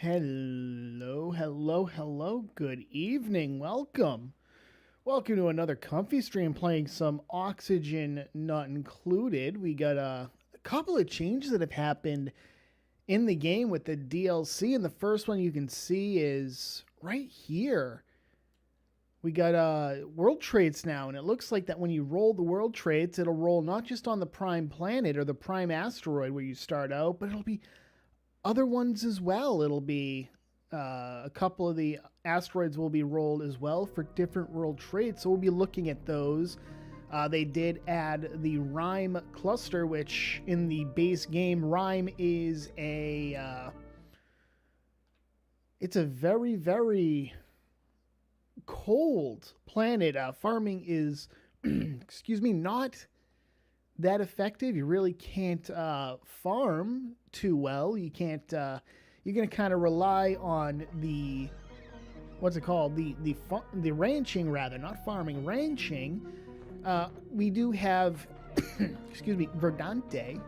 Hello, hello, hello. Good evening. Welcome. Welcome to another comfy stream playing some Oxygen Not Included. We got a couple of changes that have happened in the game with the DLC, and the first one you can see is right here. We got world traits now, and it looks like that when you roll the world traits, it'll roll not just on the prime planet or the prime asteroid where you start out, but it'll be other ones as well. It'll be a couple of the asteroids will be rolled as well for different world traits. So we'll be looking at those. They did add the Rime cluster, which in the base game, Rime is it's a very, very cold planet. Farming is, excuse me, not that effective. You really can't farm too well. You can't. You're gonna kind of rely on the what's it called? The ranching rather, not farming, ranching. We do have, excuse me, Verdante,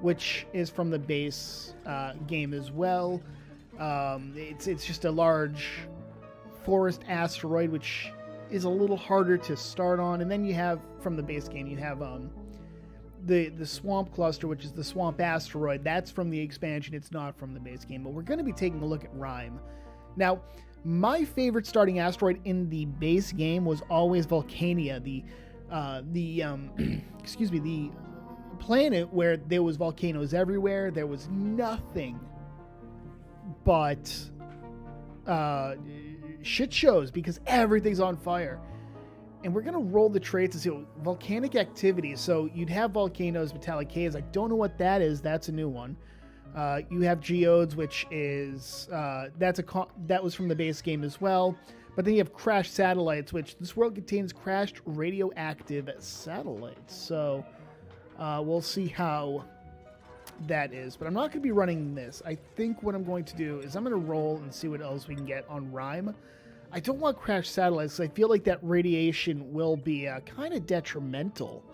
which is from the base game as well. It's just a large forest asteroid, which is a little harder to start on. And then you have from the base game, you have the swamp cluster, which is the swamp asteroid. That's from the expansion. It's not from the base game, but we're going to be taking a look at Rime. Now, my favorite starting asteroid in the base game was always Volcania, the excuse me, the planet where there was volcanoes everywhere. There was nothing but shit shows because everything's on fire. And we're going to roll the traits and see volcanic activity. So you'd have volcanoes, metallic caves. I don't know what that is. That's a new one. You have geodes, which is that was from the base game as well. But then you have crashed satellites, which this world contains crashed radioactive satellites. So we'll see how that is. But I'm not going to be running this. I think what I'm going to do is I'm going to roll and see what else we can get on Rime. I don't want crashed satellites because I feel like that radiation will be kind of detrimental.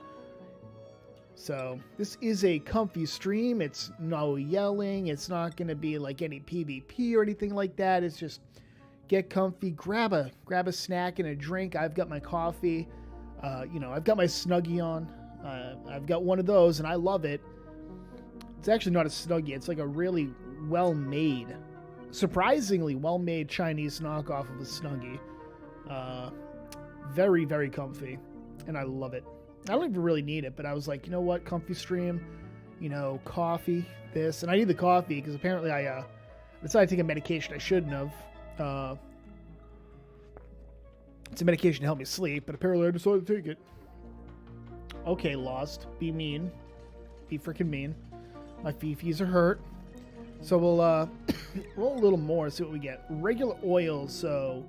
So this is a comfy stream. It's no yelling. It's not going to be like any PvP or anything like that. It's just get comfy, grab a snack and a drink. I've got my coffee. I've got my Snuggie on. I've got one of those and I love it. It's actually not a Snuggie. It's like a really well-made, surprisingly well-made Chinese knockoff of a Snuggie. Very, very comfy, and I love it. I don't even really need it, but I was like, you know what, comfy stream, coffee, this, and I need the coffee because apparently I decided to take a medication I shouldn't have. It's a medication to help me sleep, but apparently I decided to take it. Okay, Lost, be mean, be freaking mean. My fifis are hurt. So we'll roll a little more, see what we get. Regular oil, so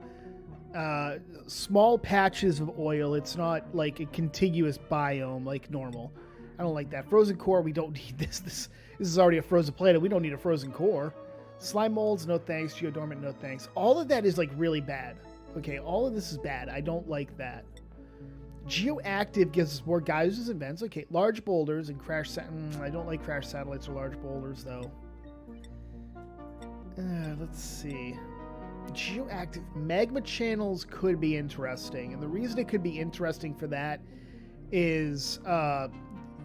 small patches of oil. It's not like a contiguous biome like normal. I don't like that. Frozen core, we don't need this. This is already a frozen planet. We don't need a frozen core. Slime molds, no thanks. Geodormant, no thanks. All of that is like really bad. Okay, all of this is bad. I don't like that. Geoactive gives us more geysers and vents. Okay, large boulders and crash I don't like crash satellites or large boulders though. Let's see. Geoactive magma channels could be interesting. And the reason it could be interesting for that is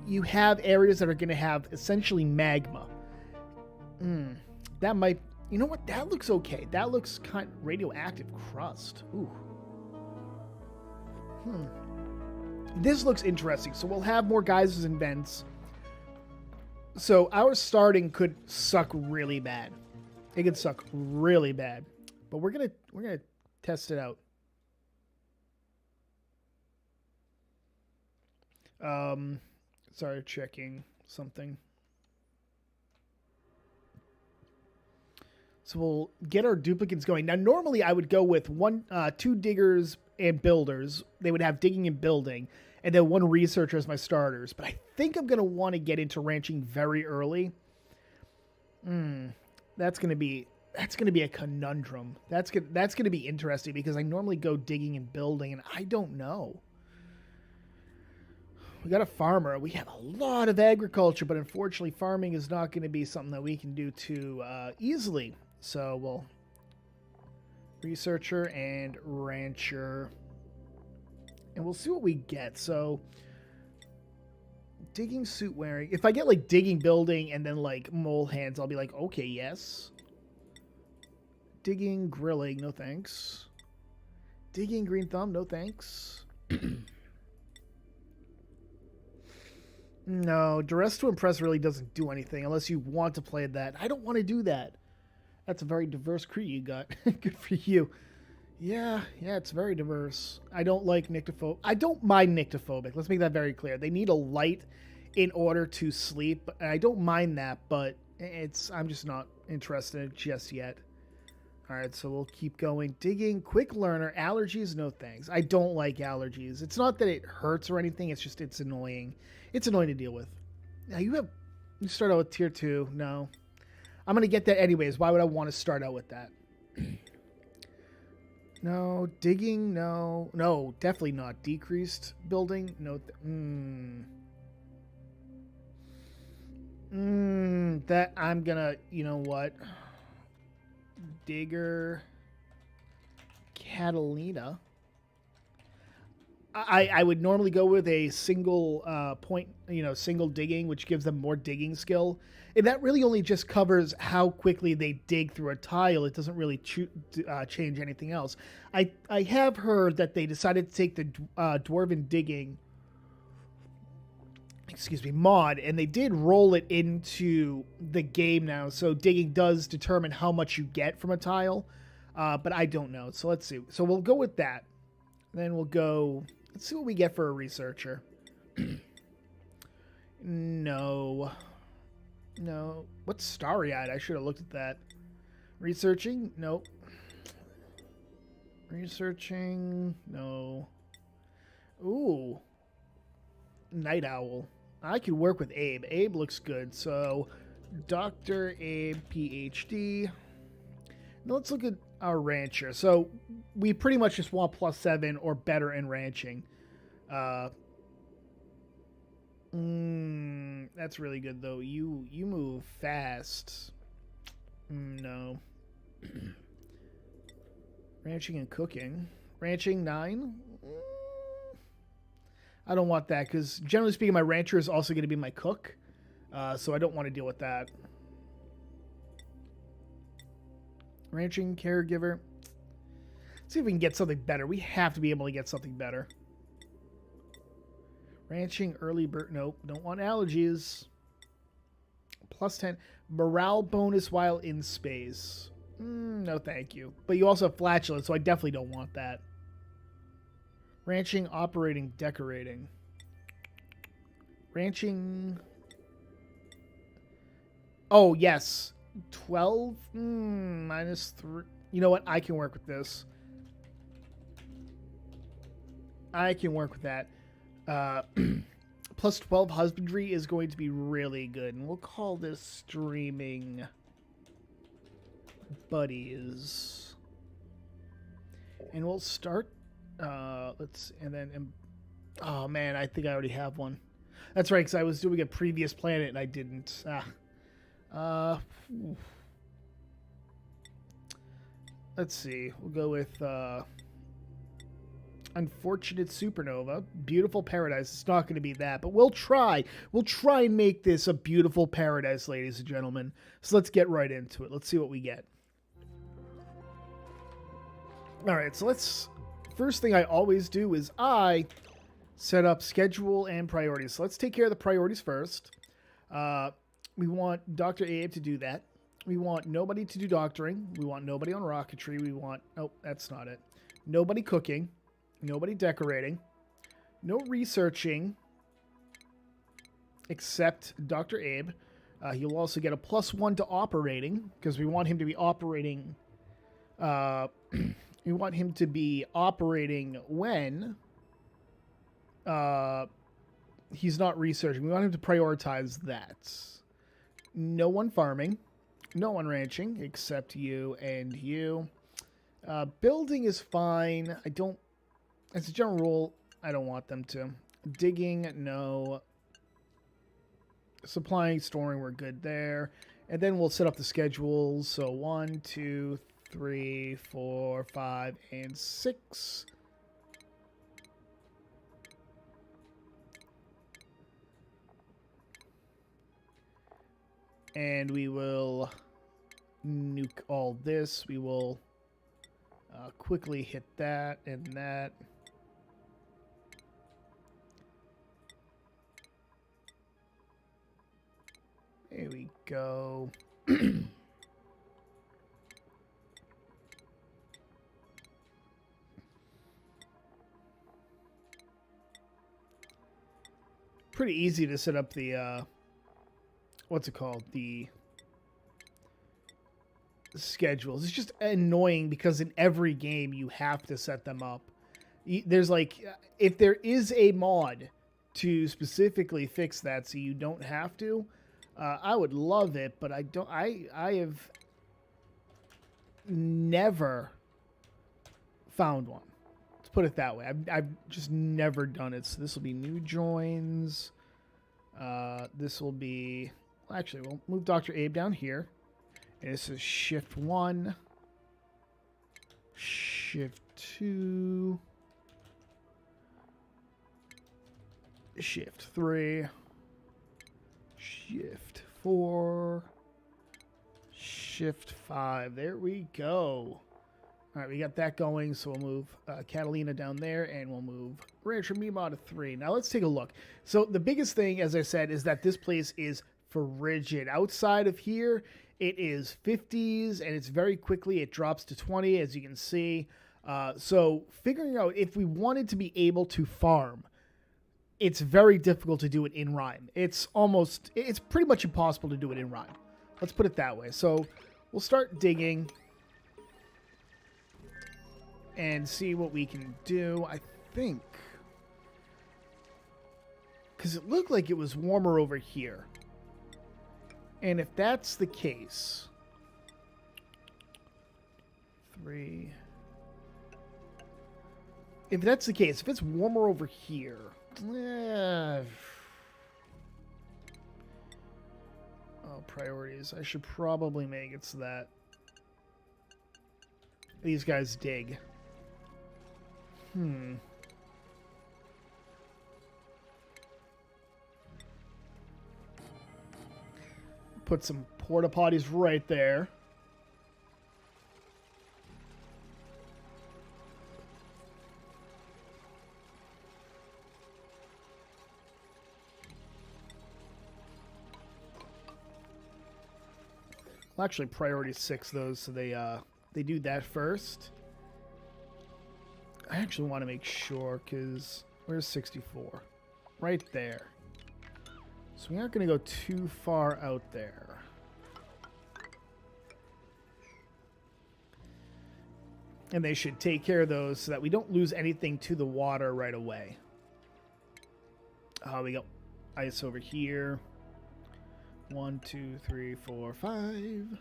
you have areas that are going to have essentially magma. That might... You know what? That looks okay. That looks kind of radioactive crust. Ooh. This looks interesting. So we'll have more geysers and vents. So our starting could suck really bad. It could suck really bad, but we're gonna test it out. Sorry, checking something. So we'll get our duplicates going. Now, normally I would go with two diggers and builders. They would have digging and building, and then one researcher as my starters. But I think I'm gonna want to get into ranching very early. That's gonna be a conundrum. That's gonna be interesting because I normally go digging and building, and I don't know. We got a farmer. We have a lot of agriculture, but unfortunately, farming is not going to be something that we can do too easily. So we'll researcher and rancher. And we'll see what we get. So digging suit wearing. If I get like digging building and then like mole hands, I'll be like, okay, yes. Digging grilling, no thanks. Digging green thumb, no thanks. No, duress to impress really doesn't do anything unless you want to play that. I don't want to do that. That's a very diverse crew you got. Good for you. Yeah, it's very diverse. I don't like nyctophobic. I don't mind nyctophobic. Let's make that very clear. They need a light in order to sleep. I don't mind that, but I'm just not interested in it just yet. All right, so we'll keep going. Digging, quick learner, allergies, no thanks. I don't like allergies. It's not that it hurts or anything. It's just it's annoying. It's annoying to deal with. Now you start out with tier 2. No. I'm going to get that anyways. Why would I want to start out with that? No. Digging, no. No, definitely not. Decreased building, no. That I'm going to, you know what? Digger. Catalina. I would normally go with a single point, single digging, which gives them more digging skill. And that really only just covers how quickly they dig through a tile. It doesn't really change anything else. I have heard that they decided to take the Dwarven digging, mod, and they did roll it into the game now. So digging does determine how much you get from a tile, but I don't know. So let's see. So we'll go with that. Then we'll go... Let's see what we get for a researcher. No. What's starry-eyed? I should have looked at that. Researching? Nope. Researching? No. Ooh. Night owl. I could work with Abe. Abe looks good. So, Dr. Abe, PhD. Now let's look at our rancher. So we pretty much just want +7 or better in ranching. That's really good though. You move fast. No. Ranching and cooking. Ranching 9. I don't want that because generally speaking, my rancher is also going to be my cook. So I don't want to deal with that. Ranching, caregiver. See if we can get something better. We have to be able to get something better. Ranching, early bird. Nope, don't want allergies. +10. Morale bonus while in space. No, thank you. But you also have flatulence, so I definitely don't want that. Ranching, operating, decorating. Ranching. Oh, yes. 12 -3. You know what? I can work with this. I can work with that. +12 husbandry is going to be really good, and we'll call this streaming buddies. And we'll start. Oh man, I think I already have one. That's right, because I was doing a previous planet and I didn't. Let's see. We'll go with Unfortunate Supernova. Beautiful Paradise. It's not going to be that, but we'll try. We'll try and make this a beautiful paradise, ladies and gentlemen. So let's get right into it. Let's see what we get. All right, so first thing I always do is I set up schedule and priorities. So let's take care of the priorities first. We want Dr. Abe to do that. We want nobody to do doctoring. We want nobody on rocketry. We want... Oh, that's not it. Nobody cooking. Nobody decorating. No researching. Except Dr. Abe. He'll also get a +1 to operating. Because we want him to be operating... we want him to be operating when... he's not researching. We want him to prioritize that. No one farming. No one ranching except you and you. Building is fine. As a general rule, I don't want them to. Digging, no. Supplying, storing, we're good there. And then we'll set up the schedules. So 1, 2, 3, 4, 5, and 6. And we will nuke all this. We will quickly hit that and that. There we go. Pretty easy to set up the what's it called? The schedules. It's just annoying because in every game you have to set them up. There's like, if there is a mod to specifically fix that so you don't have to, I would love it, but I don't. I have never found one. Let's put it that way. I've just never done it. So this will be new joins. This will be. Actually, we'll move Dr. Abe down here. And this is shift 1, shift 2, shift 3, shift 4, shift 5. There we go. All right, we got that going, so we'll move Catalina down there, and we'll move Rancher Mima to 3. Now let's take a look. So the biggest thing, as I said, is that this place is frigid. Outside of here, it is 50s, and it's very quickly, it drops to 20, as you can see. So figuring out if we wanted to be able to farm, it's very difficult to do it in rhyme. It's pretty much impossible to do it in rhyme. Let's put it that way. So we'll start digging and see what we can do. I think, because it looked like it was warmer over here. And if that's the case, 3. If that's the case, if it's warmer over here, oh, priorities. I should probably make it so that these guys dig. Put some porta potties right there. Well, actually, priority 6 those, so they do that first. I actually want to make sure, because where's 64? Right there. So we aren't going to go too far out there. And they should take care of those so that we don't lose anything to the water right away. We got ice over here. 1, 2, 3, 4, 5.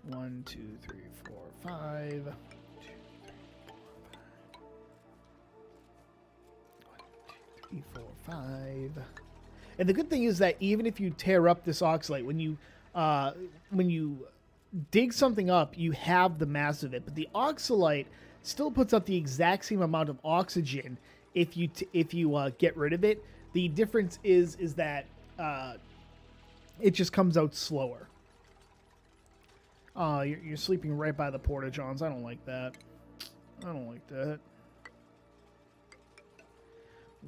1, 2, 3, 4, 5. 3, 4, 5. And the good thing is that even if you tear up this oxalate, when you dig something up, you have the mass of it. But the oxalate still puts out the exact same amount of oxygen if you get rid of it. The difference is that it just comes out slower. You're sleeping right by the porta johns. I don't like that. I don't like that.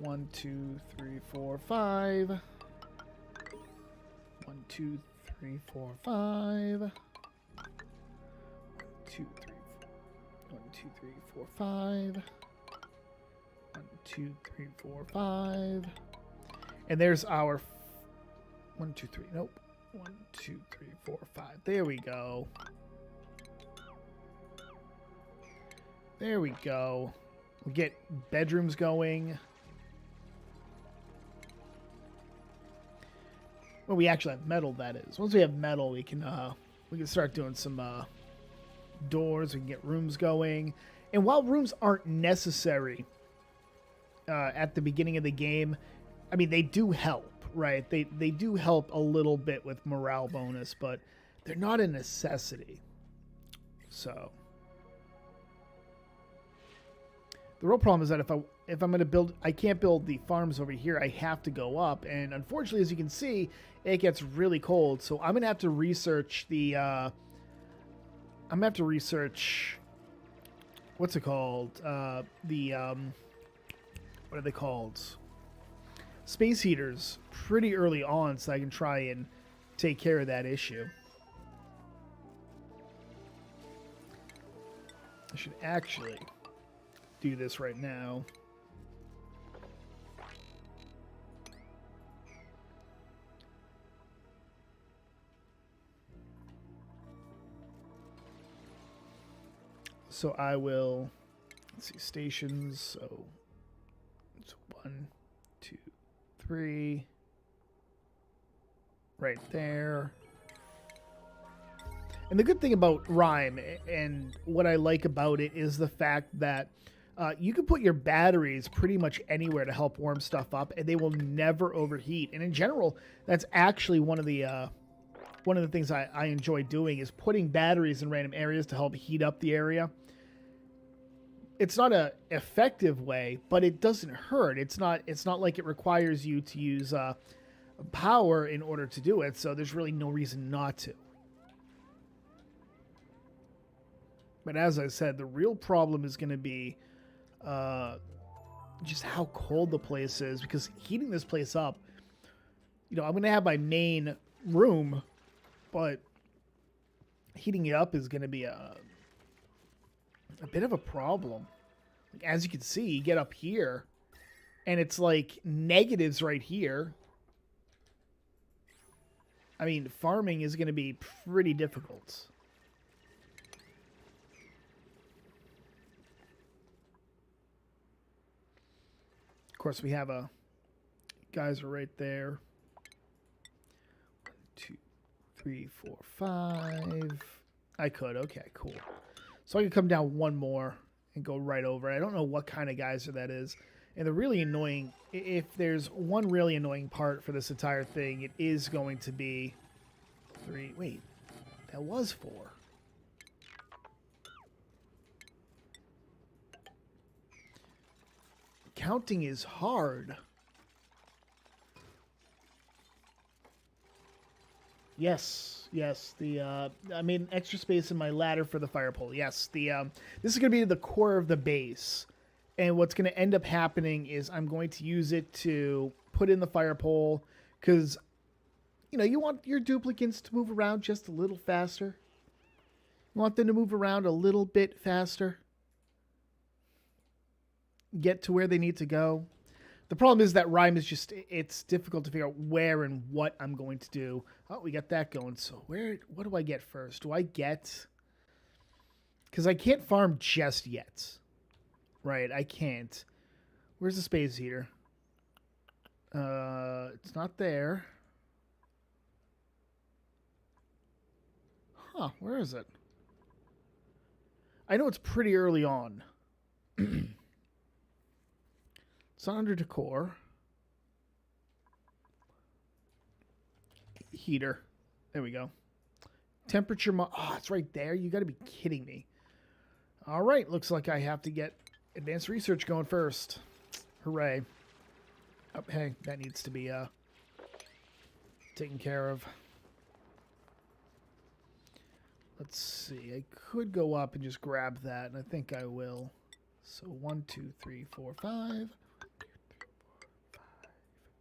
1, 2, 3, 4, 5. 1, 2, 3, 4, 5. 1, 2, 3, 4. 1, 2, 3, 4, 5. 1, 2, 3, 4, 5. And there's our 1, 2, 3. Nope. 1, 2, 3, 4, 5. There we go. There we go. We get bedrooms going. Well, we actually have metal, that is. Once we have metal, we can start doing some doors. We can get rooms going. And while rooms aren't necessary at the beginning of the game, I mean, they do help, right? They do help a little bit with morale bonus, but they're not a necessity. So the real problem is that if I'm going to build, I can't build the farms over here. I have to go up, and unfortunately, as you can see, it gets really cold. So I'm going to have to research the. I'm going to have to research. What's it called? What are they called? Space heaters pretty early on, so I can try and take care of that issue. I should actually do this right now. So I will, let's see, stations. So it's 1, 2, 3, right there. And the good thing about Rime and what I like about it is the fact that you can put your batteries pretty much anywhere to help warm stuff up, and they will never overheat. And in general, that's actually one of the things I enjoy doing is putting batteries in random areas to help heat up the area. It's not a effective way, but it doesn't hurt. It's not like it requires you to use power in order to do it, so there's really no reason not to. But as I said, the real problem is going to be just how cold the place is, because heating this place up, you know, I'm going to have my main room, but heating it up is going to be a bit of a problem. Like, as you can see, you get up here, and it's like negatives right here. I mean, farming is going to be pretty difficult. Of course, we have a geyser right there. 1, 2, 3, 4, 5. I could. Okay, cool. So I can come down one more and go right over. I don't know what kind of geyser that is. And the really annoying, if there's one really annoying part for this entire thing, it is going to be 3. Wait, that was 4. Counting is hard. Yes, the I made an extra space in my ladder for the fire pole. Yes, this is going to be the core of the base. And what's going to end up happening is I'm going to use it to put in the fire pole, because you know, you want your duplicants to move around just a little faster. You want them to move around a little bit faster. Get to where they need to go. The problem is that Rime is just, it's difficult to figure out where and what I'm going to do. Oh, we got that going. So what do I get first? Do I get... Because I can't farm just yet. Right, I can't. Where's the space heater? It's not there. Huh, where is it? I know it's pretty early on. It's not under decor. Heater. There we go. Temperature. Oh, it's right there. You got to be kidding me. All right. Looks like I have to get advanced research going first. Hooray. Oh, hey, that needs to be taken care of. Let's see. I could go up and just grab that, and I think I will. So 1, 2, 3, 4, 5.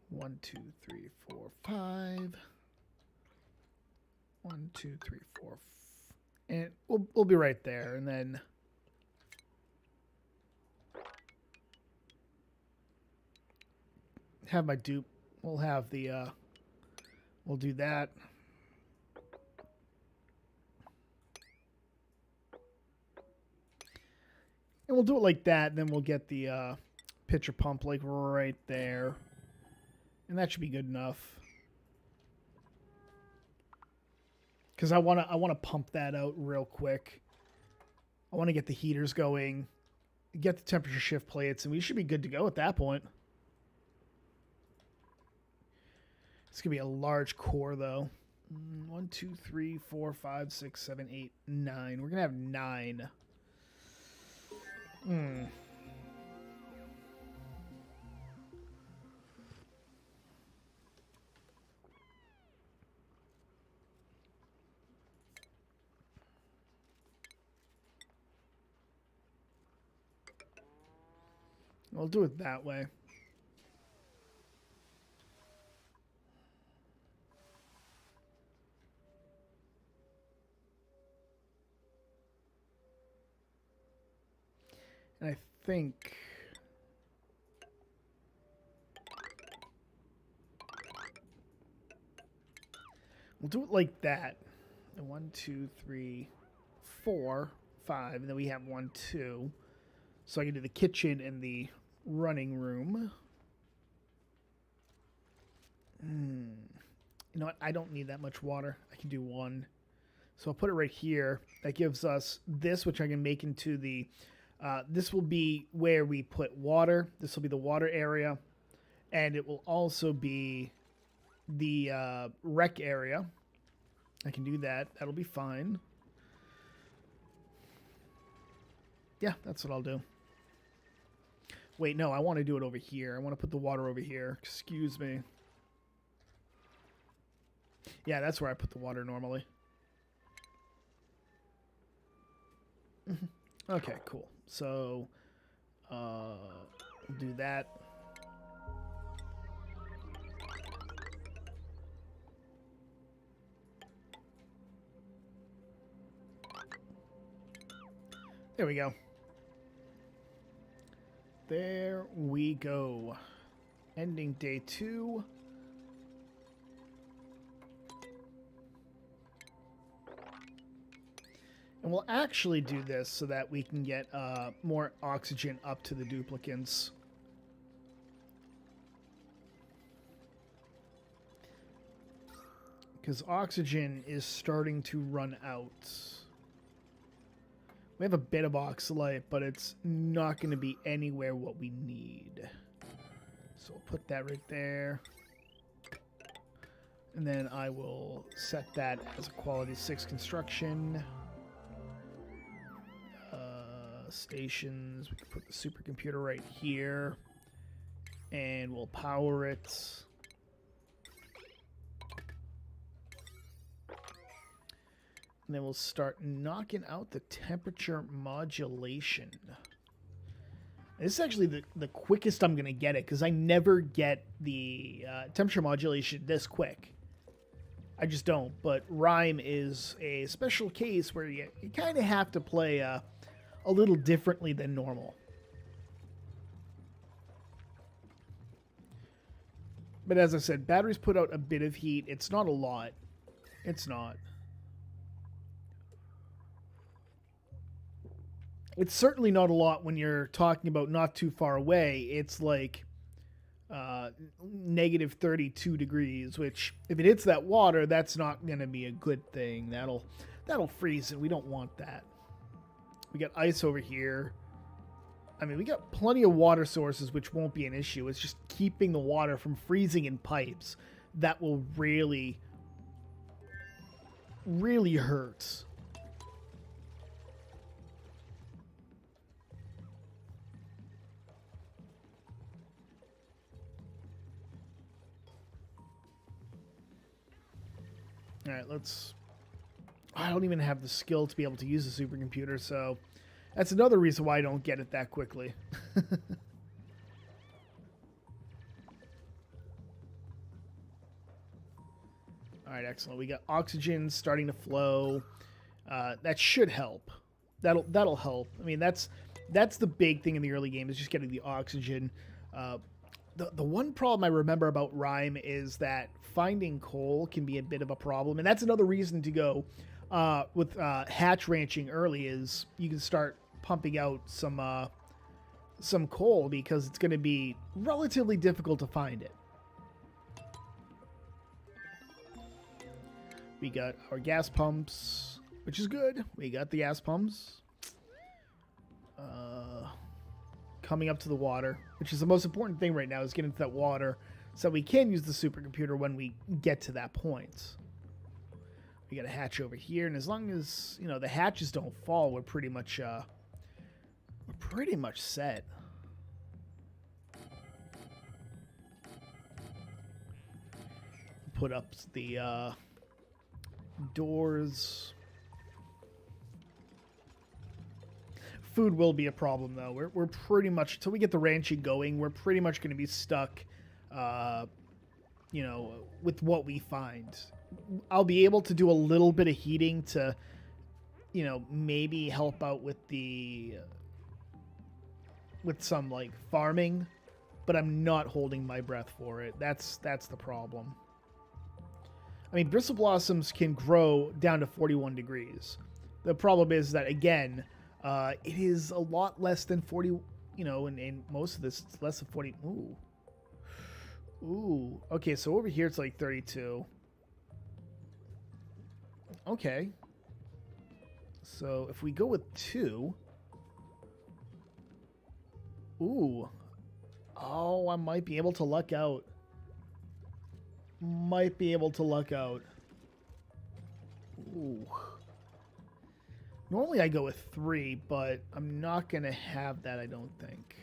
1, 2, 3, 4, 5. 1, 2, 3, 4. And we'll be right there. And then have my dupe. We'll have the we'll do that. And we'll do it like that, and then we'll get the pitcher pump like right there. And that should be good enough. Because I wanna pump that out real quick. I want to get the heaters going, get the temperature shift plates, and we should be good to go at that point. It's going to be a large core, though. 1, 2, 3, 4, 5, 6, 7, 8, 9. We're going to have 9. We'll do it that way. And I think we'll do it like that. 1, 2, 3, 4, 5, and then we have 1, 2. So I can do the kitchen and the running room. You know what? I don't need that much water. I can do 1. So I'll put it right here. That gives us this, which I can make into the... this will be where we put water. This will be the water area. And it will also be the rec area. I can do that. That'll be fine. Yeah, that's what I'll do. Wait, no, I want to do it over here. I want to put the water over here. Excuse me. Yeah, that's where I put the water normally. Okay, cool. So, we'll do that. There we go. There we go. Ending day 2. And we'll actually do this so that we can get more oxygen up to the duplicants. Because oxygen is starting to run out. We have a bit of oxalite, but it's not going to be anywhere what we need. So we'll put that right there. And then I will set that as a quality 6 construction. Stations, we can put the supercomputer right here. And we'll power it. And then we'll start knocking out the temperature modulation. This is actually the quickest I'm going to get it, because I never get the temperature modulation this quick. I just don't. But Rime is a special case where you kind of have to play a little differently than normal. But as I said, batteries put out a bit of heat. It's not a lot. It's not. It's certainly not a lot when you're talking about not too far away. It's like negative 32 degrees, which if it hits that water, that's not going to be a good thing. That'll freeze, and we don't want that. We got ice over here. I mean, we got plenty of water sources, which won't be an issue. It's just keeping the water from freezing in pipes that will really, really hurt. All right, let's... I don't even have the skill to be able to use the supercomputer, so that's another reason why I don't get it that quickly. All right, excellent. We got oxygen starting to flow. That should help. That'll help. I mean, that's the big thing in the early game, is just getting the oxygen. The one problem I remember about Rime is that finding coal can be a bit of a problem, and that's another reason to go with hatch ranching early, is you can start pumping out some coal, because it's going to be relatively difficult to find it. We got our gas pumps, which is good. We got the gas pumps. Coming up to the water, which is the most important thing right now, is getting to that water so we can use the supercomputer when we get to that point. We got a hatch over here, and as long as, you know, the hatches don't fall, we're pretty much set. Put up the doors. Food will be a problem, though. We're pretty much, until we get the ranching going, we're pretty much going to be stuck, you know, with what we find. I'll be able to do a little bit of heating to, you know, maybe help out with some, like, farming, but I'm not holding my breath for it. That's the problem. I mean, bristle blossoms can grow down to 41 degrees. The problem is that, again, it is a lot less than 40, you know, and most of this, it's less than 40. Ooh. Ooh. Okay, so over here it's like 32. Okay. So if we go with 2. Ooh. Oh, I might be able to luck out. Might be able to luck out. Ooh. Normally I go with 3, but I'm not going to have that, I don't think.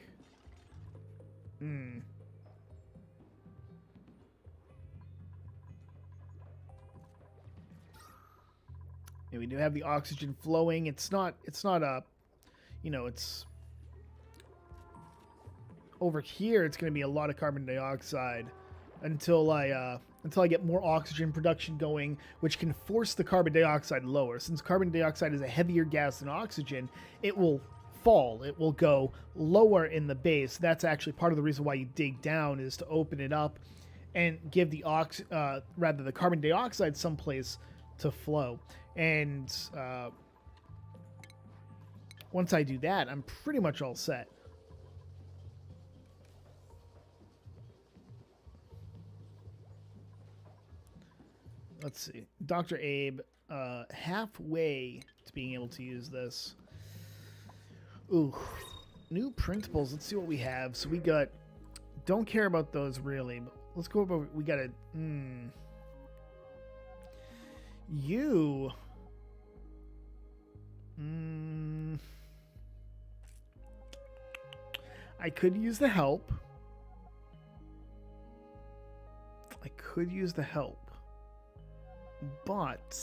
Yeah, we do have the oxygen flowing. It's not a, you know, it's over here. It's going to be a lot of carbon dioxide until I get more oxygen production going, which can force the carbon dioxide lower. Since carbon dioxide is a heavier gas than oxygen, it will fall. It will go lower in the base. That's actually part of the reason why you dig down, is to open it up and give the the carbon dioxide someplace to flow. And once I do that, I'm pretty much all set. Let's see. Dr. Abe, halfway to being able to use this. Ooh. New printables. Let's see what we have. So we got... Don't care about those, really. But let's go over... We got a... You... I could use the help. But...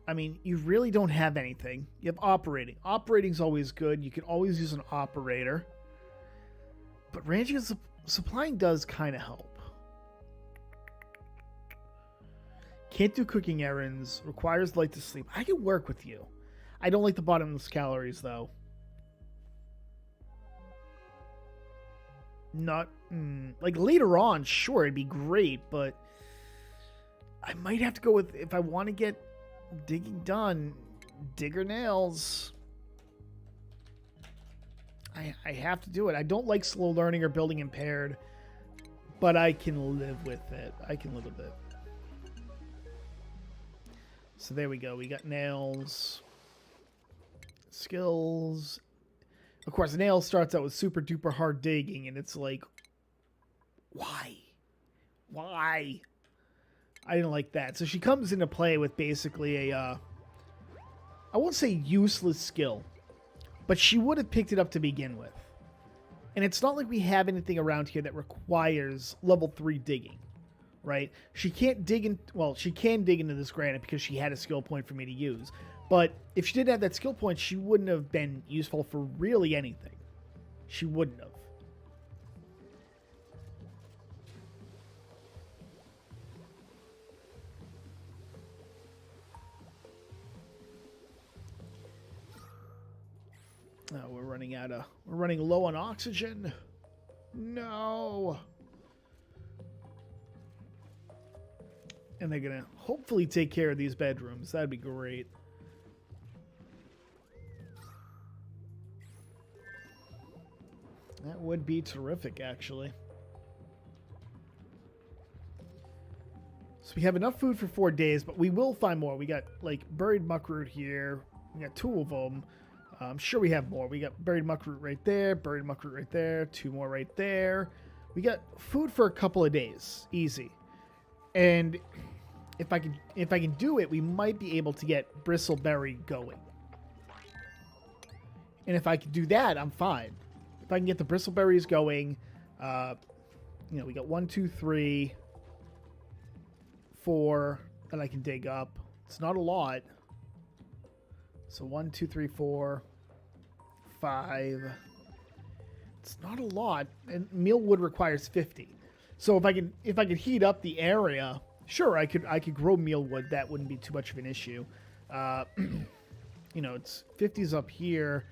I mean, you really don't have anything. You have operating. Operating's always good. You can always use an operator. But ranching and supplying does kind of help. Can't do cooking errands. Requires light to sleep. I can work with you. I don't like the bottomless calories, though. Not... like, later on, sure, it'd be great, but... I might have to go with... If I want to get digging done, digger nails. I have to do it. I don't like slow learning or building impaired, but I can live with it. So there we go. We got nails. Skills. Of course, nails starts out with super duper hard digging, and it's like, why? Why? I didn't like that. So she comes into play with basically a, I won't say useless skill, but she would have picked it up to begin with. And it's not like we have anything around here that requires level 3 digging, right? She can't dig in, well, she can dig into this granite because she had a skill point for me to use. But if she didn't have that skill point, she wouldn't have been useful for really anything. She wouldn't have. Oh, we're running low on oxygen. No. And they're gonna hopefully take care of these bedrooms. That'd be great. That would be terrific, actually. So we have enough food for 4 days, but we will find more. We got, like, buried muckroot here. We got 2 of them. I'm sure we have more. We got buried muckroot right there, 2 more right there. We got food for a couple of days, easy. And if I can do it, we might be able to get bristleberry going. And if I can do that, I'm fine. If I can get the bristleberries going, you know, we got 1, 2, 3, 4 that I can dig up. It's not a lot. So 1, 2, 3, 4, 5. It's not a lot, and mealwood requires 50. So if I could heat up the area, sure, I could grow mealwood. That wouldn't be too much of an issue. You know, it's 50s up here.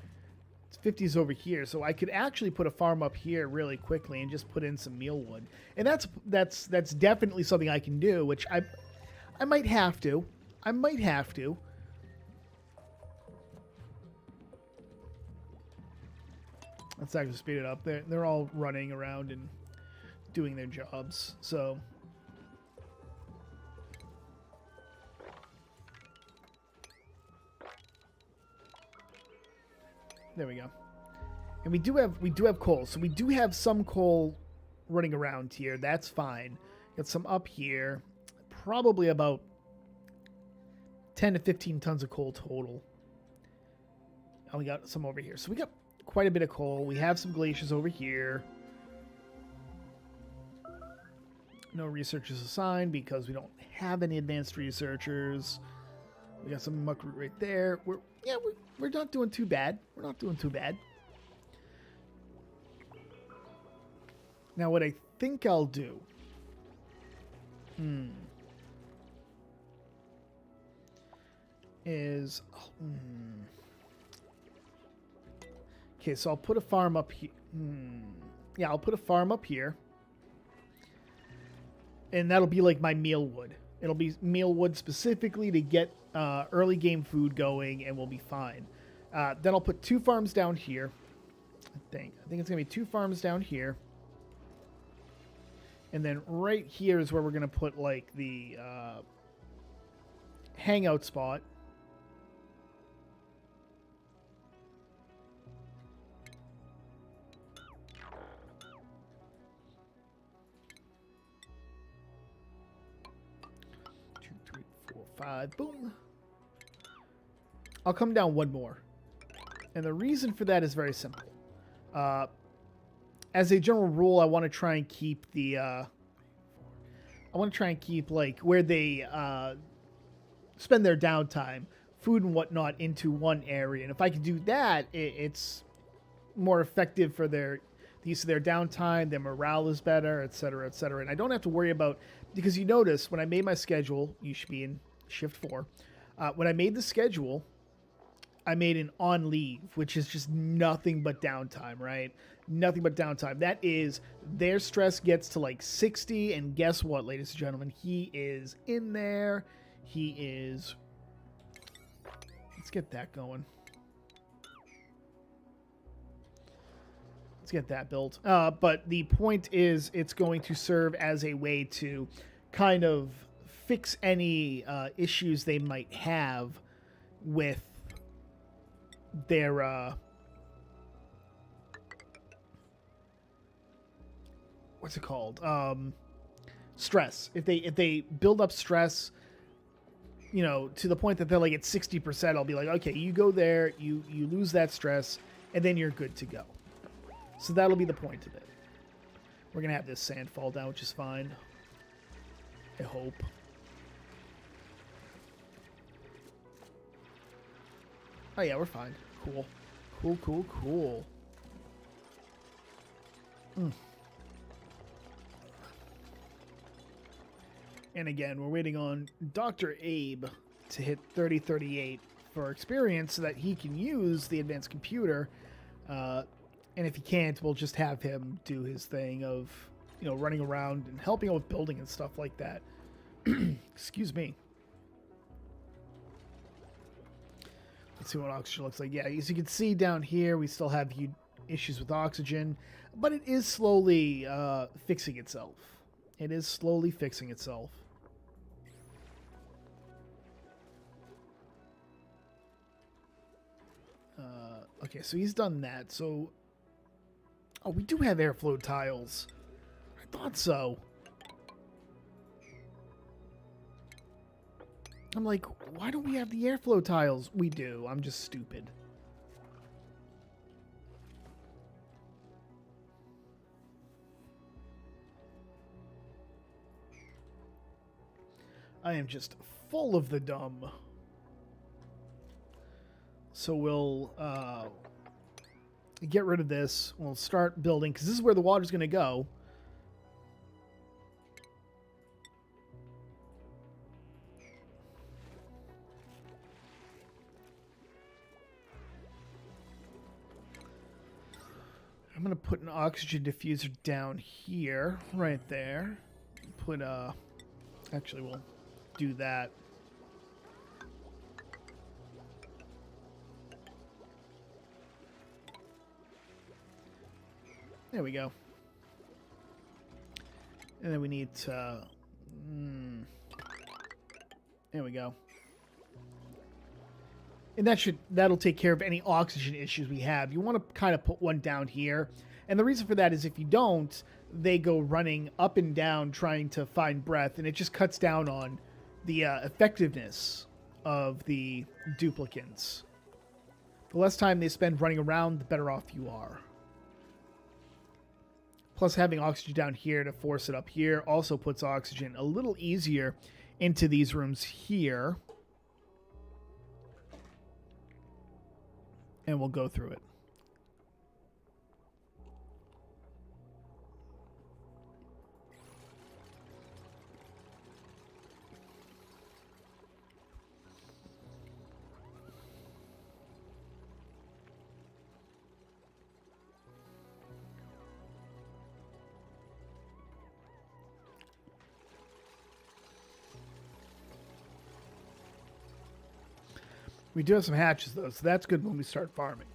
50s over here, so I could actually put a farm up here really quickly and just put in some mealwood, and that's definitely something I can do, which I might have to. Let's actually speed it up. They're all running around and doing their jobs, so. There we go. And we do have coal. So we do have some coal running around here. That's fine. Got some up here. Probably about 10 to 15 tons of coal total. And we got some over here. So we got quite a bit of coal. We have some glaciers over here. No researchers assigned because we don't have any advanced researchers. We got some muckroot right there. We're not doing too bad. We're not doing too bad. Now, what I think I'll do... is... Okay, so I'll put a farm up here. Yeah, I'll put a farm up here. And that'll be like my mealwood. It'll be mealwood specifically to get early game food going, and we'll be fine. Then I'll put 2 farms down here. I think it's going to be 2 farms down here. And then right here is where we're going to put, like, the hangout spot. Boom. I'll come down 1 more. And the reason for that is very simple. As a general rule, I want to try and keep the... like, where they spend their downtime, food and whatnot, into one area. And if I can do that, it's more effective for the use of their downtime, their morale is better, etc., etc. And I don't have to worry about... Because you notice, when I made my schedule, you should be in Shift 4. When I made the schedule, I made an on leave, which is just nothing but downtime, right? Nothing but downtime. That is, their stress gets to like 60, and guess what, ladies and gentlemen? He is in there. He is... Let's get that going. Let's get that built. But the point is, it's going to serve as a way to kind of fix any issues they might have with their what's it called? Stress. If they build up stress, you know, to the point that they're like at 60%, I'll be like, okay, you go there, you lose that stress, and then you're good to go. So that'll be the point of it. We're gonna have this sand fall down, which is fine. I hope. Oh yeah, we're fine. Cool. Cool. And again, we're waiting on Dr. Abe to hit 3038 for experience so that he can use the advanced computer. And if he can't, we'll just have him do his thing of, you know, running around and helping out with building and stuff like that. Excuse me. Let's see what oxygen looks like. Yeah, as you can see down here, we still have issues with oxygen, but it is slowly fixing itself. It is slowly fixing itself. Okay, so he's done that. So, oh, we do have airflow tiles. thought so. I'm like, why don't we have the airflow tiles? We do. I'm just stupid. I am just full of the dumb. So we'll get rid of this. We'll start building, because this is where the water's going to go. I'm going to put an oxygen diffuser down here, right there. Put actually, we'll do that. There we go. And then we need to... there we go. And that'll take care of any oxygen issues we have. You want to kind of put one down here. And the reason for that is if you don't, they go running up and down trying to find breath, and it just cuts down on the effectiveness of the duplicants. The less time they spend running around, the better off you are. Plus, having oxygen down here to force it up here also puts oxygen a little easier into these rooms here. And we'll go through it. We do have some hatches, though, so that's good when we start farming.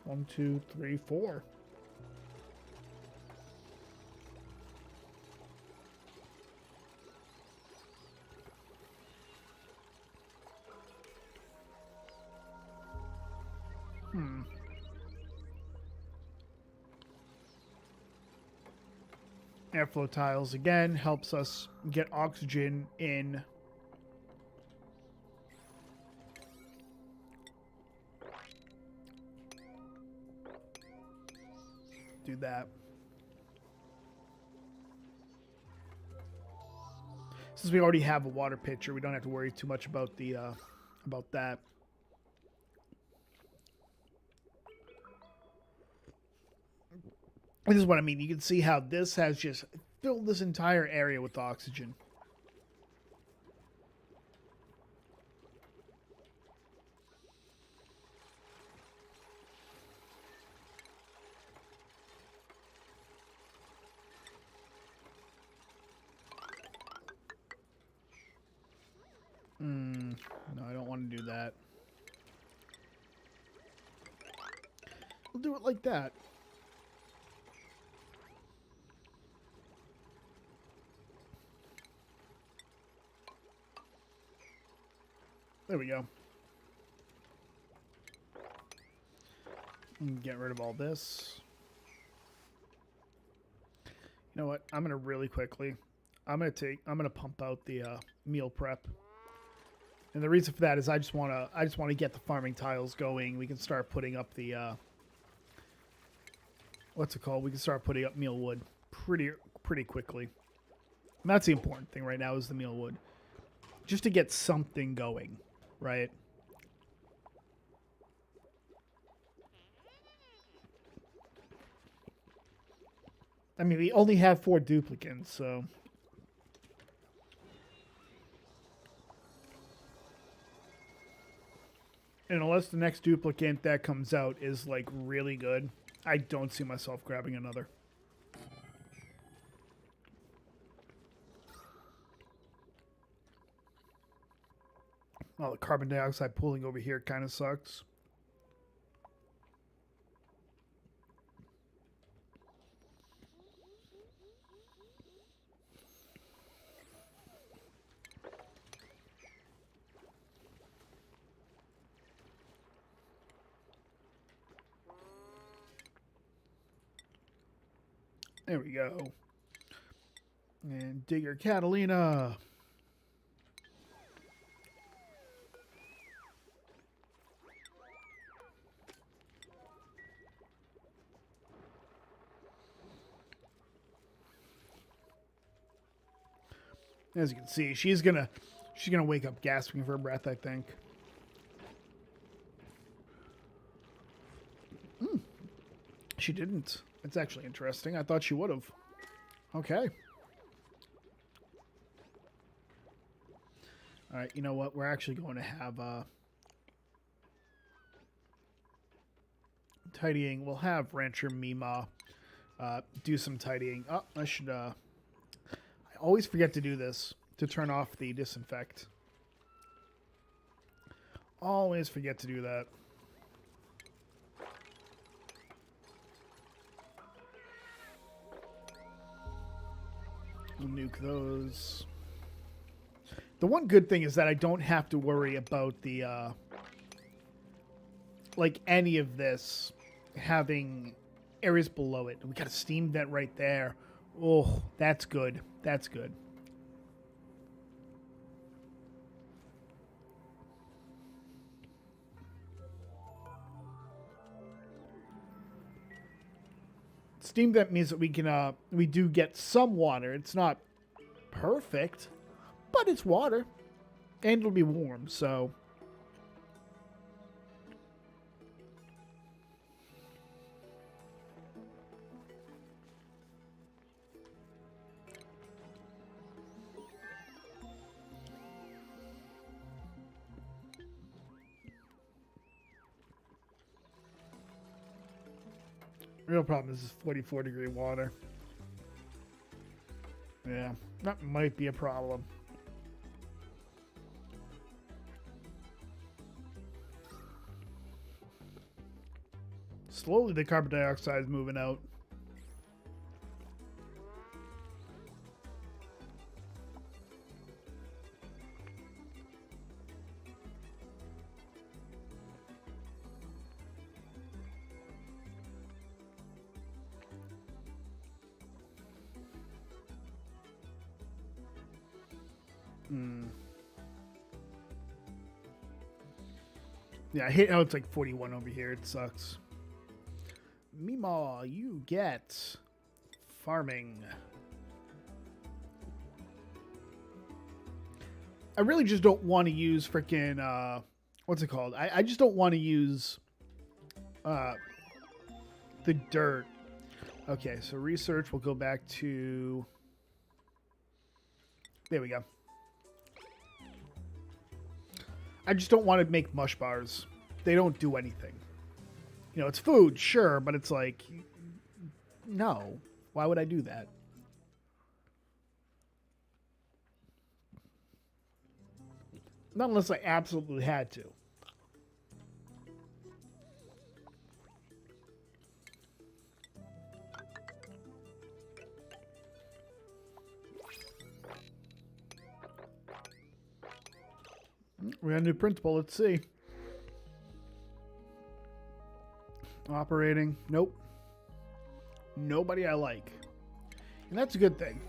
One, two, three, four. Airflow tiles again helps us get oxygen in. Do that. Since we already have a water pitcher, we don't have to worry too much about the about that. This is what I mean. You can see how this has just filled this entire area with oxygen. No, I don't want to do that. We'll do it like that. There we go. Get rid of all this. You know what? I'm gonna really quickly. I'm gonna pump out the meal prep. And the reason for that is I just wanna get the farming tiles going. We can start putting up the what's it called? We can start putting up meal wood pretty quickly. And that's the important thing right now is the meal wood. Just to get something going, right? I mean, we only have 4 duplicants, so... And unless the next duplicant that comes out is, like, really good, I don't see myself grabbing another. Well, the carbon dioxide pooling over here kind of sucks. There we go. And Digger Catalina. As you can see, she's gonna wake up gasping for breath, I think. She didn't. It's actually interesting. I thought she would have. Okay. All right, you know what? We're actually going to have tidying. We'll have Rancher Mima do some tidying. Oh, I should... I always forget to do this, to turn off the disinfect. Always forget to do that. We'll nuke those. The one good thing is that I don't have to worry about the, like, any of this having areas below it. We got a steam vent right there. Oh, that's good. That's good. Steam vent means that we can, we do get some water. It's not perfect, but it's water. And it'll be warm, so... Real problem is this 44-degree water. Yeah, that might be a problem. Slowly the carbon dioxide is moving out. Yeah, I hate how it's like 41 over here. It sucks. Mima, you get farming. I really just don't want to use freaking, what's it called? I just don't want to use the dirt. Okay, so research, we'll go back to... There we go. I just don't want to make mush bars. They don't do anything. You know, it's food, sure, but it's like... No. Why would I do that? Not unless I absolutely had to. We got a new principal. Let's see. Operating. Nope. Nobody I like. And that's a good thing.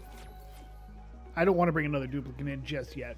I don't want to bring another duplicate in just yet.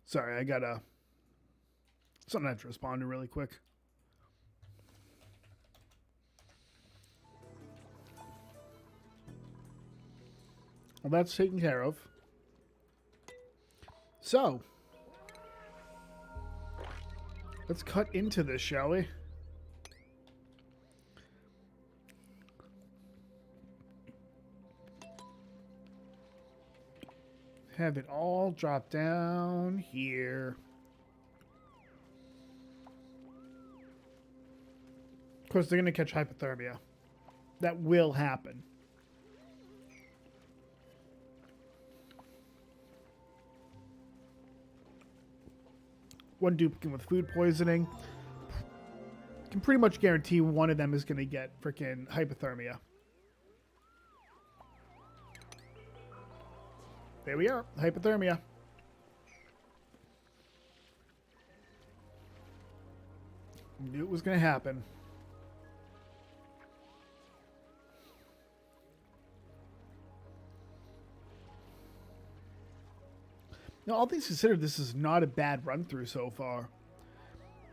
Sorry, I got something I have to respond to really quick. Well, that's taken care of. So, let's cut into this, shall we? Have it all drop down here. course, they're going to catch hypothermia. That will happen. One duplicate with food poisoning. Can pretty much guarantee one of them is going to get freaking hypothermia. There we are. Hypothermia. Knew it was going to happen. Now, all things considered, this is not a bad run through so far.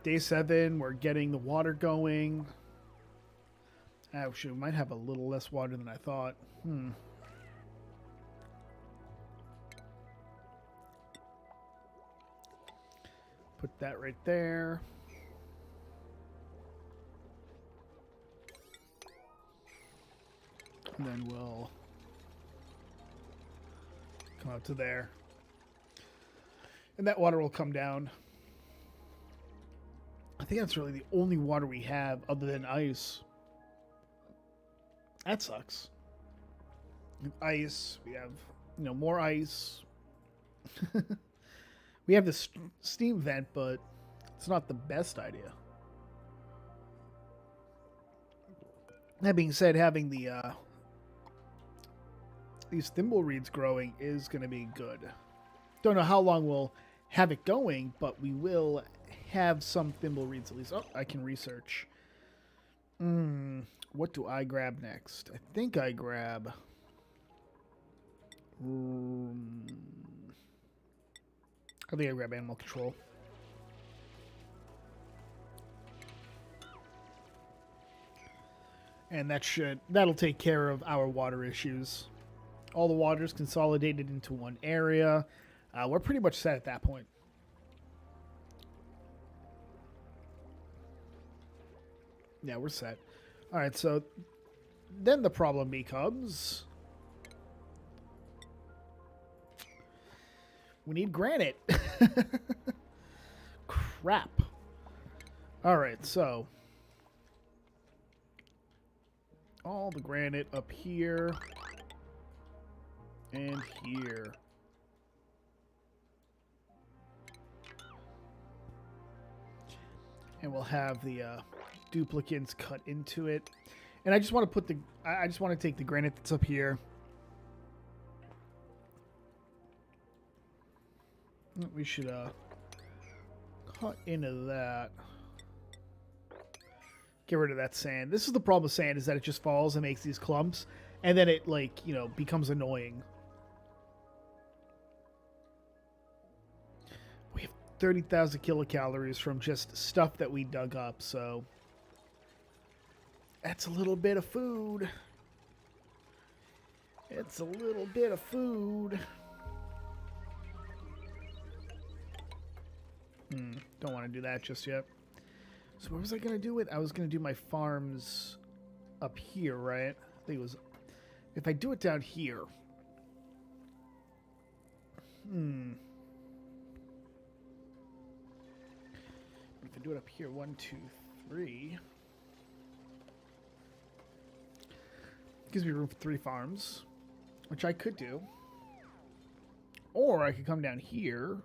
Day 7, we're getting the water going. Actually, we might have a little less water than I thought. Put that right there. And then we'll come out to there. And that water will come down. I think that's really the only water we have other than ice. That sucks. Ice. We have, more ice. We have this steam vent, but it's not the best idea. That being said, having the these thimble reeds growing is going to be good. Don't know how long we'll have it going, but we will have some thimble reeds at least. Oh, I can research. What do I grab next? I think I grab... I think I grab animal control. And that'll take care of our water issues. All the water's consolidated into one area. We're pretty much set at that point. Yeah, we're set. All right, so then the problem becomes we need granite. Crap. All right, so all the granite up here and here. And we'll have the duplicates cut into it. And I just want to put I just want to take the granite that's up here. We should cut into that. Get rid of that sand. This is the problem with sand, is that it just falls and makes these clumps, and then it becomes annoying. We have 30,000 kilocalories from just stuff that we dug up, so that's a little bit of food. It's a little bit of food. Don't want to do that just yet. So what was I going to do with? I was going to do my farms up here, right? I think it was... If I do it down here... If I do it up here, 1, 2, 3... Gives me room for 3 farms, which I could do. Or I could come down here,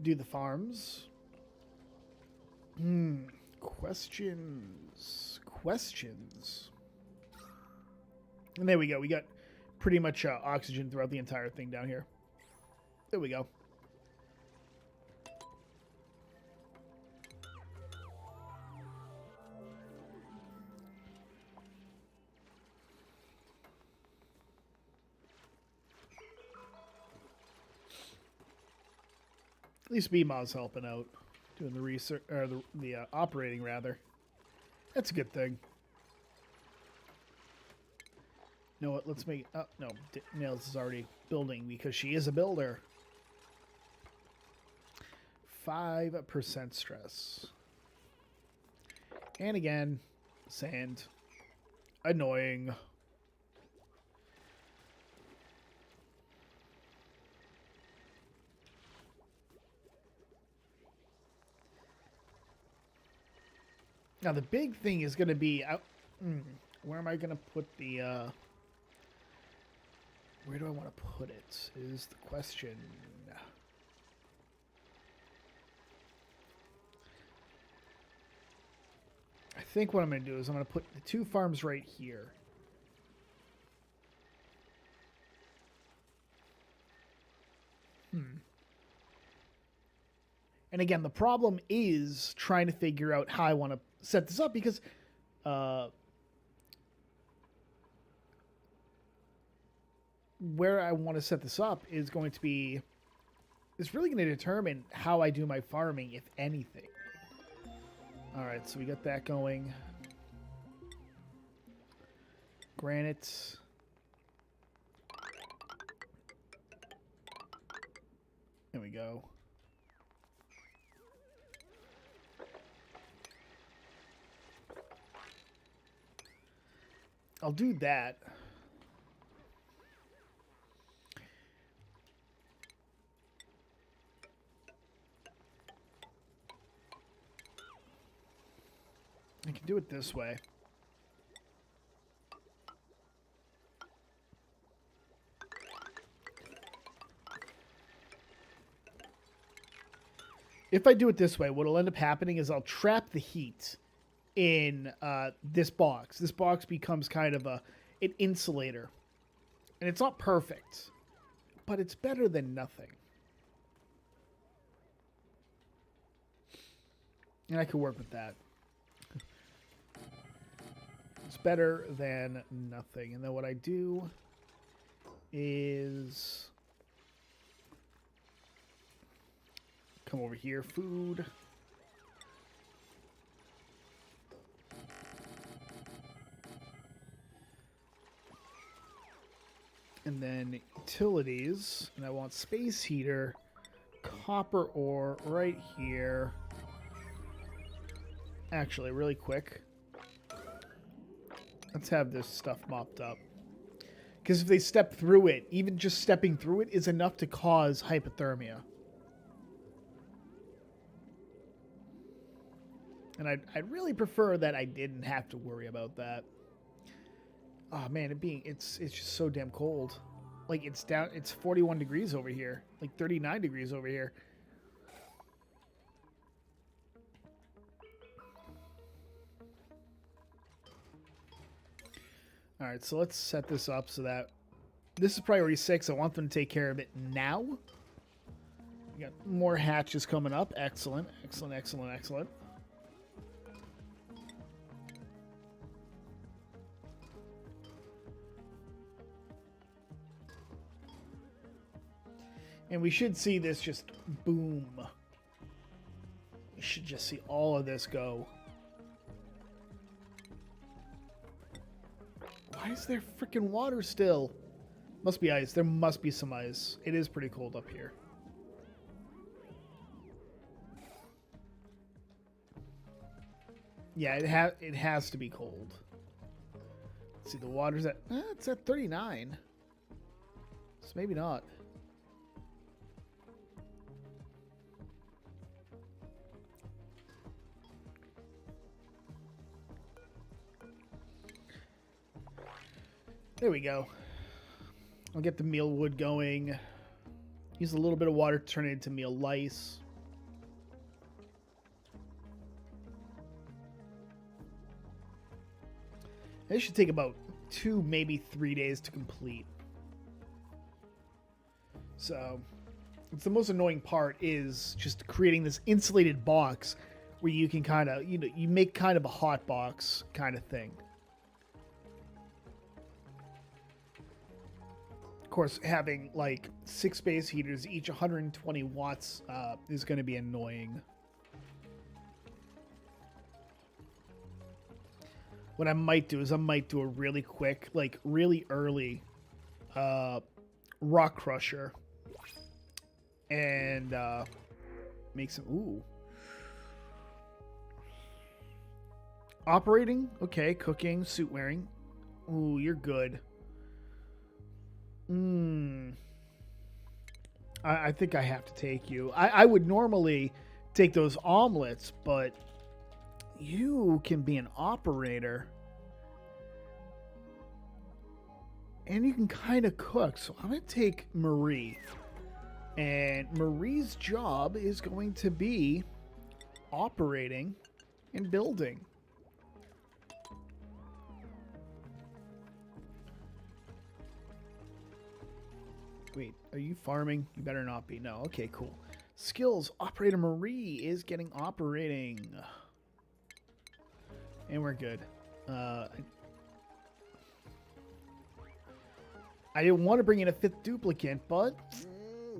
do the farms. Questions. And there we go. We got pretty much oxygen throughout the entire thing down here. There we go. At least BMA's helping out, doing the research, or the operating rather. That's a good thing. You know what? Let's make. Oh no, Nails is already building because she is a builder. 5% stress, and again, sand. Annoying. Now the big thing is going to be, where am I going to put the, where do I want to put it is the question. I think what I'm going to do is I'm going to put the 2 farms right here. And again, the problem is trying to figure out how I want to set this up because where I want to set this up is going to be, it's really going to determine how I do my farming, if anything. All right, so we got that going. Granite. There we go. I'll do that. I can do it this way. If I do it this way, what will end up happening is I'll trap the heat in this box. This box becomes kind of an insulator. And it's not perfect, but it's better than nothing. And I can work with that. It's better than nothing. And then what I do is come over here, food. And then utilities, and I want space heater, copper ore right here. Actually, really quick, let's have this stuff mopped up. Because if they step through it, even just stepping through it is enough to cause hypothermia. And I'd really prefer that I didn't have to worry about that. Oh man, it's just so damn cold. Like it's 41 degrees over here. Like 39 degrees over here. All right, so let's set this up so that this is priority 6. I want them to take care of it now. We got more hatches coming up. Excellent, excellent, excellent, excellent. And we should see this just boom. We should just see all of this go. Why is there freaking water still? Must be ice. There must be some ice. It is pretty cold up here. Yeah, it has to be cold. Let's see, the water's at it's at 39. So maybe not. There we go. I'll get the meal wood going. Use a little bit of water to turn it into meal lice. This should take about 2, maybe 3 days to complete. So, it's the most annoying part is just creating this insulated box where you can kind of, you make kind of a hot box kind of thing. Of course, having like 6 space heaters, each 120 watts, is going to be annoying. What I might do is I might do a really quick, like really early rock crusher. And make some, ooh. Operating, okay, cooking, suit wearing. Ooh, you're good. I think I have to take you. I would normally take those omelets, but you can be an operator. And you can kind of cook. So I'm going to take Marie. And Marie's job is going to be operating and building. Wait, are you farming? You better not be. No. Okay, cool. Skills. Operator Marie is getting operating. And we're good. I didn't want to bring in a 5th duplicate, but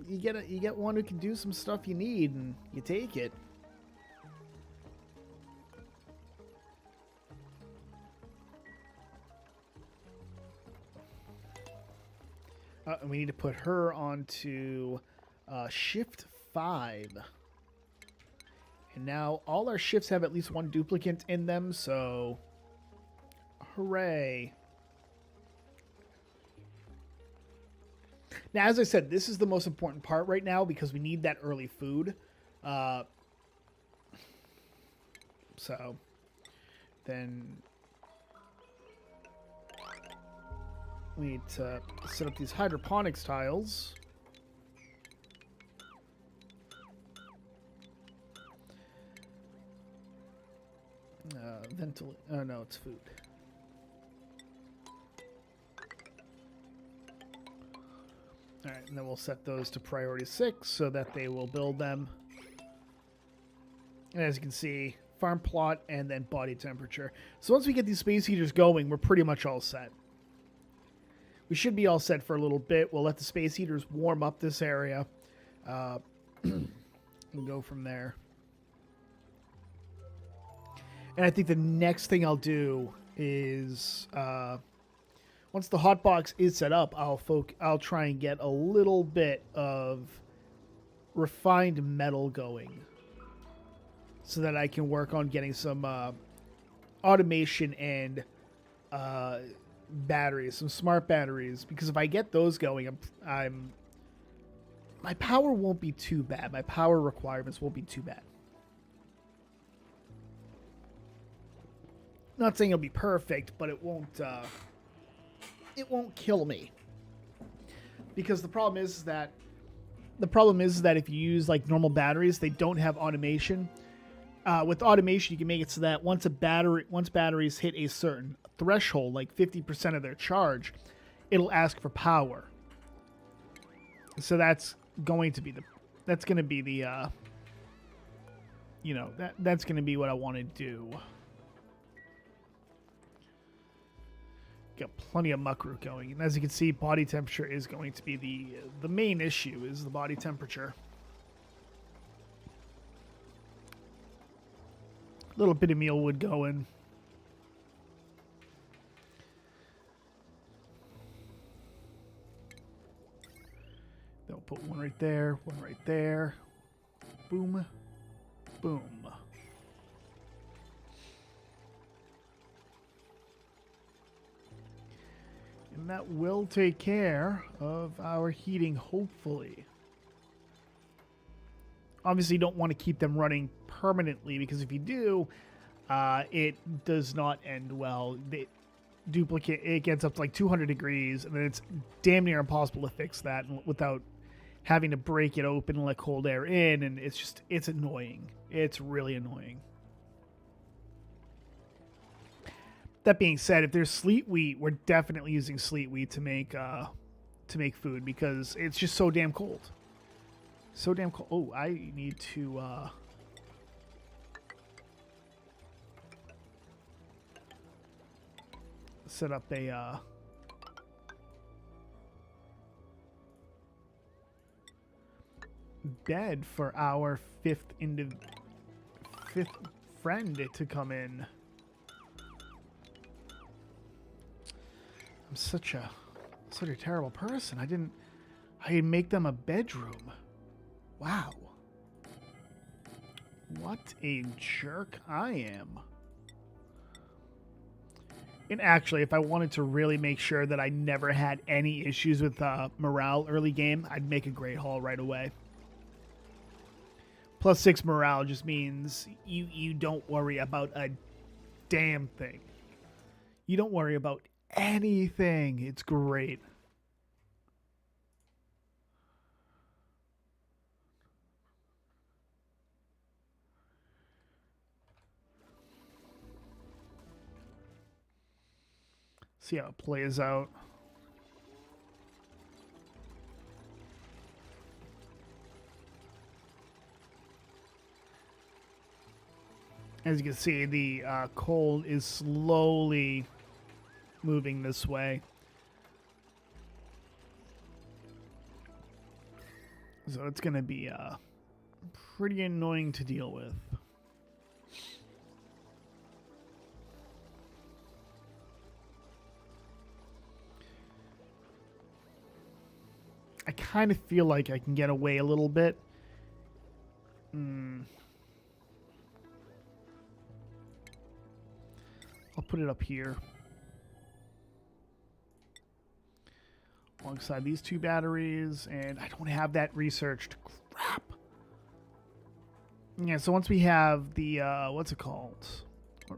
you get one who can do some stuff you need, and you take it. And we need to put her onto shift 5. And now all our shifts have at least one duplicate in them, so hooray. Now, as I said, this is the most important part right now because we need that early food. So then we need to set up these hydroponics tiles. Oh no, it's food. All right, and then we'll set those to priority 6 so that they will build them. And as you can see, farm plot and then body temperature. So once we get these space heaters going, we're pretty much all set. We should be all set for a little bit. We'll let the space heaters warm up this area and go from there. And I think the next thing I'll do is once the hot box is set up, I'll try and get a little bit of refined metal going so that I can work on getting some automation and batteries, some smart batteries, because if I get those going, my power won't be too bad. My power requirements won't be too bad. Not saying it'll be perfect, but it won't kill me. Because the problem is that if you use like normal batteries, they don't have automation. With automation, you can make it so that once batteries hit a certain threshold, like 50% of their charge, it'll ask for power. So that's going to be the that's going to be what I want to do. Got plenty of muck root going, and as you can see, body temperature is going to be the main issue, is the body temperature. A little bit of mealwood going. Then we'll put one right there, one right there. Boom, boom. And that will take care of our heating, hopefully. Obviously, you don't want to keep them running permanently, because if you do, it does not end well. It gets up to like 200 degrees, and then it's damn near impossible to fix that without having to break it open and let cold air in, and it's annoying. It's really annoying. That being said, if there's sleet wheat, we're definitely using sleet wheat to make food, because it's just so damn cold. So damn cold. Oh, I need to set up a bed for our fifth friend to come in. I'm such a terrible person. I didn't make them a bedroom. Wow. What a jerk I am. And actually, if I wanted to really make sure that I never had any issues with morale early game, I'd make a Great Hall right away. +6 morale just means you don't worry about a damn thing. You don't worry about anything. It's great. See how it plays out. As you can see, the coal is slowly moving this way. So it's going to be pretty annoying to deal with. I kind of feel like I can get away a little bit. I'll put it up here. Alongside these 2 batteries, and I don't have that researched. Crap. Yeah, so once we have the, what's it called?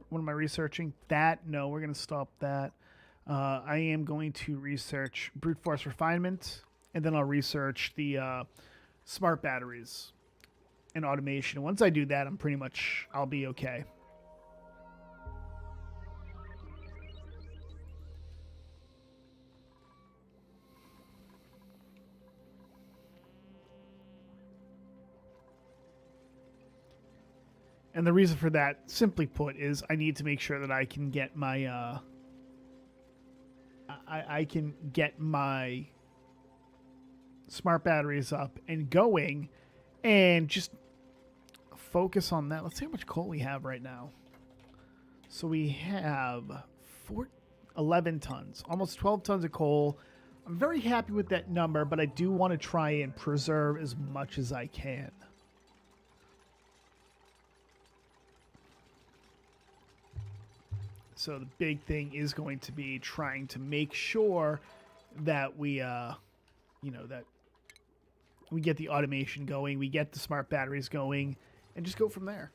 What am I researching? That? No, we're going to stop that. I am going to research brute force refinement, and then I'll research the smart batteries and automation. Once I do that, I'll be okay. And the reason for that, simply put, is I need to make sure that I can get my I can get my smart batteries up and going, and just focus on that. Let's see how much coal we have right now. So we have 11 tons, almost 12 tons of coal. I'm very happy with that number, but I do want to try and preserve as much as I can. So the big thing is going to be trying to make sure that we, that we get the automation going, we get the smart batteries going, and just go from there.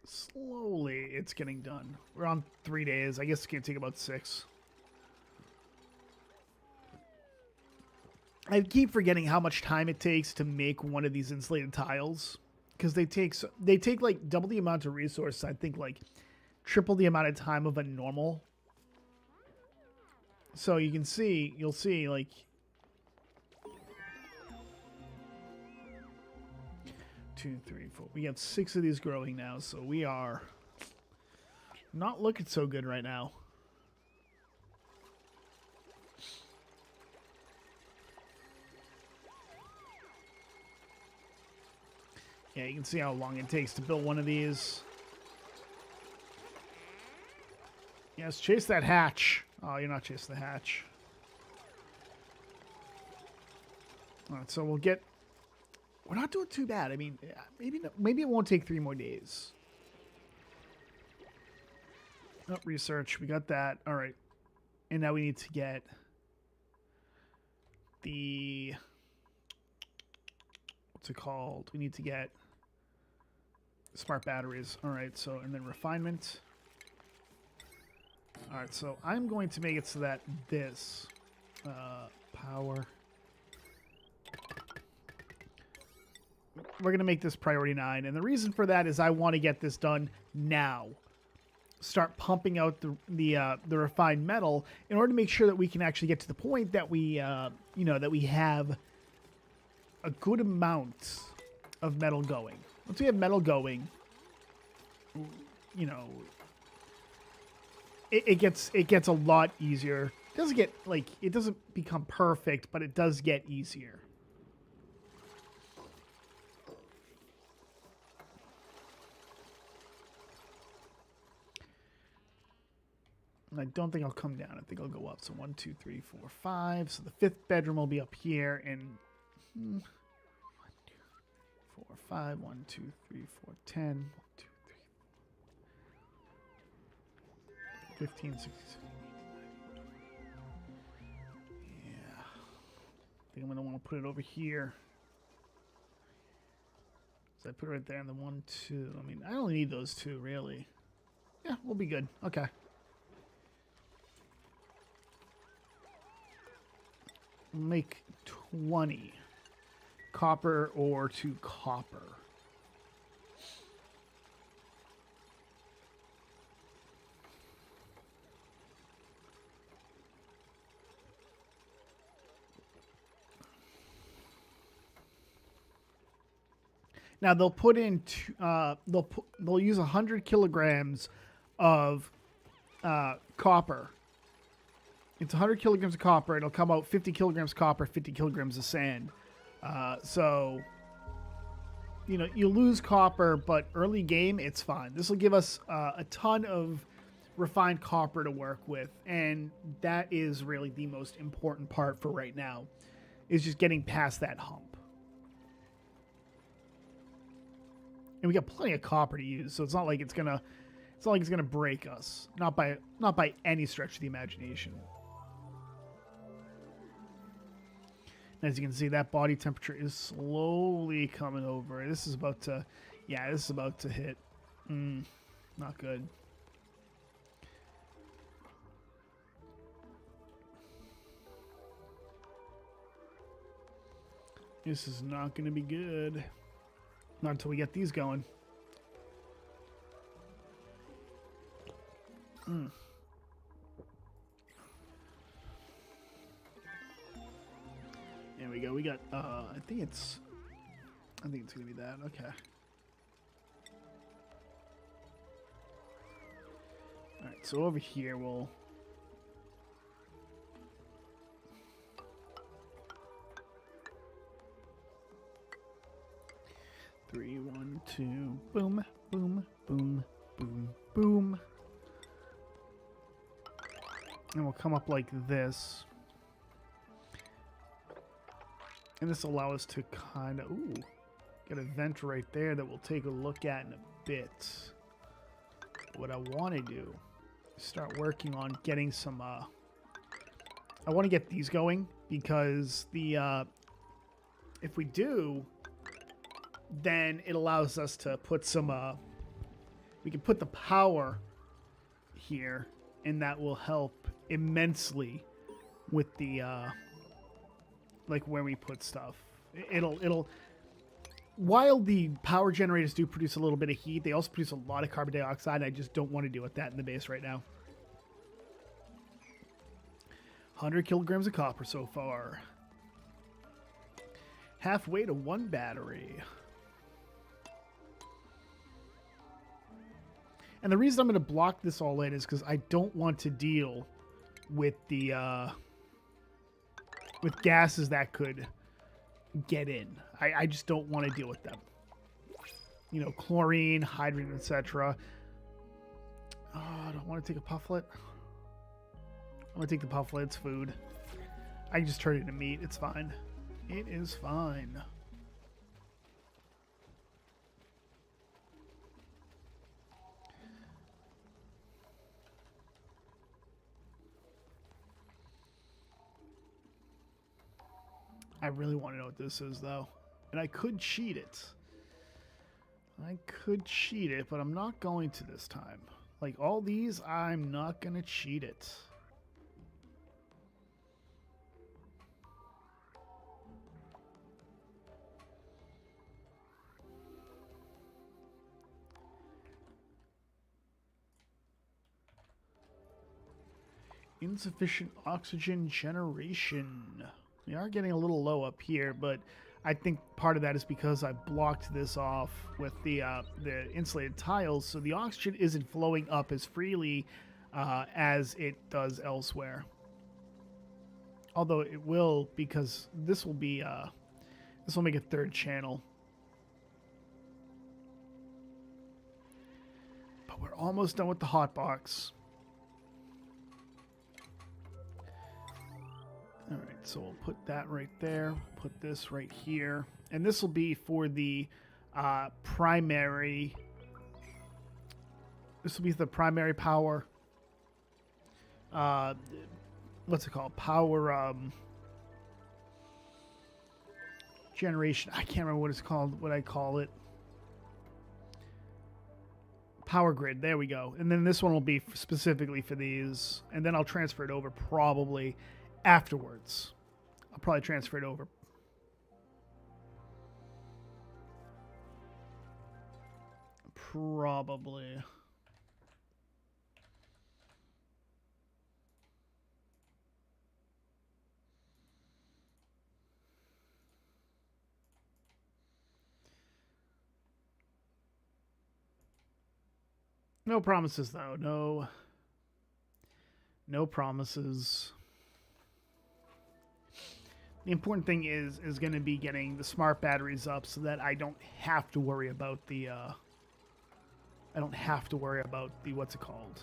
Slowly, it's getting done. We're on 3 days. I guess it's going to take about 6. I keep forgetting how much time it takes to make one of these insulated tiles, because they take like double the amount of resources. I think like triple the amount of time of a normal. So you'll see like 2, 3, 4. We have 6 of these growing now, so we are not looking so good right now. Yeah, you can see how long it takes to build one of these. Yes, chase that hatch. Oh, you're not chasing the hatch. All right, so we're not doing too bad. I mean, maybe it won't take 3 more days. Oh, research. We got that. All right. And now we need to get the... What's it called? We need to get smart batteries. All right, so, and then refinement. All right, so I'm going to make it so that this power... We're going to make this priority 9. And the reason for that is I want to get this done now. Start pumping out the refined metal in order to make sure that we can actually get to the point that we, that we have a good amount of metal going. Once we have metal going, it gets a lot easier. It doesn't become perfect, but it does get easier. And I don't think I'll come down. I think I'll go up. So 1, 2, 3, 4, 5. So the 5th bedroom will be up here. And 1, 2, 3, 4, 5. 1, 2, 3, 4, 10. 1, 2, 3, 15, 16, 17, 18, 19, 20. Yeah. I think I'm going to want to put it over here. So I put it right there in the 1, 2. I mean, I only need those 2, really. Yeah, we'll be good. Okay. Make 20 copper or 2 copper. Now they'll put in they'll use 100 kilograms of copper. It's 100 kilograms of copper. It'll come out 50 kilograms copper, 50 kilograms of sand. So, you know, you lose copper, but early game, it's fine. This will give us a ton of refined copper to work with. And that is really the most important part for right now, is just getting past that hump. And we got plenty of copper to use, so it's not like it's gonna break us. Not by any stretch of the imagination. As you can see, that body temperature is slowly coming over. This is about to hit. Not good. This is not going to be good. Not until we get these going. There we go. We got, I think it's going to be that. Okay. All right. So over here, we'll... Three, 1, 2, boom, boom, boom, boom, boom. And we'll come up like this. And this will allow us to kind of, get a vent right there that we'll take a look at in a bit. What I want to do is start working on getting some, I want to get these going because the, if we do, then it allows us to put some, we can put the power here, and that will help immensely with the, like where we put stuff. It'll, while the power generators do produce a little bit of heat, they also produce a lot of carbon dioxide. I just don't want to deal with that in the base right now. 100 kilograms of copper so far. Halfway to 1 battery. And the reason I'm going to block this all in is because I don't want to deal with the with gases that could get in. I just don't want to deal with them. You know, chlorine, hydrogen, etc. Oh, I don't want to take a pufflet. I'm going to take the pufflet. It's food. I can just turn it into meat. It's fine. It is fine. I really want to know what this is, though. And I could cheat it. I could cheat it, but I'm not going to this time. Like, all these, I'm not going to cheat it. Insufficient oxygen generation. We are getting a little low up here, but I think part of that is because I blocked this off with the insulated tiles, so the oxygen isn't flowing up as freely as it does elsewhere. Although it will, because this will be this will make a 3rd channel. But we're almost done with the hot box. So we'll put that right there. Put this right here. And this will be for the primary. This will be the primary power. What's it called? Power generation. I can't remember what it's called. What I call it. Power grid. There we go. And then this one will be specifically for these. And then I'll transfer it over probably afterwards. I'll probably transfer it over. Probably. No promises, though. No promises. The important thing is going to be getting the smart batteries up so that I don't have to worry about the what's it called?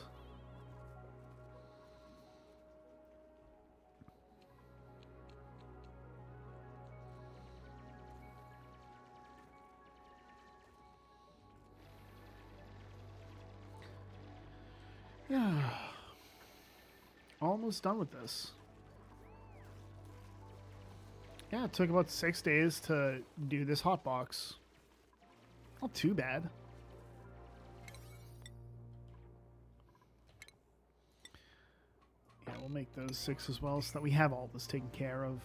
Yeah. Almost done with this. Yeah, it took about 6 days to do this hotbox. Not too bad. Yeah, we'll make those 6 as well so that we have all this taken care of.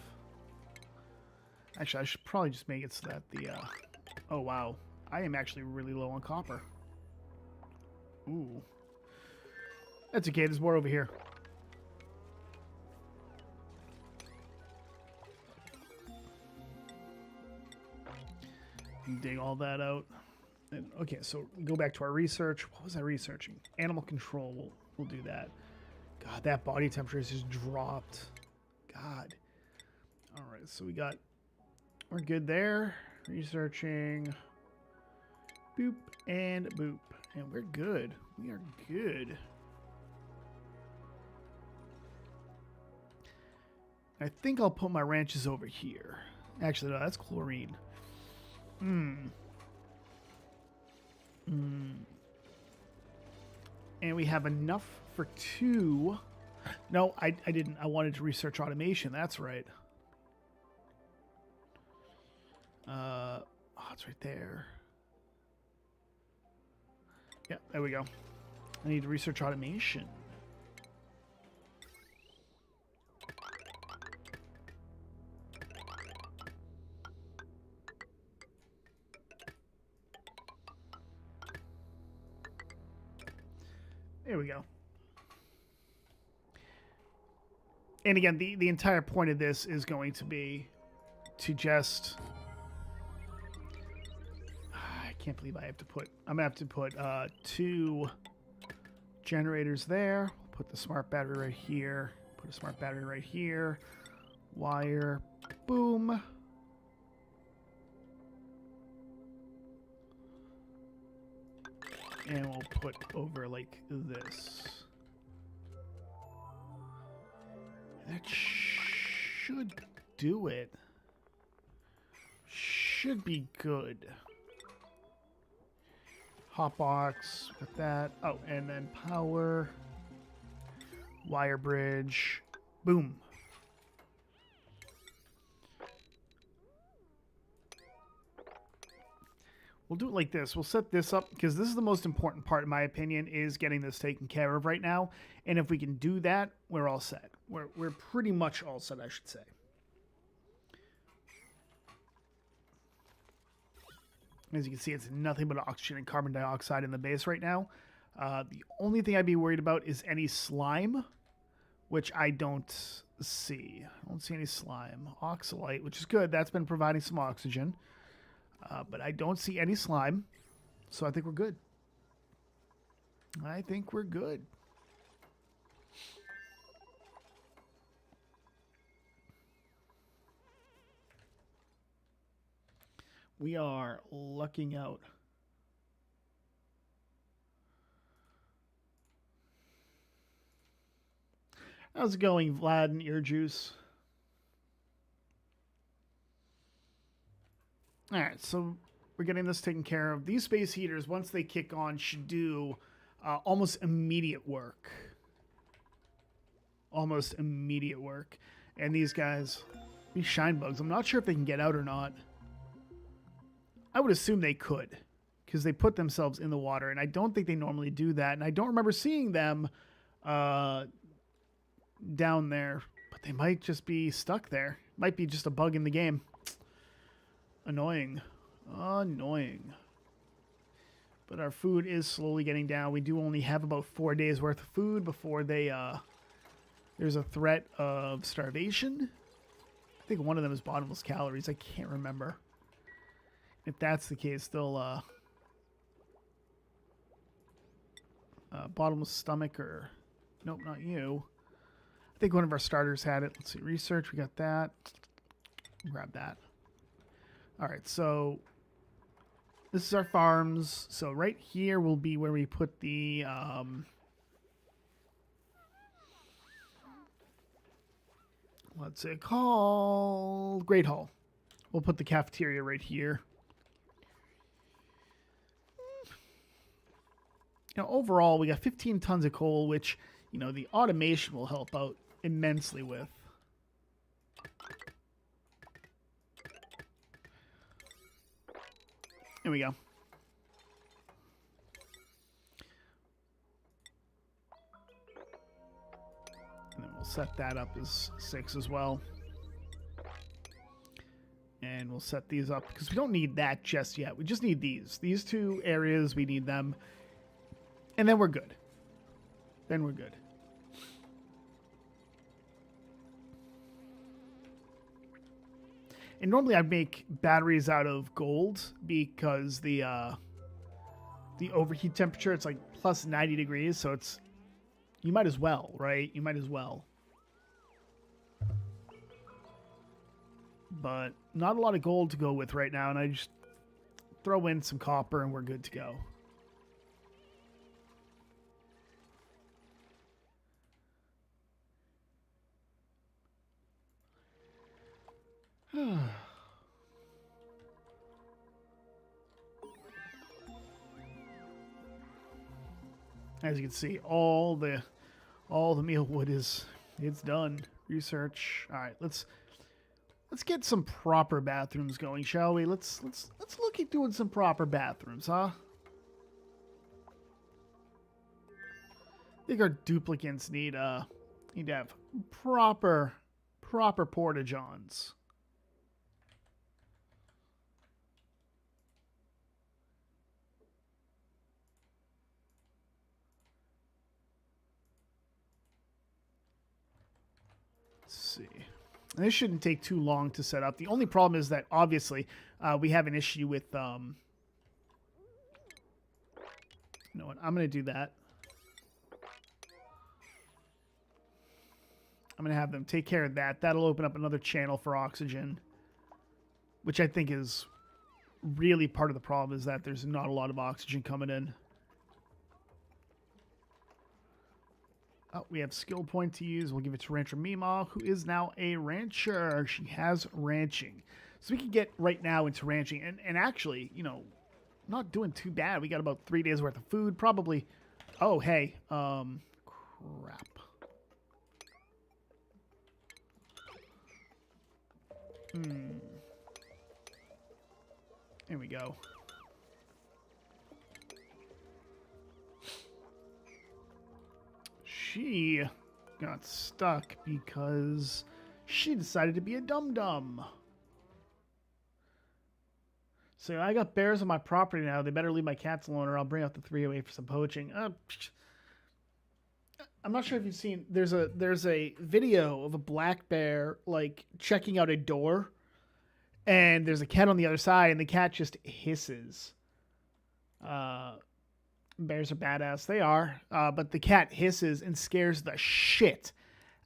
Actually, I should probably just make it so that the... Oh, wow. I am actually really low on copper. Ooh. That's okay, there's more over here. Dig all that out. And, okay, so go back to our research. What was I researching? Animal control. We'll do that. God, that body temperature has just dropped. God. All right, so we're good there. Researching. Boop and boop. And we're good. We are good. I think I'll put my ranches over here. Actually, no, that's chlorine. And we have enough for 2. No, I didn't. I wanted to research automation. That's right. Oh, it's right there. Yeah, there we go. I need to research automation. There we go. And again, the entire point of this is going to be to just... I can't believe I have to put... I'm going to have to put 2 generators there. Put the smart battery right here. Put a smart battery right here. Wire. Boom. And we'll put over like this. That should do it. Should be good. Hotbox, got that. Oh, and then power. Wire bridge. Boom. We'll do it like this. We'll set this up because this is the most important part, in my opinion, is getting this taken care of right now. And if we can do that, we're all set. We're pretty much all set, I should say. As you can see, it's nothing but oxygen and carbon dioxide in the base right now. The only thing I'd be worried about is any slime, which I don't see. I don't see any slime. Oxalite, which is good. That's been providing some oxygen. But I don't see any slime, so I think we're good. I think we're good. We are lucking out. How's it going, Vlad and Ear Juice? All right, so we're getting this taken care of. These space heaters, once they kick on, should do almost immediate work. Almost immediate work. And these guys, these shine bugs, I'm not sure if they can get out or not. I would assume they could, because they put themselves in the water, and I don't think they normally do that. And I don't remember seeing them down there, but they might just be stuck there. Might be just a bug in the game. Annoying. Annoying. But our food is slowly getting down. We do only have about 4 days worth of food before they there's a threat of starvation. I think one of them is bottomless calories. I can't remember. If that's the case, they'll bottomless stomach or nope, not you. I think one of our starters had it. Let's see, research. We got that. Grab that. All right, so this is our farms. So right here will be where we put the what's it called? Great Hall. We'll put the cafeteria right here. You know, overall, we got 15 tons of coal, which, you know, the automation will help out immensely with. Here we go. And then we'll set that up as 6 as well. And we'll set these up because we don't need that just yet. We just need these. These 2 areas, we need them. And then we're good. Then we're good. And normally I'd make batteries out of gold because the overheat temperature, it's like plus 90 degrees, so it's, you might as well, right? You might as well. But not a lot of gold to go with right now, and I just throw in some copper and we're good to go. As you can see, all the meal wood it's done. Research. All right, let's get some proper bathrooms going, shall we? Let's look at doing some proper bathrooms, huh? I think our duplicates need to have proper porta-johns. See. And this shouldn't take too long to set up. The only problem is that obviously we have an issue with you know what, I'm gonna do that. I'm gonna have them take care of that. That'll open up another channel for oxygen, which I think is really part of the problem, is that there's not a lot of oxygen coming in. Oh, we have skill point to use. We'll give it to Rancher Mima, who is now a rancher. She has ranching. So we can get right now into ranching. And actually, you know, not doing too bad. We got about 3 days worth of food. Probably. Oh, hey. Crap. Here we go. She got stuck because she decided to be a dum-dum. So I got bears on my property now. They better leave my cats alone or I'll bring out the 308 for some poaching. I'm not sure if you've seen, there's a video of a black bear like checking out a door, and there's a cat on the other side, and the cat just hisses. Bears are badass. They are. But the cat hisses and scares the shit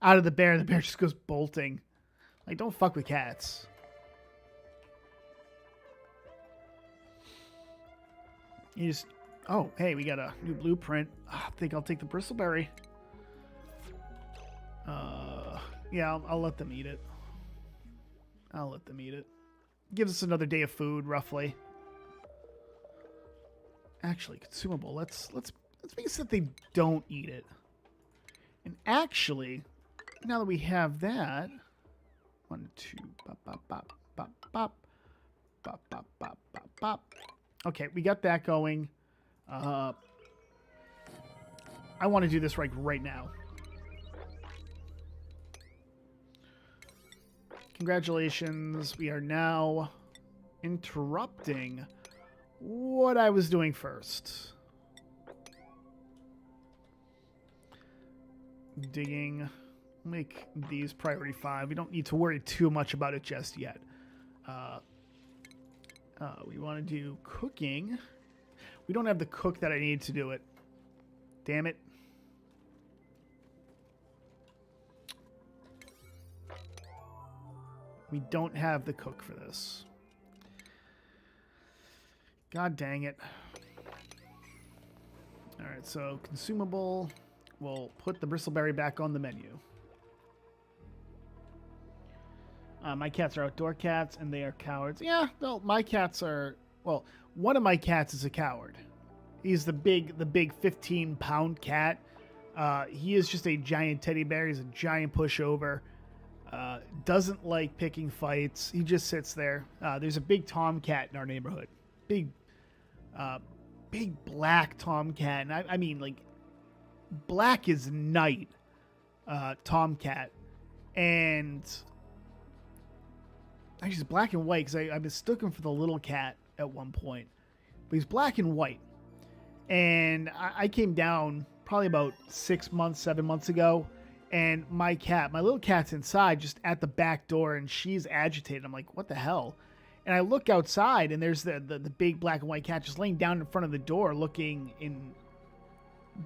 out of the bear. The bear just goes bolting. Like, don't fuck with cats. You just... Oh, hey, we got a new blueprint. I think I'll take the bristleberry. Yeah, I'll let them eat it. I'll let them eat it. Gives us another day of food, roughly. Actually, consumable. Let's make it so that they don't eat it. And actually, now that we have that, 1, 2, bop, bop, bop, bop, bop, bop, bop, bop, bop, bop. Okay, we got that going. I want to do this right now. Congratulations. We are now interrupting what I was doing first. Digging. Make these priority 5. We don't need to worry too much about it just yet. We want to do cooking. We don't have the cook that I need to do it. Damn it. We don't have the cook for this. God dang it. Alright, so consumable. We'll put the bristleberry back on the menu. My cats are outdoor cats, and they are cowards. Yeah, no, my cats are... Well, one of my cats is a coward. He's the big 15-pound cat. He is just a giant teddy bear. He's a giant pushover. Doesn't like picking fights. He just sits there. There's a big tomcat in our neighborhood. Big black tomcat. And I mean, like, black as night tomcat. And... Actually, he's black and white because I mistook him for the little cat at one point. But he's black and white. And I came down probably about 7 months ago. And my little cat's inside just at the back door. And she's agitated. I'm like, what the hell? And I look outside and there's the big black and white cat just laying down in front of the door looking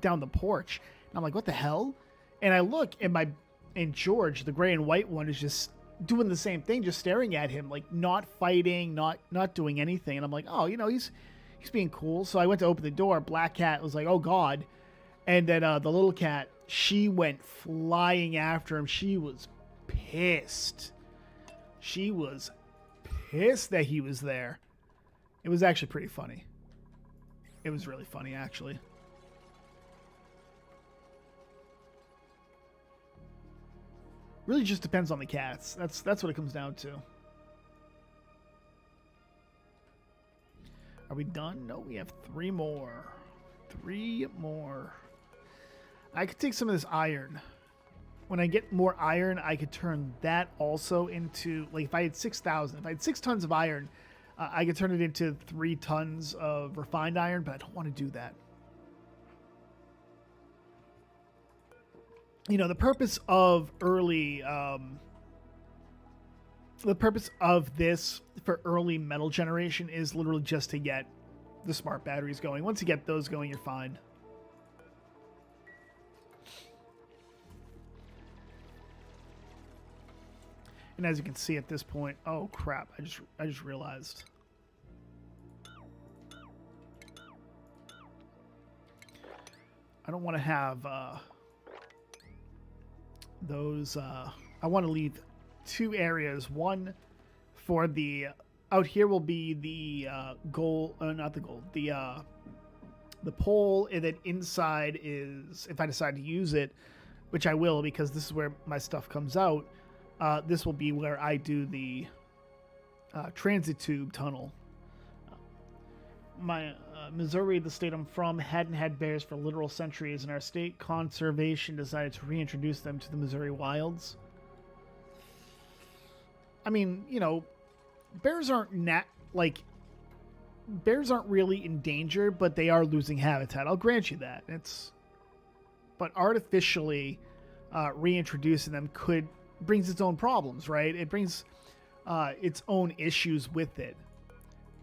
down the porch. And I'm like, what the hell? And I look and George, the gray and white one, is just doing the same thing, just staring at him, like not fighting, not doing anything. And I'm like, oh, he's being cool. So I went to open the door. Black cat was like, oh God. And then the little cat, she went flying after him. She was pissed. She was pissed that he was there. It was actually pretty funny. It was really funny, actually. Really just depends on the cats. That's what it comes down to. Are we done? No, we have 3 more. 3 more. I could take some of this iron. When I get more iron, I could turn that also into... Like, if I had 6,000... If I had 6 tons of iron, I could turn it into 3 tons of refined iron, but I don't want to do that. The purpose of the purpose of this for early metal generation is literally just to get the smart batteries going. Once you get those going, you're fine. And as you can see at this point, oh crap, I just realized. I don't want to have those I want to leave 2 areas. One for the out here will be the not the gold, the pole, and then inside is, if I decide to use it, which I will because this is where my stuff comes out, this will be where I do the transit tube tunnel. Missouri, the state I'm from, hadn't had bears for literal centuries, and our state conservation decided to reintroduce them to the Missouri wilds. I mean, bears aren't bears aren't really in danger, but they are losing habitat. I'll grant you that. But artificially reintroducing them brings its own problems, right? It brings its own issues with it.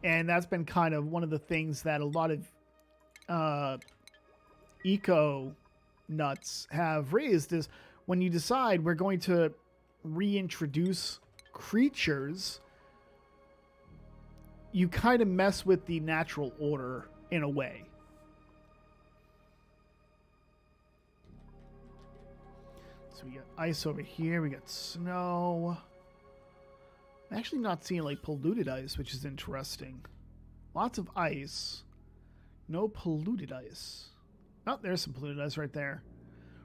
And that's been kind of one of the things that a lot of eco nuts have raised is when you decide we're going to reintroduce creatures, you kind of mess with the natural order in a way. So we got ice over here, we got snow. I'm actually not seeing like polluted ice, which is interesting. Lots of ice. No polluted ice. Oh, there's some polluted ice right there.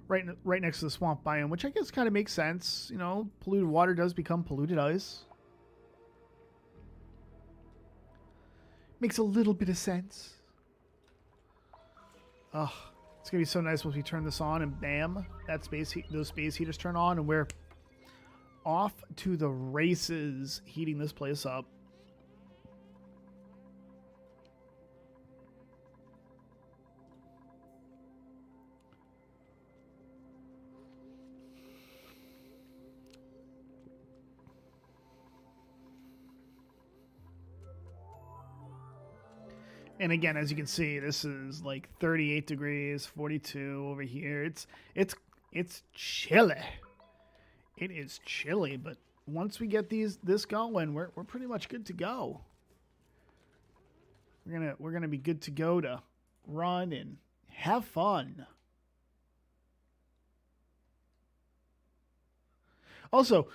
Right next to the swamp biome, which I guess kind of makes sense. You know, polluted water does become polluted ice. Makes a little bit of sense. Oh, it's gonna be so nice once we turn this on and bam, those space heaters turn on and we're off to the races, heating this place up. And again, as you can see, this is like 38 degrees, 42 over here. It's chilly. It is chilly, but once we get this going, we're pretty much good to go. We're gonna be good to go to run and have fun. Also,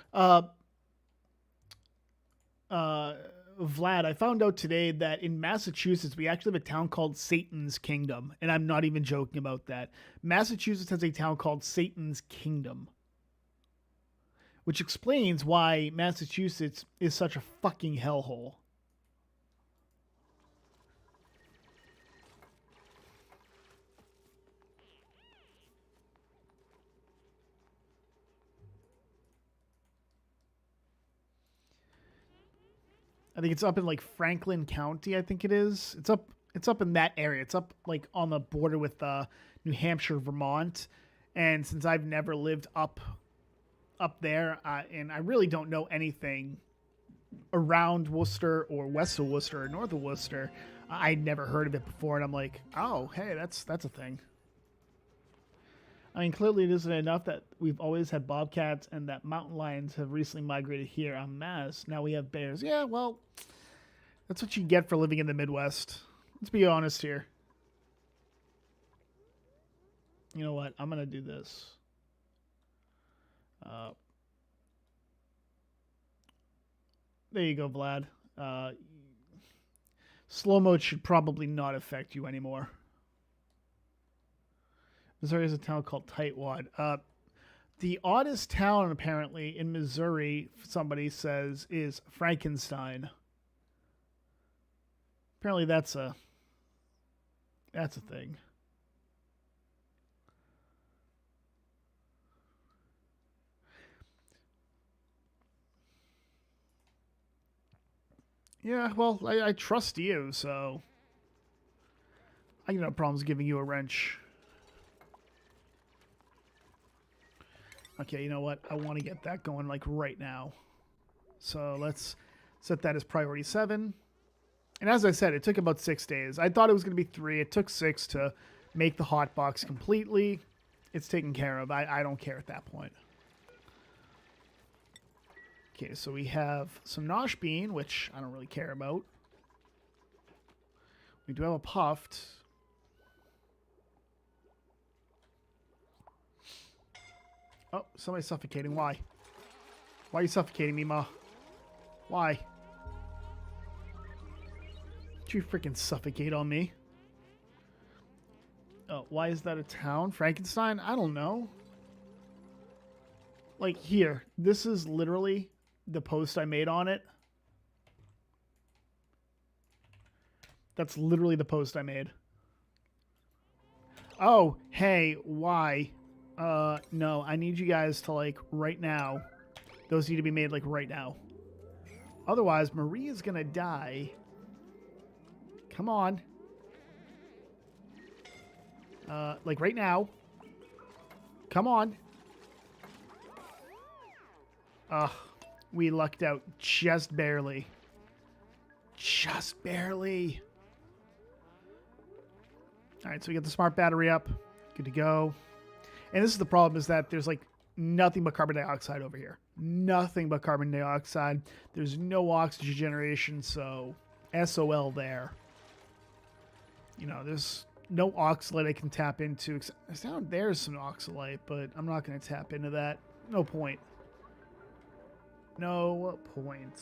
Vlad, I found out today that in Massachusetts, we actually have a town called Satan's Kingdom. And I'm not even joking about that. Massachusetts has a town called Satan's Kingdom. Which explains why Massachusetts is such a fucking hellhole. I think it's up in like Franklin County, I think it is. It's up in that area. It's up like on the border with New Hampshire, Vermont. And since I've never lived up there, and I really don't know anything around Worcester or west of Worcester or north of Worcester, I'd never heard of it before, and I'm like, oh, hey, that's a thing. I mean, clearly it isn't enough that we've always had bobcats and that mountain lions have recently migrated here en masse. Now we have bears. Yeah, well, that's what you get for living in the Midwest. Let's be honest here. You know what? I'm going to do this. There you go, Vlad. Slow mode should probably not affect you anymore. Missouri has a town called Tightwad. The oddest town, apparently, in Missouri, somebody says, is Frankenstein. Apparently that's a thing. Yeah, well, I trust you, so I got no problems giving you a wrench. Okay, you know what? I want to get that going like right now. So let's set that as priority 7. And as I said, it took about 6 days. I thought it was going to be 3. It took 6 to make the hot box completely. It's taken care of. I don't care at that point. Okay, so we have some Nosh Bean, which I don't really care about. We do have a Puffed. Oh, somebody's suffocating. Why? Why are you suffocating me, Ma? Why? Did you freaking suffocate on me? Oh, why is that a town? Frankenstein? I don't know. Like, here. This is literally the post I made on it. That's literally the post I made. Oh, hey, why? No, I need you guys to, like, right now. Those need to be made, like, right now. Otherwise, Marie is gonna die. Come on. Like, right now. Come on. Ugh. We lucked out just barely. Just barely. Alright, so we get the smart battery up. Good to go. And this is the problem, is that there's like nothing but carbon dioxide over here. Nothing but carbon dioxide. There's no oxygen generation, so SOL there. You know, there's no oxalate I can tap into. Down there's some oxalate, but I'm not going to tap into that. No point. No point.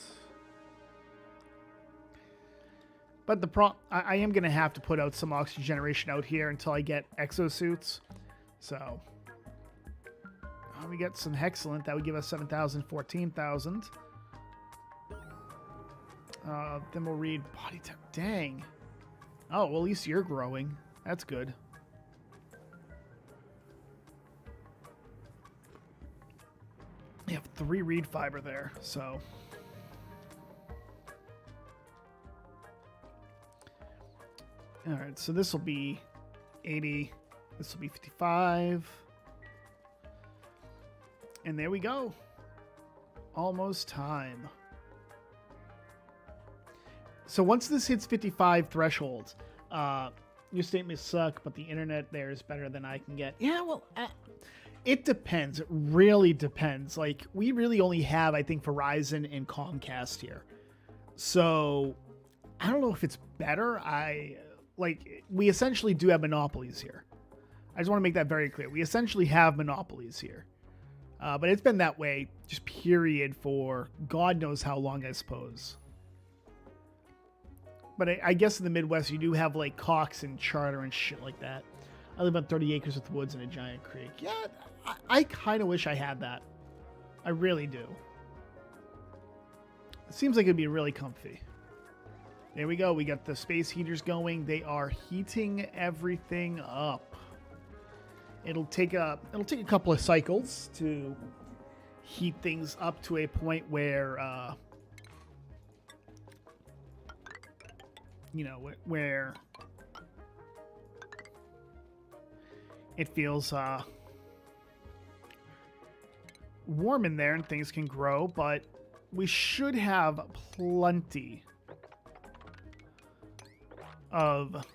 But I am going to have to put out some oxygen generation out here until I get exosuits. So we get some Hexcellent. That would give us 7,000, 14,000. Then we'll read body temp. Dang. Oh, well, at least you're growing. That's good. You have 3 reed fiber there, so. All right, so this will be 80. This will be 55. And there we go. Almost time. So once this hits 55 thresholds, your statements suck, but the internet there is better than I can get. Yeah, well, it depends. It really depends. Like, we really only have, I think, Verizon and Comcast here. So I don't know if it's better. We essentially do have monopolies here. I just want to make that very clear. We essentially have monopolies here. But it's been that way, just period, for God knows how long, I suppose. But I guess in the Midwest, you do have, like, Cox and Charter and shit like that. I live on 30 acres with woods and a giant creek. Yeah, I kind of wish I had that. I really do. It seems like it'd be really comfy. There we go. We got the space heaters going. They are heating everything up. It'll take a couple of cycles to heat things up to a point where where it feels warm in there and things can grow, but we should have plenty of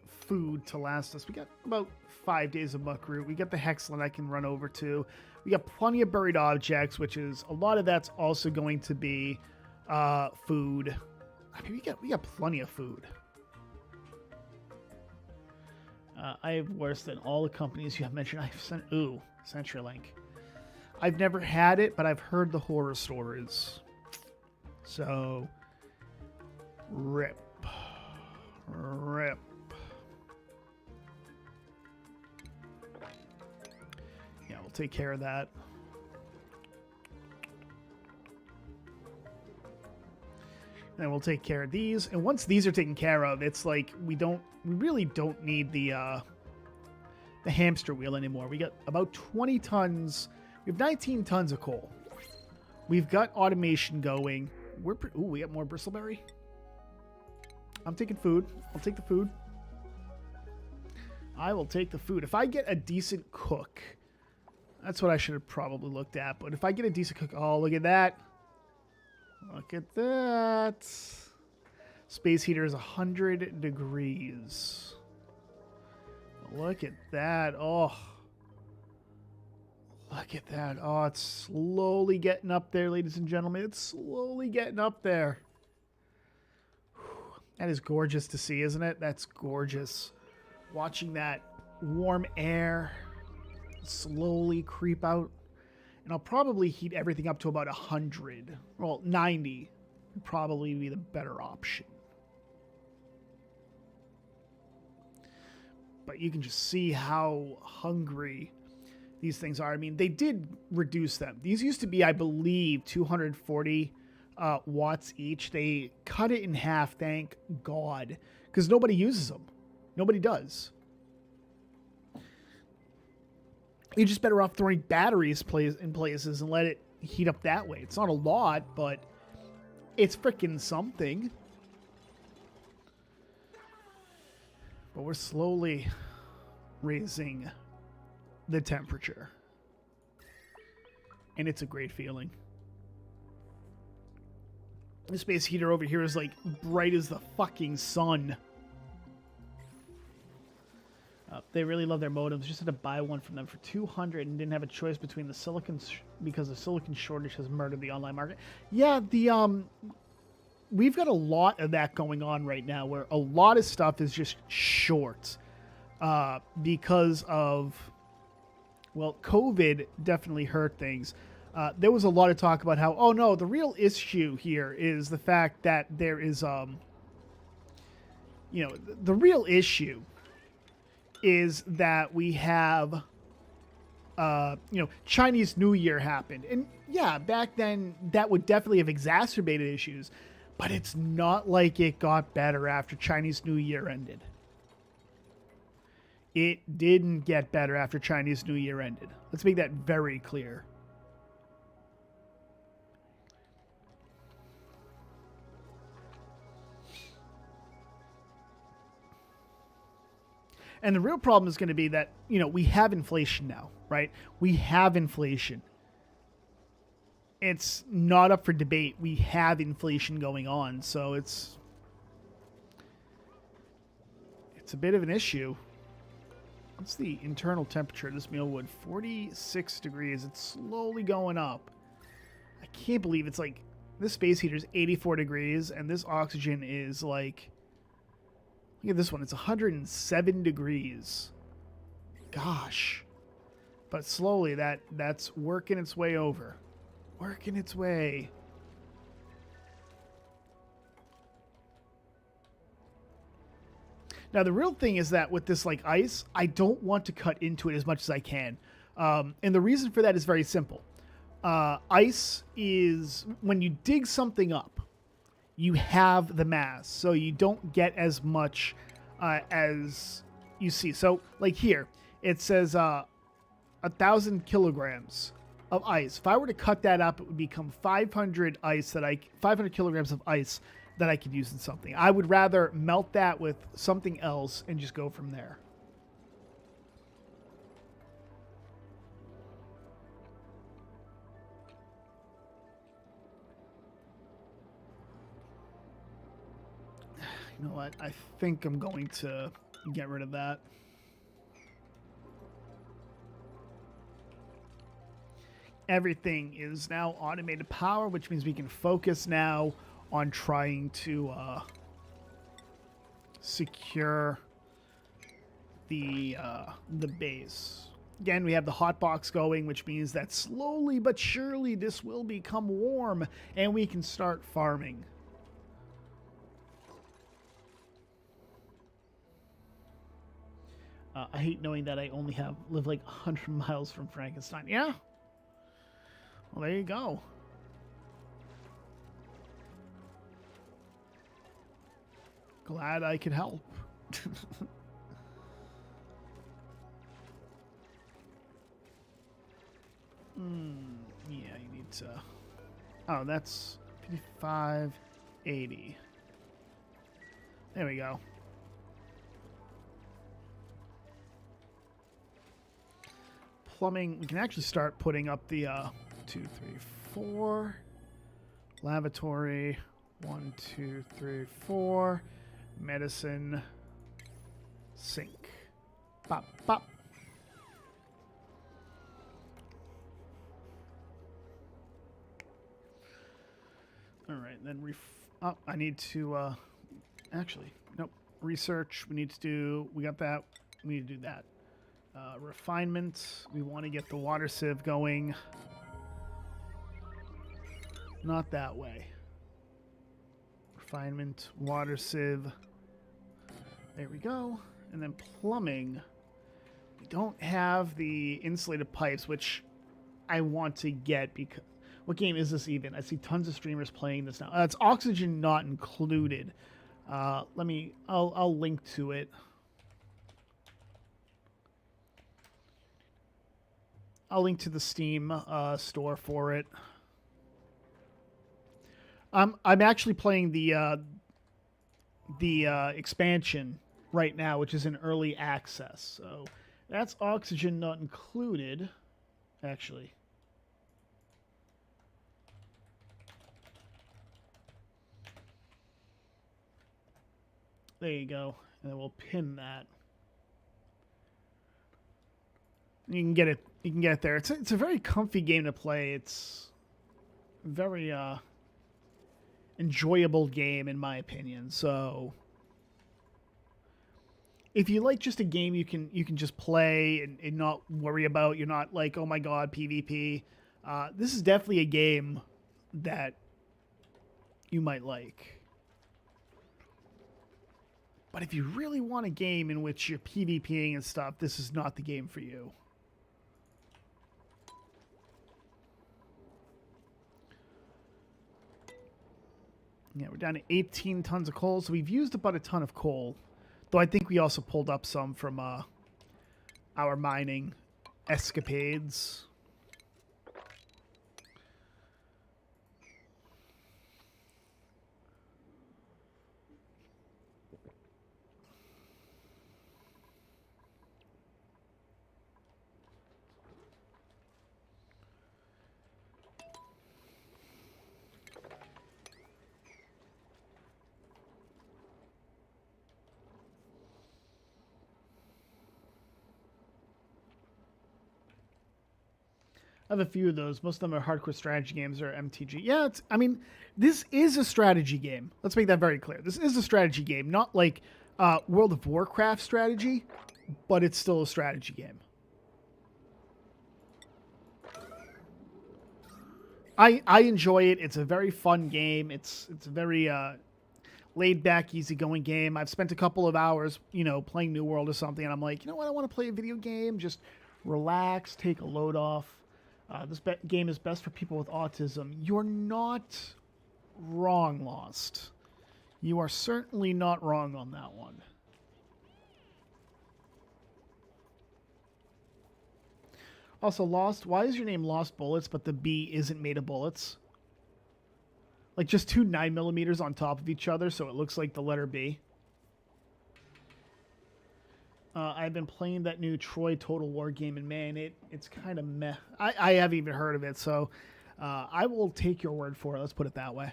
food to last us. We got about 5 days of muckroot. We got the Hexcellent I can run over to. We got plenty of buried objects, which is a lot of that's also going to be food. I mean, we got plenty of food. I have worse than all the companies you have mentioned. I've sent CenturyLink. I've never had it, but I've heard the horror stories. So, rip. Yeah, we'll take care of that. And we'll take care of these. And once these are taken care of, it's like we really don't need the hamster wheel anymore. We got about 20 tons. We have 19 tons of coal. We've got automation going. We got more bristleberry. I'm taking food. I'll take the food. I will take the food. If I get a decent cook, that's what I should have probably looked at. But if I get a decent cook, oh, look at that. Look at that. Space heater is 100 degrees. Look at that. Oh. Look at that. Oh, it's slowly getting up there, ladies and gentlemen. It's slowly getting up there. That is gorgeous to see, isn't it? That's gorgeous. Watching that warm air slowly creep out. And I'll probably heat everything up to about 100. Well, 90 would probably be the better option. But you can just see how hungry these things are. I mean, they did reduce them. These used to be, I believe, 240 watts each. They cut it in half, thank God, because nobody uses them. Nobody does. You're just better off throwing batteries in places and let it heat up that way. It's not a lot, but it's freaking something. But we're slowly raising the temperature. And it's a great feeling. The space heater over here is like bright as the fucking sun. They really love their modems. Just had to buy one from them for $200 and didn't have a choice between the silicon because the silicon shortage has murdered the online market. Yeah, we've got a lot of that going on right now, where a lot of stuff is just short because of, well, COVID definitely hurt things. There was a lot of talk about how, oh no, the real issue here is the fact that there is, the real issue is that we have, Chinese New Year happened. And yeah, back then that would definitely have exacerbated issues, but it's not like it got better after Chinese New Year ended. It didn't get better after Chinese New Year ended. Let's make that very clear. And the real problem is going to be that, we have inflation now, right? We have inflation. It's not up for debate. We have inflation going on. So it's a bit of an issue. What's the internal temperature of this mealwood? 46 degrees. It's slowly going up. I can't believe it's like this space heater is 84 degrees and this oxygen is like, look at this one. It's 107 degrees. Gosh. But slowly that's working its way over. Working its way. Now, the real thing is that with this like ice, I don't want to cut into it as much as I can. And the reason for that is very simple. Ice is when you dig something up, you have the mass, so you don't get as much as you see. So, like here, it says 1,000 kilograms of ice. If I were to cut that up, it would become 500 kilograms of ice that I could use in something. I would rather melt that with something else and just go from there. You know what? I think I'm going to get rid of that. Everything is now automated power, which means we can focus now on trying to secure the base. Again, we have the hot box going, which means that slowly but surely this will become warm and we can start farming. I hate knowing that I only live like 100 miles from Frankenstein. Yeah. Well, there you go. Glad I could help. Yeah, you need to... Oh, that's 5580. There we go. Plumbing, we can actually start putting up the 2, 3, 4. Lavatory, 1, 2, 3, 4. Medicine, sink. Bop, bop. All right, then I need to, actually, nope. Research, we got that. We need to do that. Refinement, we want to get the water sieve going. Not that way. Refinement, water sieve. There we go. And then plumbing. We don't have the insulated pipes, which I want to get because... What game is this even? I see tons of streamers playing this now. It's Oxygen not included. I'll link to it. I'll link to the Steam store for it. I'm actually playing the expansion right now, which is in early access. So that's Oxygen not included, actually. There you go. And then we'll pin that. You can get it. You can get it there. It's a very comfy game to play. It's very enjoyable game in my opinion. So if you like just a game you can just play and not worry about, you're not like, oh my god, PvP. This is definitely a game that you might like. But if you really want a game in which you're PvPing and stuff, this is not the game for you. Yeah, we're down to 18 tons of coal, so we've used about a ton of coal. Though I think we also pulled up some from our mining escapades. I have a few of those. Most of them are hardcore strategy games or MTG. Yeah, I mean, this is a strategy game. Let's make that very clear. This is a strategy game, not like World of Warcraft strategy, but it's still a strategy game. I enjoy it. It's a very fun game. It's a very laid back, easygoing game. I've spent a couple of hours, playing New World or something, and I'm like, you know what? I want to play a video game. Just relax, take a load off. This game is best for people with autism. You're not wrong, Lost. You are certainly not wrong on that one. Also, Lost, why is your name Lost Bullets, but the B isn't made of bullets? Like just two 9mm on top of each other, so it looks like the letter B. I've been playing that new Troy Total War game, and man, it's kind of meh. I haven't even heard of it, so I will take your word for it. Let's put it that way.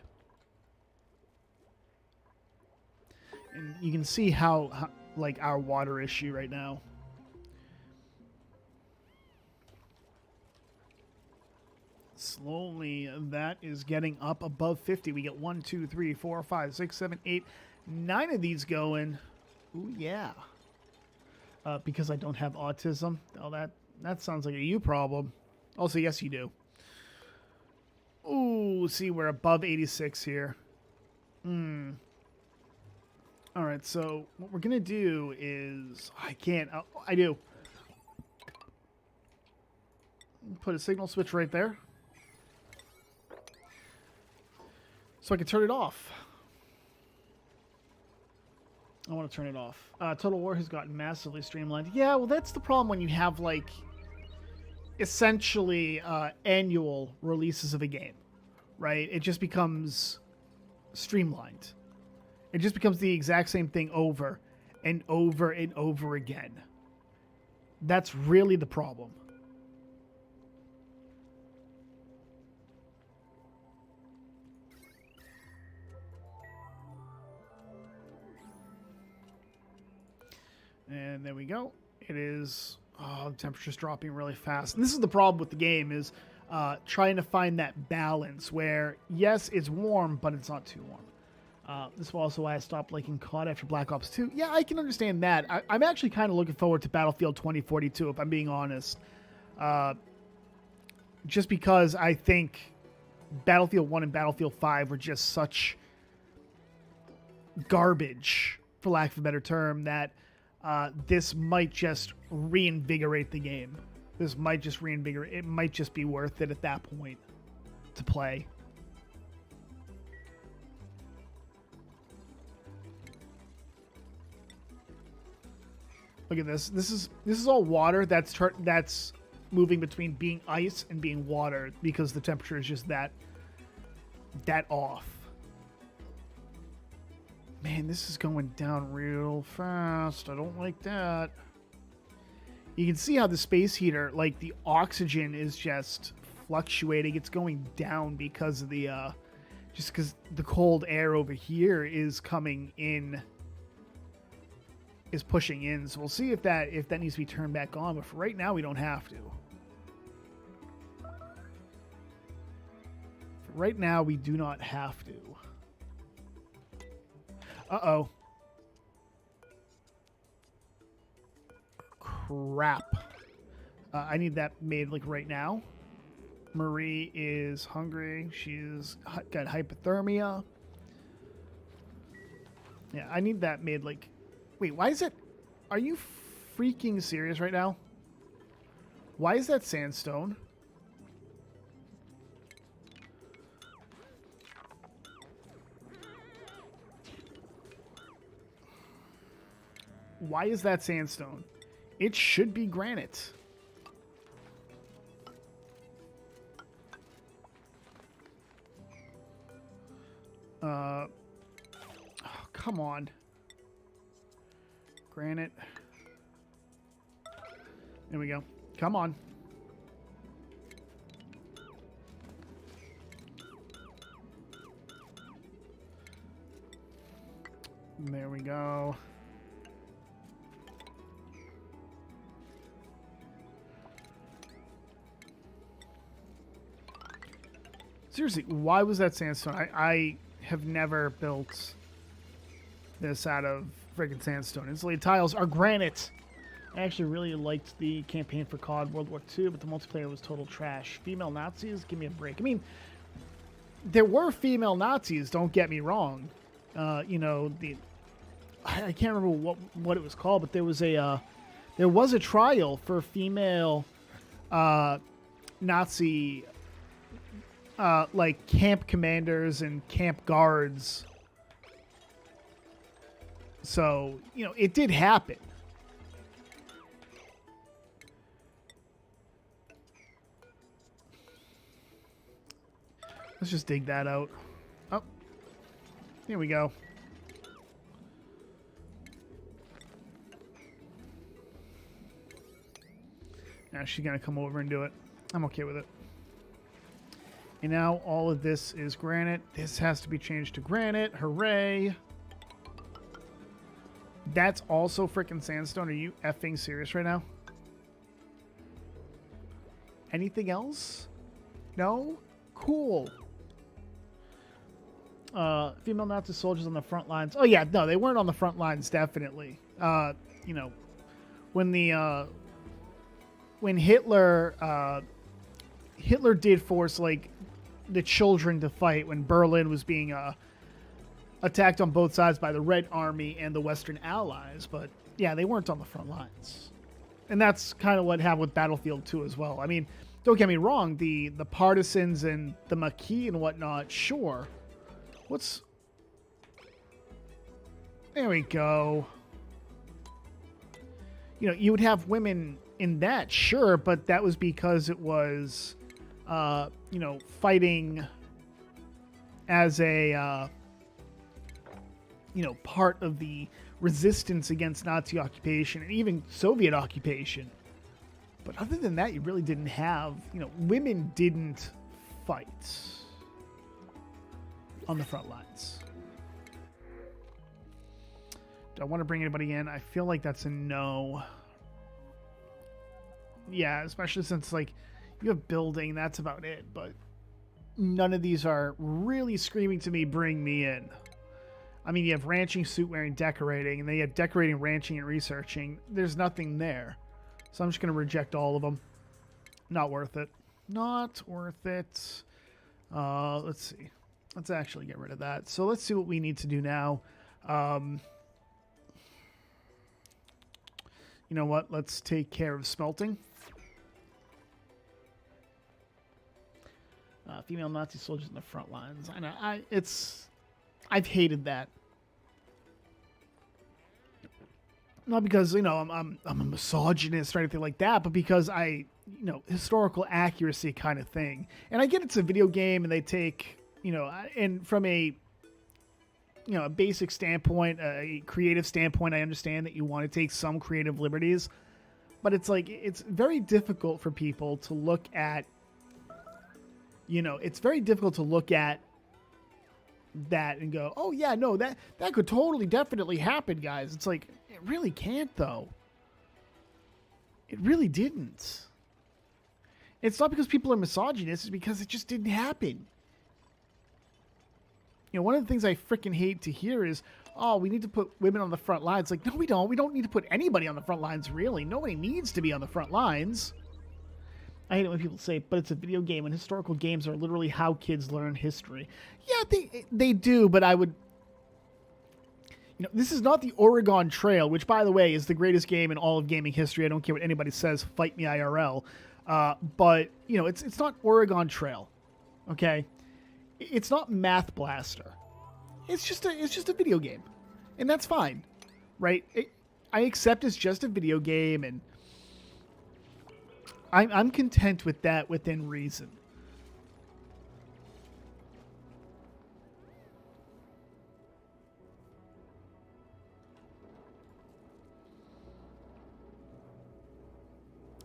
And you can see how like our water issue right now. Slowly, that is getting up above 50. We get 1, 2, 3, 4, 5, 6, 7, 8, 9 of these going. Ooh, yeah. Because I don't have autism. Oh, that sounds like a you problem. Also, yes, you do. Ooh, see, we're above 86 here. All right, so what we're going to do is... I can't. I do. Put a signal switch right there. So I can turn it off. I want to turn it off. Total War has gotten massively streamlined. Yeah, well, that's the problem when you have, like, essentially annual releases of a game, right? It just becomes streamlined. It just becomes the exact same thing over and over and over again. That's really the problem. And there we go. It is... Oh, the temperature's dropping really fast. And this is the problem with the game, is trying to find that balance where, yes, it's warm, but it's not too warm. This is also why I stopped liking COD after Black Ops 2. Yeah, I can understand that. I'm actually kind of looking forward to Battlefield 2042, if I'm being honest. Just because I think Battlefield 1 and Battlefield 5 were just such garbage, for lack of a better term, that this might just reinvigorate the game. This might just reinvigorate. It might just be worth it at that point to play. Look at this. This is all water that's moving between being ice and being water because the temperature is just that off. Man, this is going down real fast. I don't like that. You can see how the space heater, like the oxygen is just fluctuating. It's going down because of the, just because the cold air over here is coming in, is pushing in. So we'll see if that needs to be turned back on. But for right now, we don't have to. For right now, we do not have to. Uh-oh. Crap. I need that made, like, right now. Marie is hungry. She's got hypothermia. Yeah, I need that made like... Wait, why is it... Are you freaking serious right now? Why is that sandstone? Why is that sandstone? It should be granite. Oh, come on. Granite. There we go. Come on. There we go. Seriously, why was that sandstone? I have never built this out of friggin' sandstone. Insulated tiles are granite. I actually really liked the campaign for COD World War II, but the multiplayer was total trash. Female Nazis? Give me a break. I mean, there were female Nazis, don't get me wrong. You know, I can't remember what it was called, but there was a trial for female Nazi like camp commanders and camp guards. So, you know, it did happen. Let's just dig that out. Oh, here we go. Now she's gonna come over and do it. I'm okay with it. And now all of this is granite. This has to be changed to granite. Hooray. That's also frickin' sandstone. Are you effing serious right now? Anything else? No? Cool. Female Nazi soldiers on the front lines. Oh yeah, no, they weren't on the front lines, definitely. You know, when Hitler did force like the children to fight when Berlin was being attacked on both sides by the Red Army and the Western Allies, but yeah, they weren't on the front lines. And that's kind of what happened with Battlefield 2 as well. I mean, don't get me wrong, the partisans and the Maquis and whatnot, sure. There we go. You know, you would have women in that, sure, but that was because it was, you know, fighting as a, you know, part of the resistance against Nazi occupation and even Soviet occupation. But other than that, you really didn't have, you know, women didn't fight on the front lines. Do I want to bring anybody in? I feel like that's a no. Yeah, especially since, like, you have building, that's about it. But none of these are really screaming to me, bring me in. I mean, you have ranching, suit wearing, decorating, and then you have decorating, ranching, and researching. There's nothing there. So I'm just going to reject all of them. Not worth it. Not worth it. Let's see. Let's actually get rid of that. So let's see what we need to do now. You know what? Let's take care of smelting. Female Nazi soldiers in the front lines. I know. I've hated that. Not because, you know, I'm a misogynist or anything like that, but because you know, historical accuracy kind of thing. And I get it's a video game and they take, you know, and from a, you know, a basic standpoint, a creative standpoint, I understand that you want to take some creative liberties, but it's like, it's very difficult for people to look at, you know, it's very difficult to look at that and go, oh yeah, no, that could totally definitely happen, guys. It's like, it really can't though. It really didn't. It's not because people are misogynist, it's because it just didn't happen. You know, one of the things I freaking hate to hear is, oh, we need to put women on the front lines. Like, no, we don't. We don't need to put anybody on the front lines, really. Nobody needs to be on the front lines. I hate it when people say, but it's a video game, and historical games are literally how kids learn history. Yeah, they do, but I would... this is not the Oregon Trail, which, by the way, is the greatest game in all of gaming history. I don't care what anybody says. Fight me IRL. But, it's not Oregon Trail, okay? It's not Math Blaster. It's just a video game, and that's fine, right? I accept it's just a video game, and I'm content with that within reason.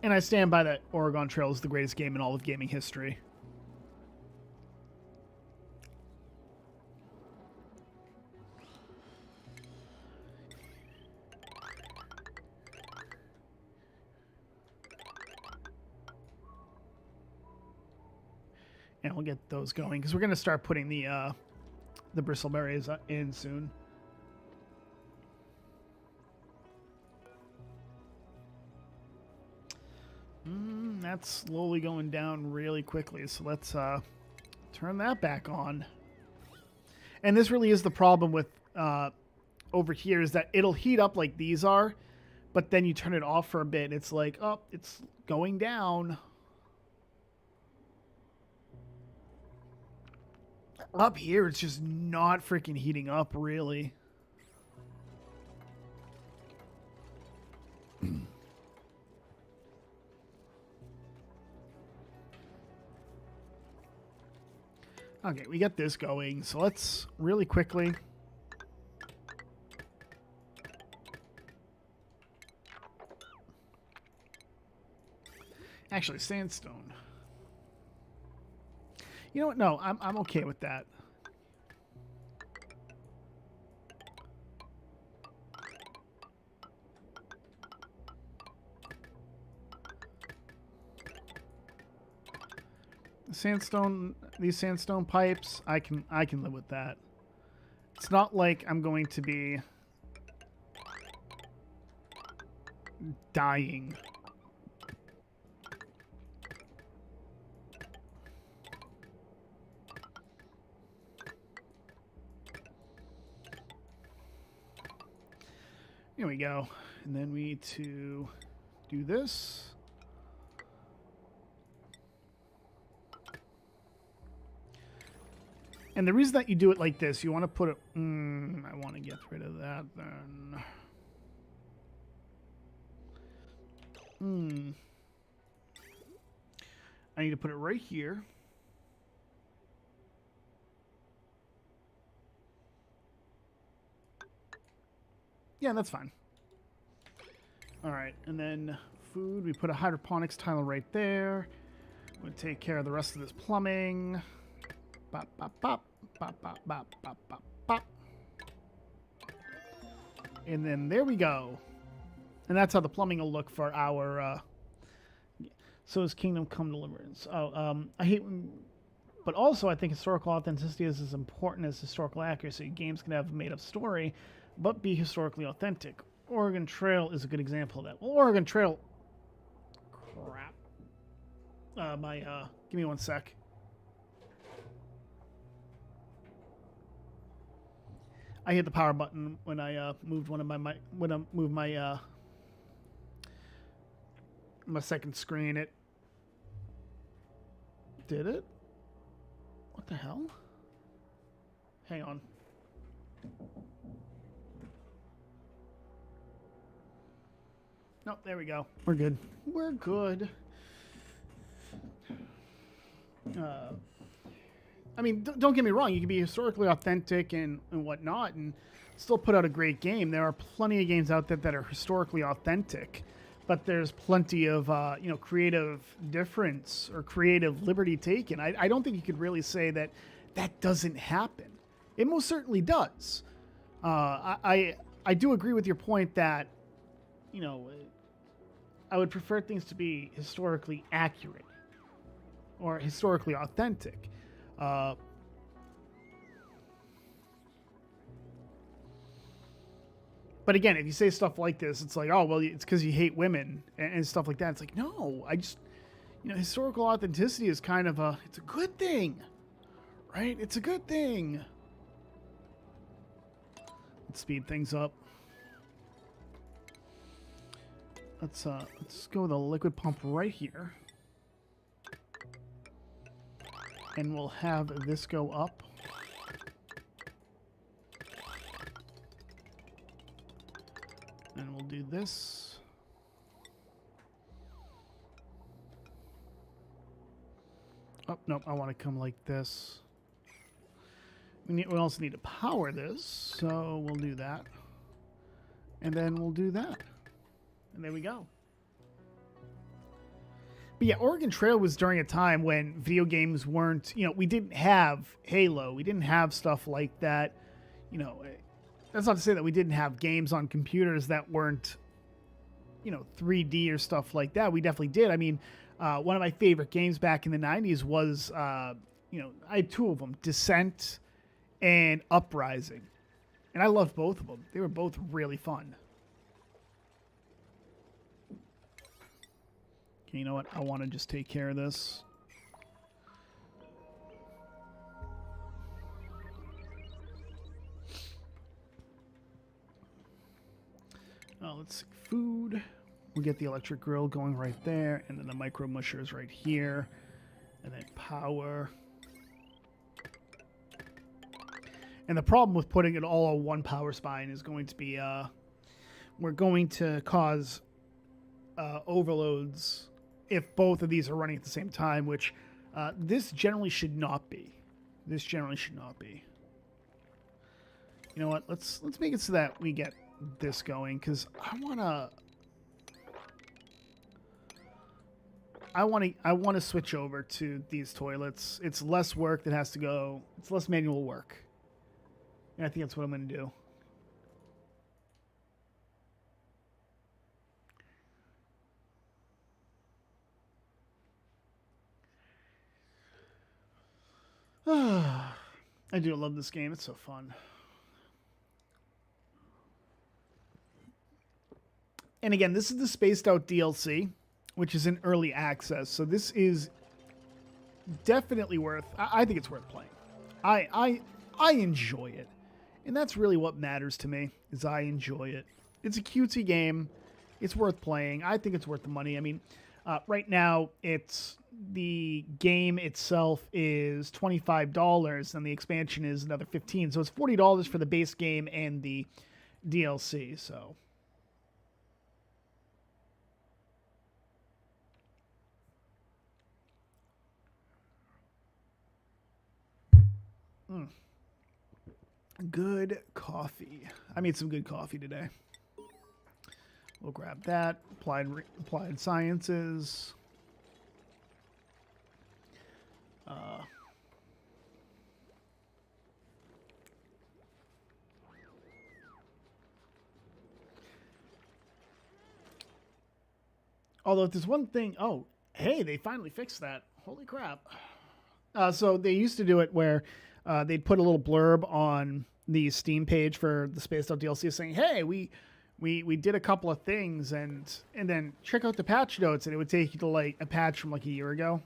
And I stand by that Oregon Trail is the greatest game in all of gaming history. And we'll get those going because we're going to start putting the bristleberries in soon. That's slowly going down really quickly, so let's turn that back on. And this really is the problem with over here, is that it'll heat up like these are, but then you turn it off for a bit, and it's like, oh, it's going down. Up here, it's just not freaking heating up, really. Okay, we got this going, so let's really quickly... Actually, sandstone. You know what? No, I'm okay with that. Sandstone, these sandstone pipes, I can live with that. It's not like I'm going to be dying. Here we go. And then we need to do this. And the reason that you do it like this, you want to put it... I want to get rid of that then. I need to put it right here. Yeah, that's fine. All right, and then food. We put a hydroponics tile right there. We'll take care of the rest of this plumbing. Bop, bop, bop. Bop, bop, bop, bop, bop, bop. And then there we go. And that's how the plumbing will look for our... So is Kingdom Come Deliverance. Oh, I hate when... But also, I think historical authenticity is as important as historical accuracy. Games can have a made-up story, but be historically authentic. Oregon Trail is a good example of that. Well, Oregon Trail... Crap. Give me one sec. I hit the power button when I moved one of my my second screen. It did it. What the hell? Hang on. Nope, there we go. We're good. We're good. I mean, don't get me wrong. You can be historically authentic and whatnot and still put out a great game. There are plenty of games out there that are historically authentic, but there's plenty of, creative difference or creative liberty taken. I don't think you could really say that that doesn't happen. It most certainly does. I do agree with your point that, I would prefer things to be historically accurate or historically authentic. But again, if you say stuff like this, it's like, oh, well, it's because you hate women and stuff like that. It's like, no, You know, historical authenticity is kind of it's a good thing, right? It's a good thing. Let's speed things up. Let's go with a liquid pump right here. And we'll have this go up. And we'll do this. Oh, no, I want to come like this. We also need to power this, so we'll do that. And then we'll do that. And there we go. But yeah, Oregon Trail was during a time when video games weren't, you know, we didn't have Halo. We didn't have stuff like that. You know, that's not to say that we didn't have games on computers that weren't, you know, 3D or stuff like that. We definitely did. I mean, one of my favorite games back in the 90s was, you know, I had two of them, Descent and Uprising. And I loved both of them. They were both really fun. Okay, you know what? I want to just take care of this. Let's see. Food. We'll get the electric grill going right there. And then the micro mushers right here. And then power. And the problem with putting it all on one power spine is going to be we're going to cause overloads if both of these are running at the same time, which this generally should not be. This generally should not be. You know what? Let's make it so that we get this going, because I want to switch over to these toilets. It's less work that has to go. It's less manual work. And I think that's what I'm going to do. I do love this game. It's so fun. And again, this is the Spaced Out DLC, which is in early access. So this is definitely worth. I think it's worth playing. I enjoy it, and that's really what matters to me. Is I enjoy it. It's a cutesy game. It's worth playing. I think it's worth the money. I mean, right now the game itself is $25, and the expansion is another $15. So it's $40 for the base game and the DLC. So. Good coffee. I made some good coffee today. We'll grab that. Applied Sciences. Although if there's one thing, oh, hey, they finally fixed that. Holy crap. So they used to do it where they'd put a little blurb on the Steam page for the Spaced Out DLC saying, hey, we did a couple of things, and then check out the patch notes, and it would take you to like a patch from like a year ago.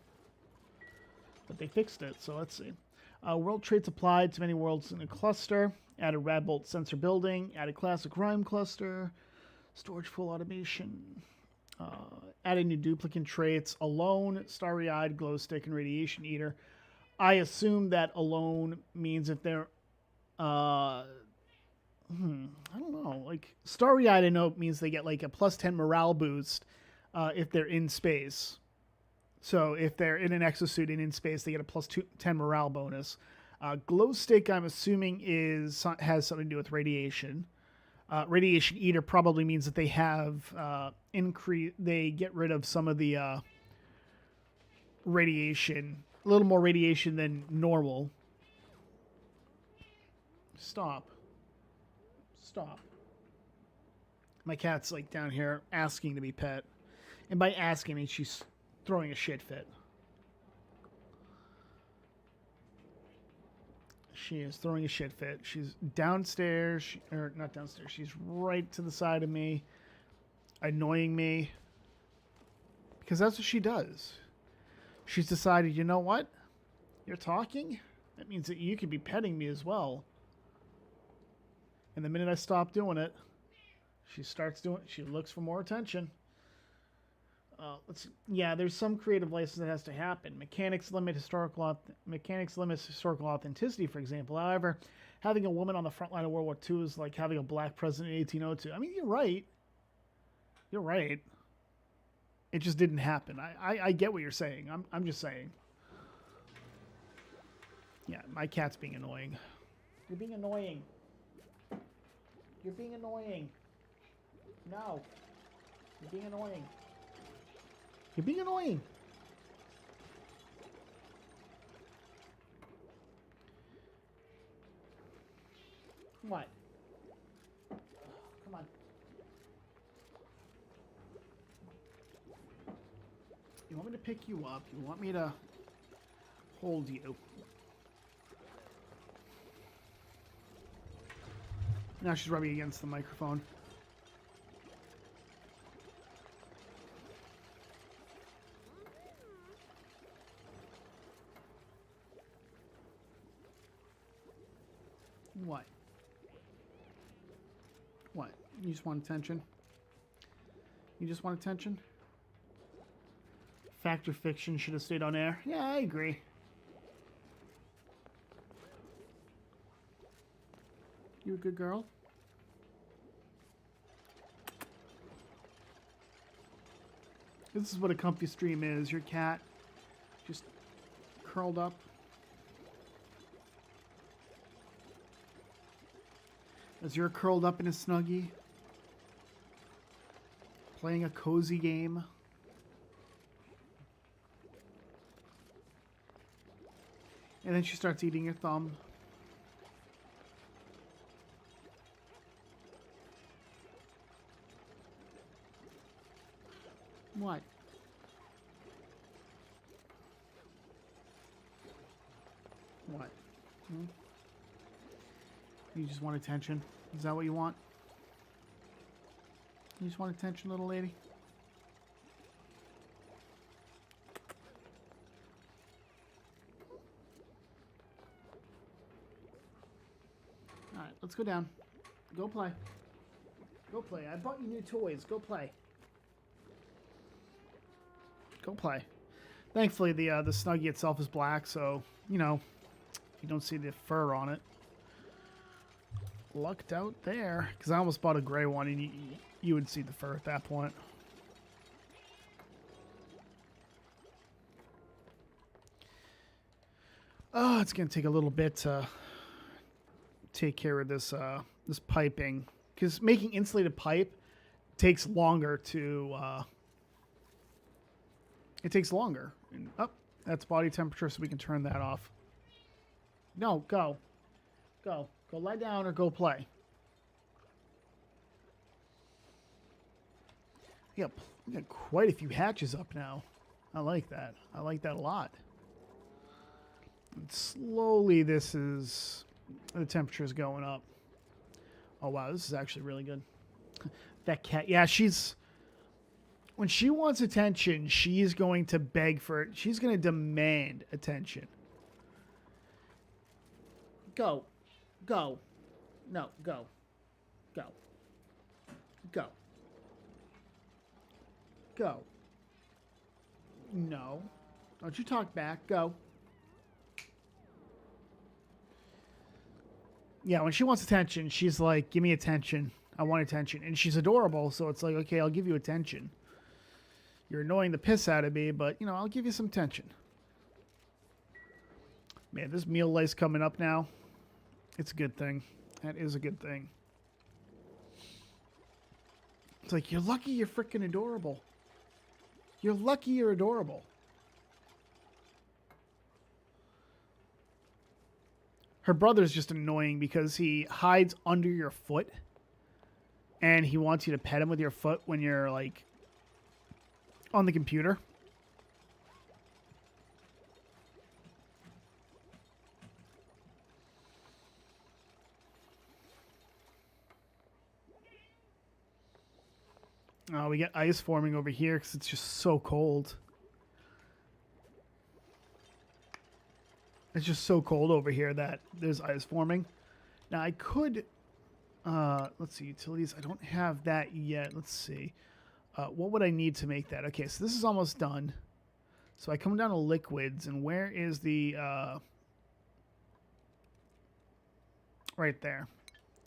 But they fixed it, so let's see. World traits applied to many worlds in a cluster. Added Radbolt sensor building. Added classic rhyme cluster. Storage full automation. Added new duplicate traits. Alone, starry-eyed, glow stick, and radiation eater. I assume that alone means if they're I don't know. Like starry-eyed, I know means they get like a plus 10 morale boost if they're in space. So if they're in an exosuit and in space, they get a plus 10 morale bonus. Glow stick, I'm assuming, has something to do with radiation. Radiation eater probably means that they have they get rid of some of the radiation, a little more radiation than normal. Stop. My cat's like down here asking to be pet. And by asking, I mean she's throwing a shit fit. She is throwing a shit fit. She's downstairs, or not downstairs. She's right to the side of me, annoying me. Because that's what she does. She's decided, you know what? You're talking? That means that you could be petting me as well. And the minute I stop doing it, she looks for more attention. Yeah, there's some creative license that has to happen. Mechanics limit historical authenticity, for example. However, having a woman on the front line of World War II is like having a black president in 1802. I mean, you're right. You're right. It just didn't happen. I get what you're saying. I'm just saying. Yeah, my cat's being annoying. You're being annoying. You're being annoying. No. You're being annoying. You're being annoying. What? Come on. You want me to pick you up? You want me to hold you? Now she's rubbing against the microphone. What? What? You just want attention? You just want attention? Fact or fiction should have stayed on air. Yeah, I agree. You a good girl? This is what a comfy stream is. Your cat just curled up. As you're curled up in a Snuggie, playing a cozy game. And then she starts eating your thumb. What? What? Hmm? You just want attention? Is that what you want? You just want attention, little lady? Alright, let's go down. Go play. Go play. I bought you new toys. Go play. Go play. Thankfully, the Snuggie itself is black, so, you know, you don't see the fur on it. Lucked out there, because I almost bought a gray one, and you would see the fur at that point. Oh, it's going to take a little bit to take care of this this piping, because making insulated pipe takes longer to... it takes longer. Oh, that's body temperature, so we can turn that off. No, go. Go. Go lie down or go play. We got quite a few hatches up now. I like that. I like that a lot. And slowly the temperature is going up. Oh, wow, this is actually really good. That cat, yeah, when she wants attention, she's going to beg for it. She's going to demand attention. Go. Go. No, go. Go. Go. Go. No. Don't you talk back. Go. Yeah, when she wants attention, she's like, give me attention. I want attention. And she's adorable, so it's like, okay, I'll give you attention. You're annoying the piss out of me, but, you know, I'll give you some attention. Man, this meal lice coming up now. It's a good thing. That is a good thing. It's like, you're lucky you're freaking adorable. You're lucky you're adorable. Her brother's just annoying because he hides under your foot and he wants you to pet him with your foot when you're, like, on the computer. We get ice forming over here because it's just so cold. It's just so cold over here that there's ice forming. Now I could, let's see, utilities. I don't have that yet. Let's see. What would I need to make that? Okay, so this is almost done. So I come down to liquids, and where is the, right there.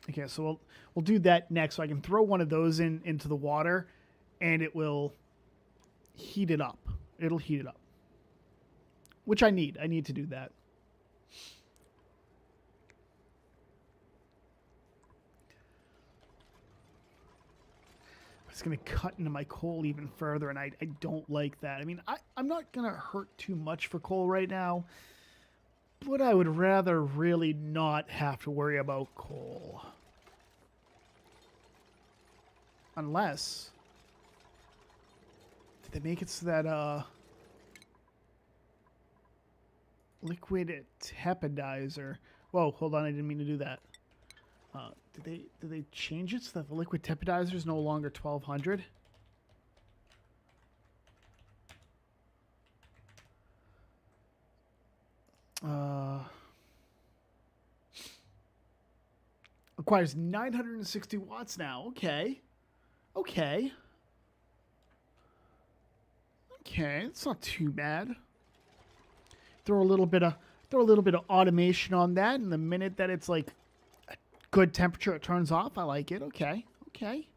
Okay, so we'll do that next. So I can throw one of those into the water, and it will heat it up. It'll heat it up, which I need. I need to do that. It's going to cut into my coal even further, and I don't like that. I mean, I'm not going to hurt too much for coal right now, but I would rather really not have to worry about coal. Unless... Did they make it so that, liquid tepidizer... Whoa, hold on, I didn't mean to do that. Did they change it so that the liquid tepidizer is no longer 1200? Requires 960 watts now. Okay. Okay. Okay, it's not too bad. Throw a little bit of automation on that, and the minute that it's like good temperature, it turns off. I like it. Okay. Okay.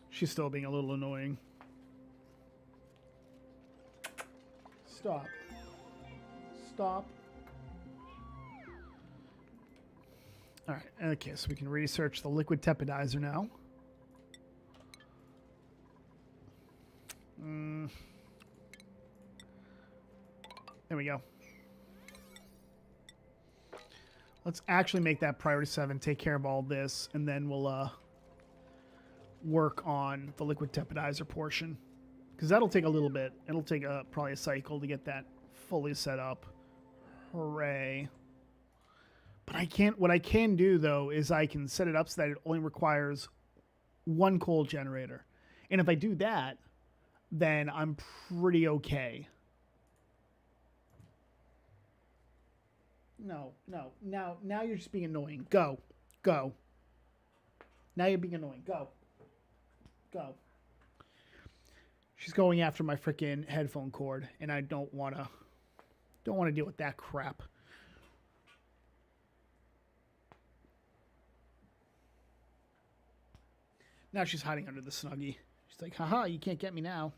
She's still being a little annoying. Stop. Stop. All right. Okay, so we can research the liquid tepidizer now. There we go. Let's actually make that priority 7, take care of all this, and then we'll work on the liquid tepidizer portion. Because that'll take a little bit. It'll take probably a cycle to get that fully set up. Hooray. But I can't. What I can do, though, is I can set it up so that it only requires one coal generator. And if I do that, then I'm pretty okay. No. Now you're just being annoying. Go. Now you're being annoying. Go. She's going after my freaking headphone cord, and I don't want to deal with that crap. Now she's hiding under the Snuggie. She's like, haha, you can't get me now.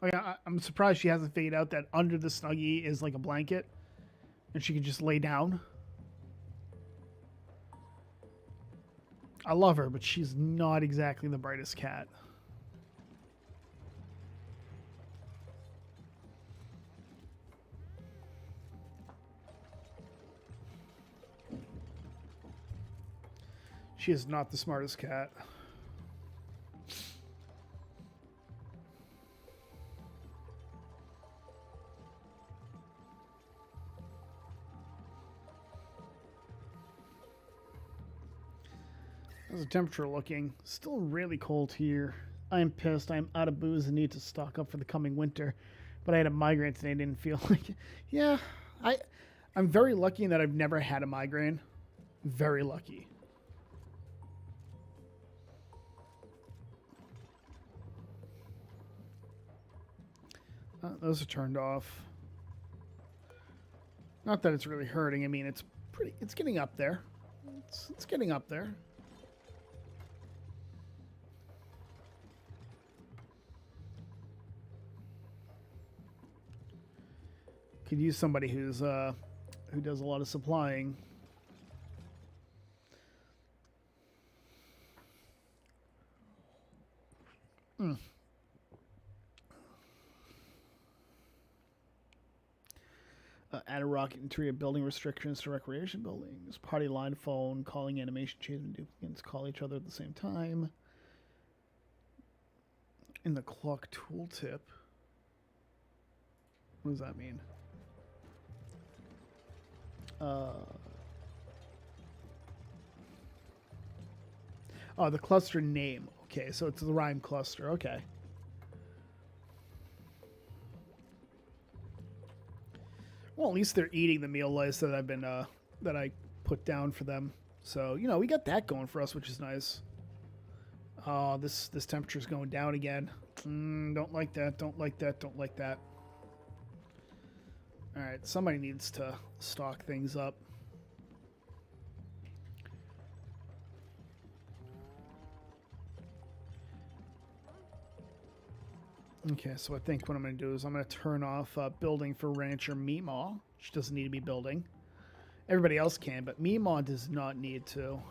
Oh, yeah, I'm surprised she hasn't figured out that under the Snuggie is like a blanket, and she can just lay down. I love her, but she's not exactly the brightest cat. She is not the smartest cat. How's the temperature looking? Still really cold here. I am pissed. I am out of booze and need to stock up for the coming winter. But I had a migraine today. Didn't feel like it. Yeah, I'm very lucky in that I've never had a migraine. Very lucky. Those are turned off. Not that it's really hurting. I mean, it's getting up there. It's getting up there. Could use somebody who does a lot of supplying. Add a rocket interior building restrictions to recreation buildings. Party line phone, calling animation chains and duplicates call each other at the same time. In the clock tooltip. What does that mean? Oh, the cluster name. Okay, so it's the rhyme cluster. Okay. Well, at least they're eating the meal list that I've been that I put down for them. So, you know, we got that going for us, which is nice. Oh, this temperature's going down again. Don't like that. Don't like that. Don't like that. All right, somebody needs to stock things up. Okay, so I think what I'm going to do is I'm going to turn off building for Rancher Meemaw, which doesn't need to be building. Everybody else can, but Meemaw does not need to.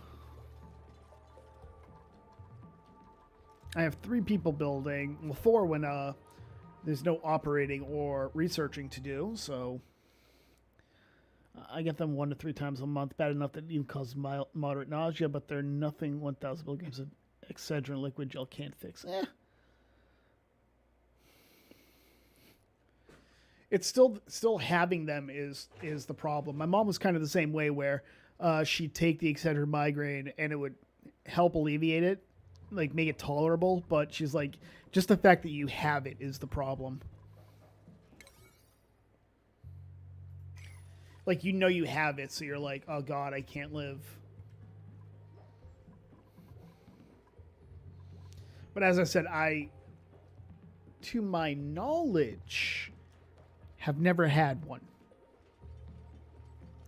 I have 3 people building. Well, 4 when there's no operating or researching to do, so I get them 1 to 3 times a month. Bad enough that it even causes moderate nausea, but they're nothing 1,000 milligrams of Excedrin liquid gel can't fix. It's still having them is the problem. My mom was kind of the same way, where she'd take the Excedrin migraine and it would help alleviate it, like make it tolerable. But she's like, just the fact that you have it is the problem. Like, you know you have it, so you're like, oh God, I can't live. But as I said, to my knowledge, have never had one.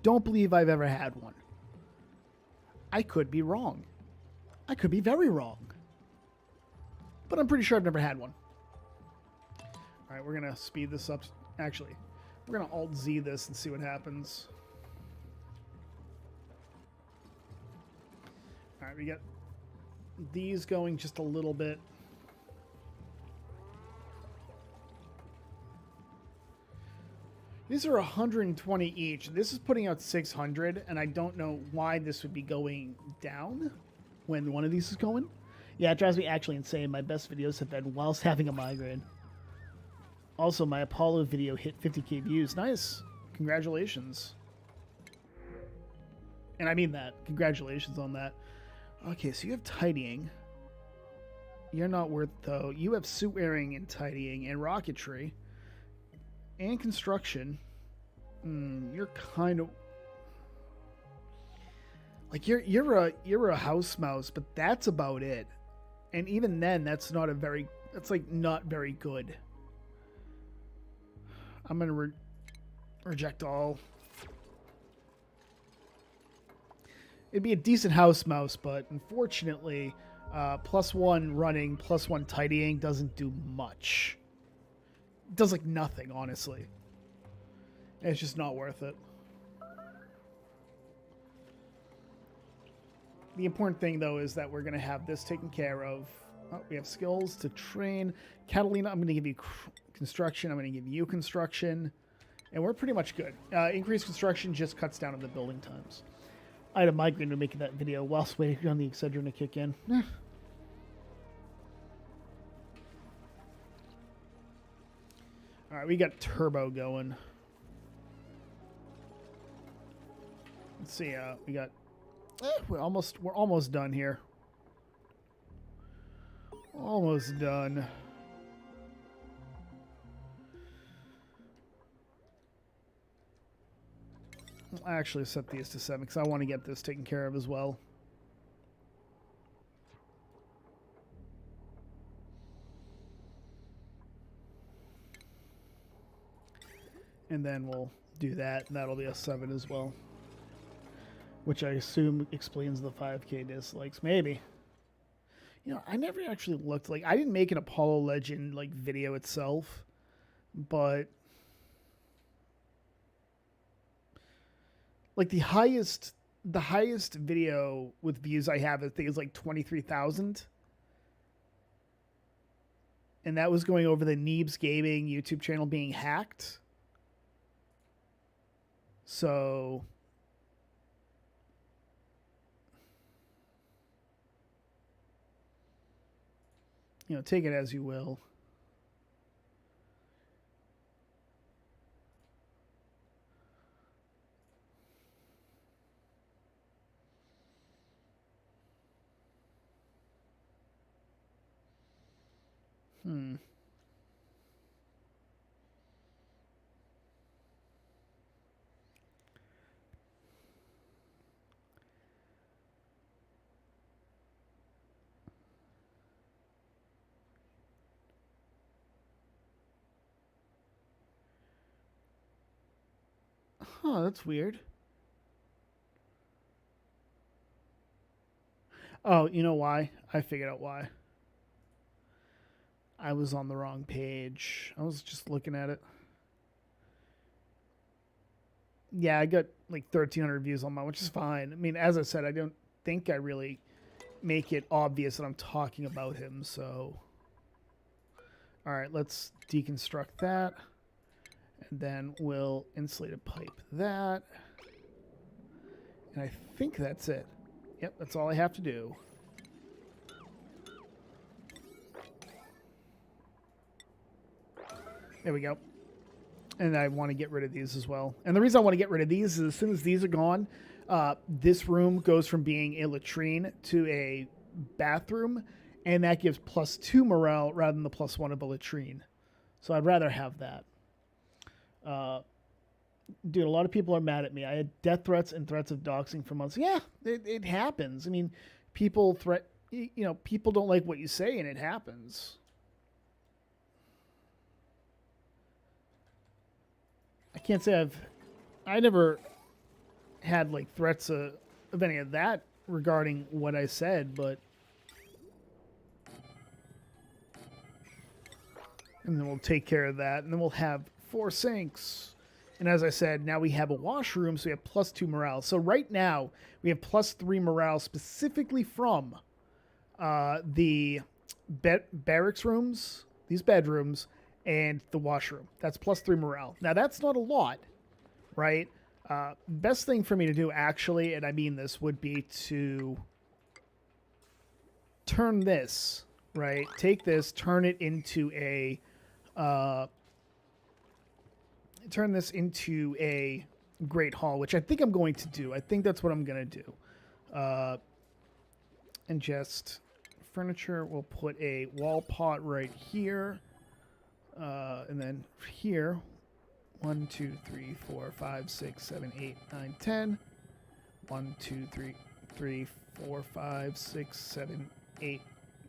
Don't believe I've ever had one. I could be wrong. I could be very wrong. But I'm pretty sure I've never had one. All right, we're going to speed this up. Actually, we're going to Alt-Z this and see what happens. All right, we got these going just a little bit. These are 120 each. This is putting out 600, and I don't know why this would be going down when one of these is going. Yeah, it drives me actually insane. My best videos have been whilst having a migraine. Also, my Apollo video hit 50k views. Nice. Congratulations. And I mean that. Congratulations on that. Okay, so you have tidying. You're not worth, though. You have suit wearing and tidying and rocketry. And construction. You're kind of like you're a house mouse, but that's about it. And even then, that's not not very good. I'm gonna reject all. It'd be a decent house mouse, but unfortunately, +1 running, +1 tidying doesn't do much. It does like nothing, honestly. It's just not worth it. The important thing, though, is that we're going to have this taken care of. Oh, we have skills to train. Catalina, I'm going to give you construction. I'm going to give you construction. And we're pretty much good. Increased construction just cuts down on the building times. I had a migraine to make that video whilst waiting on the Excedrin to kick in. All right, we got turbo going. Let's see. We got. We're almost done here. Almost done. I'll actually set these to 7 because I want to get this taken care of as well. And then we'll do that, and that'll be a 7 as well. Which I assume explains the 5k dislikes. Maybe. You know, I never actually looked. Like, I didn't make an Apollo Legend, like, video itself. But like, the highest video with views I have, I think, is like 23,000. And that was going over the Neebs Gaming YouTube channel being hacked. So take it as you will. Hmm. Huh, that's weird. Oh, you know why? I figured out why. I was on the wrong page. I was just looking at it. Yeah, I got like 1,300 views on mine, which is fine. I mean, as I said, I don't think I really make it obvious that I'm talking about him. So, all right, let's deconstruct that. And then we'll insulate a pipe that. And I think that's it. Yep, that's all I have to do. There we go. And I want to get rid of these as well. And the reason I want to get rid of these is as soon as these are gone, this room goes from being a latrine to a bathroom, and that gives +2 morale rather than the +1 of a latrine. So I'd rather have that. Dude, a lot of people are mad at me. I had death threats and threats of doxing for months. Yeah, it happens. I mean, people people don't like what you say, and it happens. I can't say I never had like threats of any of that regarding what I said, but. And then we'll take care of that, and then we'll have 4 sinks. And as I said, now we have a washroom, so we have +2 morale. So right now, we have +3 morale specifically from the barracks rooms, these bedrooms, and the washroom. That's +3 morale. Now, that's not a lot, right? Best thing for me to do, actually, and I mean this, would be to turn this, right? Take this, turn it into a... turn this into a great hall, which I think I'm going to do. I think that's what I'm going to do. And just furniture, we'll put a wall pot right here. And then here, 1, 2, 3, 4, 5, 6, 7, 8, 9, 10. 1, 2, 3, 4, 5, 6, 7, 8,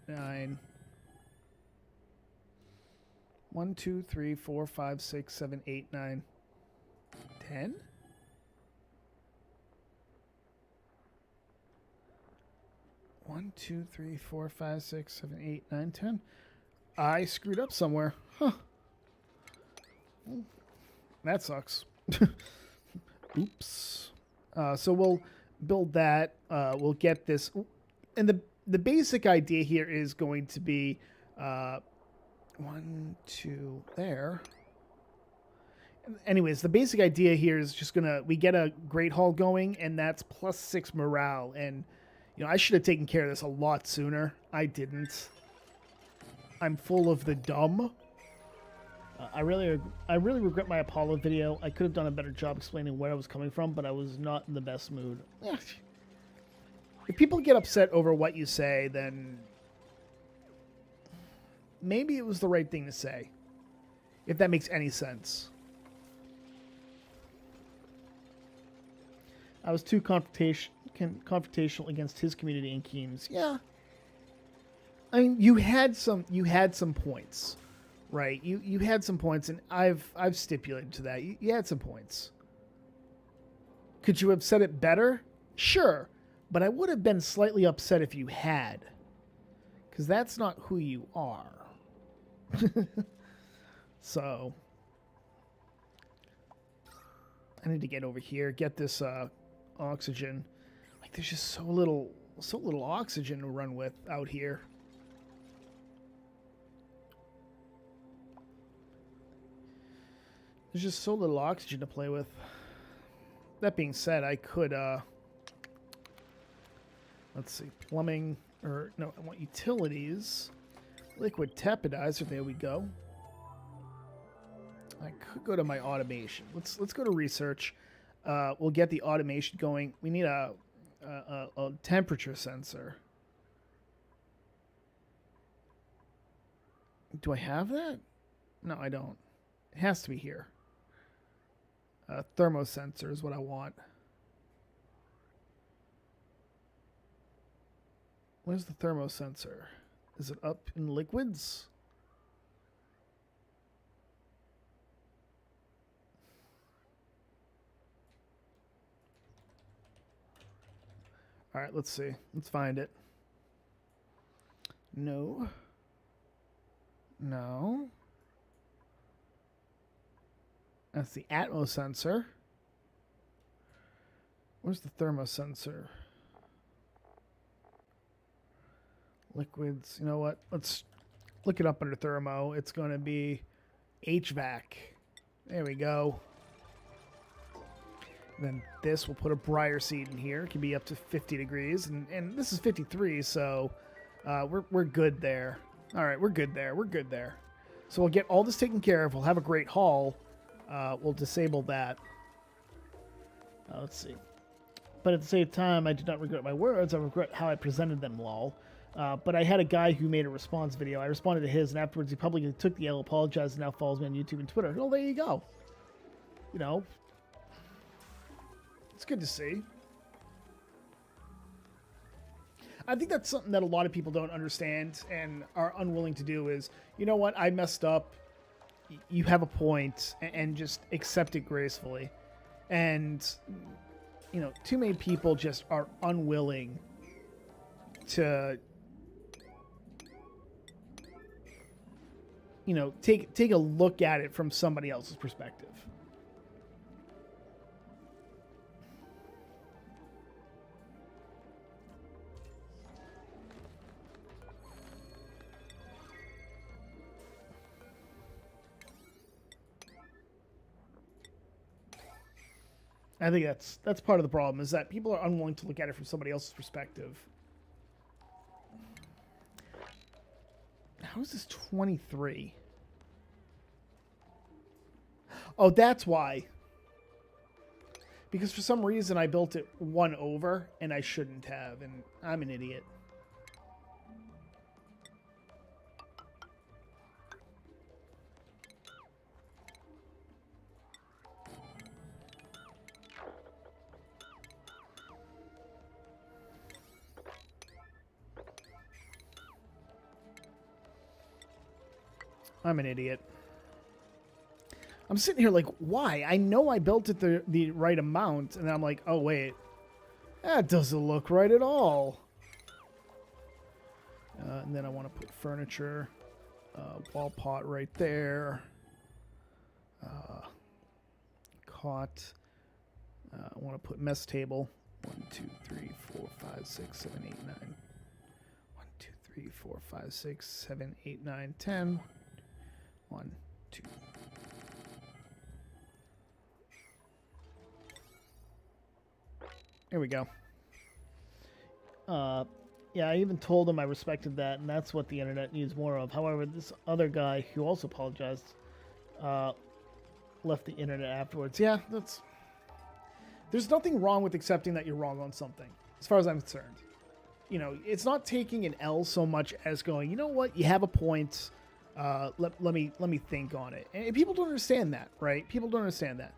9. 1, 2, 3, 4, 5, 6, 7, 8, 9, 10? One, 2, 3, 4, 5, 6, 7, 8, 9, 10. I screwed up somewhere. Huh. That sucks. Oops. So we'll build that. We'll get this. And the basic idea here is going to be 1, 2, there. Anyways, the basic idea here is just we get a Great Hall going, and that's +6 morale. And, I should have taken care of this a lot sooner. I didn't. I'm full of the dumb. I really regret my Apollo video. I could have done a better job explaining where I was coming from, but I was not in the best mood. If people get upset over what you say, then maybe it was the right thing to say. If that makes any sense. I was too confrontational against his community and Keem's. Yeah. I mean, you had some points, right? You had some points, and I've stipulated to that. You had some points. Could you have said it better? Sure, but I would have been slightly upset if you had, because that's not who you are. So I need to get over here, get this oxygen. Like, there's just so little oxygen to run with out here. There's just so little oxygen to play with. that being said, I could, let's see, plumbing, or no, I want utilities. Liquid tapidizer, there we go. I could go to my automation. Let's go to research. We'll get the automation going. We need a temperature sensor. Do I have that? No, I don't. It has to be here. Thermosensor is what I want. Where's the thermosensor? Is it up in liquids? All right, let's see. Let's find it. No. No. That's the atmosensor. Where's the thermosensor? Liquids. You know what? Let's look it up under thermo. It's going to be HVAC. There we go. Then this, we'll put a Briar seed in here. It can be up to 50 degrees. And this is 53, so we're good there. All right, we're good there. We're good there. So we'll get all this taken care of. We'll have a great haul. We'll disable that. Let's see. But at the same time, I do not regret my words. I regret how I presented them, lol. But I had a guy who made a response video. I responded to his, and afterwards he publicly took the L, apologized, and now follows me on YouTube and Twitter. Well, there you go. You know, it's good to see. I think that's something that a lot of people don't understand and are unwilling to do is, you know what, I messed up. You have a point, and just accept it gracefully. And, you know, too many people just are unwilling to, you know, take a look at it from somebody else's perspective. I think that's part of the problem, is that people are unwilling to look at it from somebody else's perspective. How is this 23? Oh, that's why. Because for some reason I built it 1 over, and I shouldn't have, and I'm an idiot. I'm an idiot. I'm sitting here like, why? I know I built it the right amount, and then I'm like, oh, wait. That doesn't look right at all. And then I want to put furniture, wall pot right there. Cot. I want to put mess table. 1, 2, 3, 4, 5, 6, 7, 8, 9. 1, 2, 3, 4, 5, 6, 7, 8, 9, 10. 1, 2. There we go. Yeah, I even told him I respected that, and that's what the internet needs more of. However, this other guy who also apologized left the internet afterwards. Yeah, there's nothing wrong with accepting that you're wrong on something, as far as I'm concerned. You know, it's not taking an L so much as going, you know what, you have a point. Let me think on it. And people don't understand that, right? People don't understand that.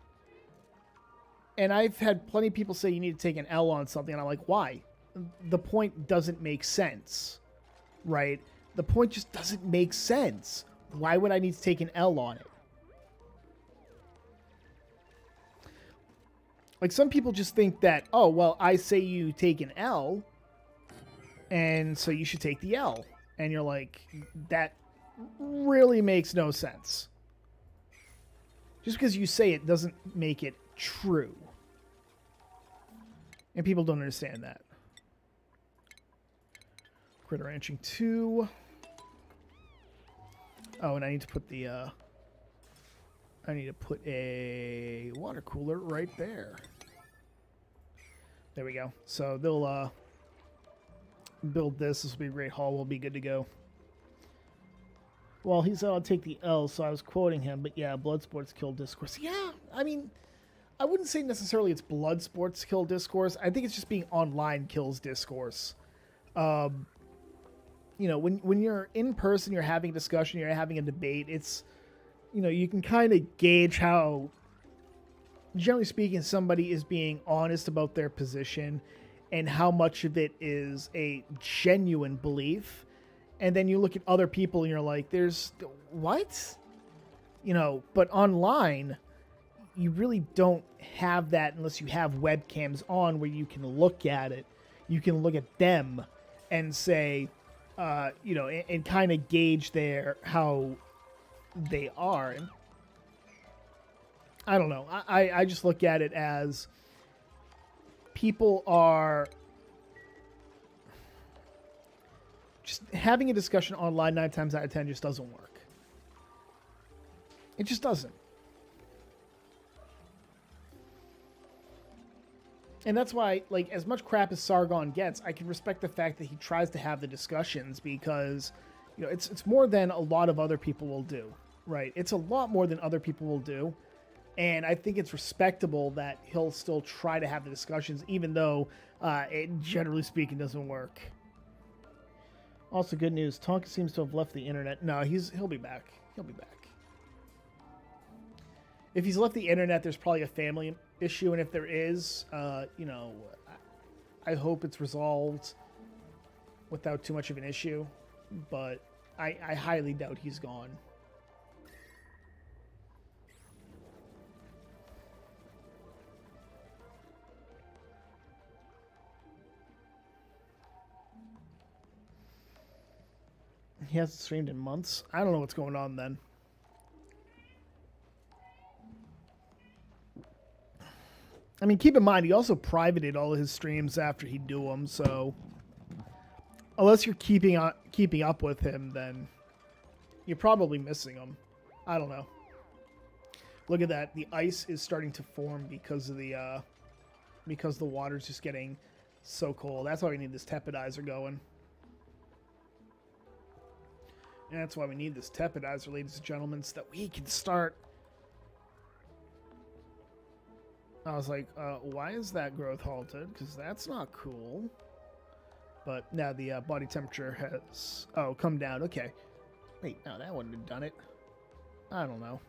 And I've had plenty of people say you need to take an L on something, and I'm like, why? The point doesn't make sense, right? The point just doesn't make sense. Why would I need to take an L on it? Like, some people just think that, oh, well, I say you take an L, and so you should take the L. And you're like, that really makes no sense. Just because you say it doesn't make it true. And people don't understand that. Critter Ranching 2. Oh, and I need to put the I need to put a water cooler right there. There we go. So they'll build this. This will be a great haul. We'll be good to go. Well, he said I'll take the L, so I was quoting him. But yeah, blood sports kill discourse. Yeah, I mean, I wouldn't say necessarily it's blood sports kill discourse. I think it's just being online kills discourse. You know, when you're in person, you're having a discussion, you're having a debate. It's, you know, you can kind of gauge how, generally speaking, somebody is being honest about their position and how much of it is a genuine belief. And then you look at other people and you're like, there's what? You know, but online, you really don't have that unless you have webcams on where you can look at it. You can look at them and say, you know, and kind of gauge how they are. And I don't know. I just look at it as people are just having a discussion online 9 times out of 10 just doesn't work. It just doesn't. And that's why, like, as much crap as Sargon gets, I can respect the fact that he tries to have the discussions because, you know, it's more than a lot of other people will do, right? It's a lot more than other people will do. And I think it's respectable that he'll still try to have the discussions, even though it, generally speaking, doesn't work. Also, good news. Tonka seems to have left the internet. No, he'll be back. He'll be back. If he's left the internet, there's probably a family issue, and if there is, you know, I hope it's resolved without too much of an issue, but I highly doubt he's gone. He hasn't streamed in months. I don't know what's going on then. I mean, keep in mind, he also privated all of his streams after he'd do them, so unless you're keeping up with him, then you're probably missing him. I don't know. Look at that. The ice is starting to form because of the water's just getting so cold. That's why we need this tepidizer going. And that's why we need this tepidizer, ladies and gentlemen, so that we can start. I was like, why is that growth halted? Because that's not cool. But now the body temperature has, come down. Okay. Wait, no, that wouldn't have done it. I don't know.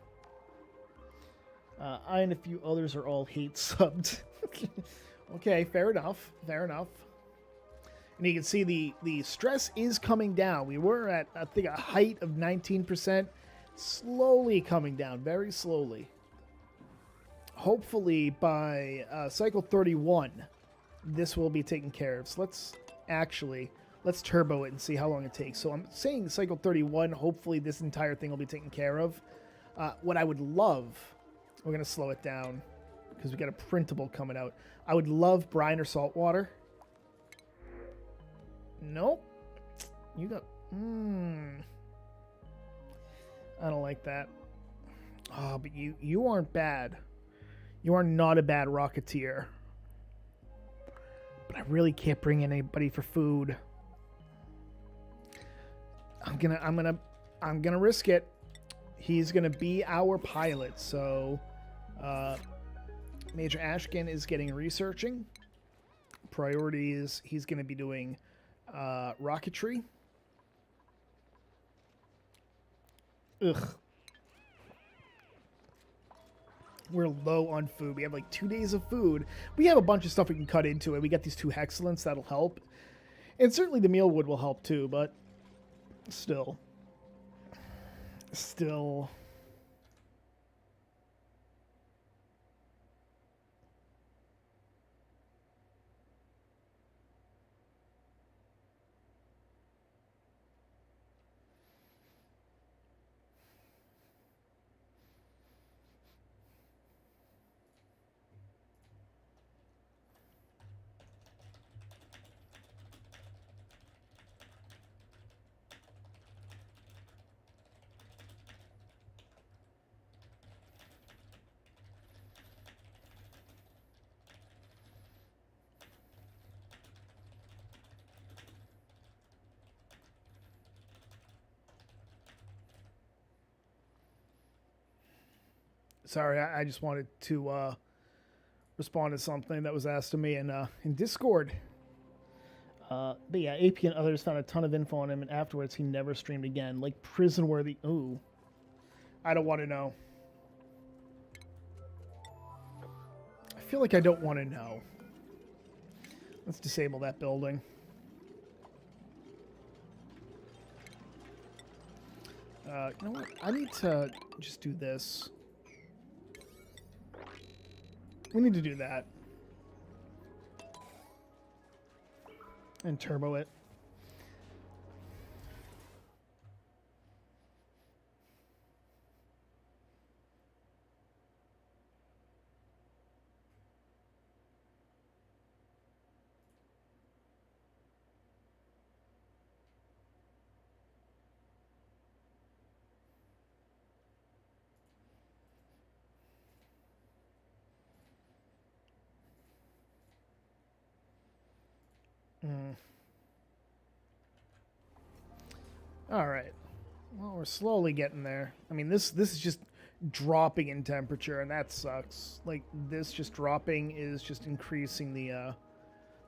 I and a few others are all hate subbed. Okay, fair enough. Fair enough. And you can see the stress is coming down. We were at, I think, a height of 19%. Slowly coming down, very slowly. Hopefully by cycle 31, this will be taken care of. So let's turbo it and see how long it takes. So I'm saying cycle 31, hopefully this entire thing will be taken care of. What I would love, we're going to slow it down because we got a printable coming out. I would love brine or salt water. Nope. You got... I don't like that. Oh, but you aren't bad. You are not a bad Rocketeer. But I really can't bring in anybody for food. I'm gonna risk it. He's gonna be our pilot, so Major Ashkin is getting researching. Priority is he's gonna be doing rocketry. Ugh. We're low on food. We have like 2 days of food. We have a bunch of stuff we can cut into it. We got these 2 Hexcellents that'll help. And certainly the mealwood will help too, but still. Sorry, I just wanted to respond to something that was asked of me in Discord. But yeah, AP and others found a ton of info on him, and afterwards he never streamed again. Like prison worthy. Ooh. I don't want to know. I feel like I don't want to know. Let's disable that building. You know what? I need to just do this. We need to do that. And turbo it. All right. Well, we're slowly getting there. I mean, this is just dropping in temperature, and that sucks. Like this just dropping is just increasing the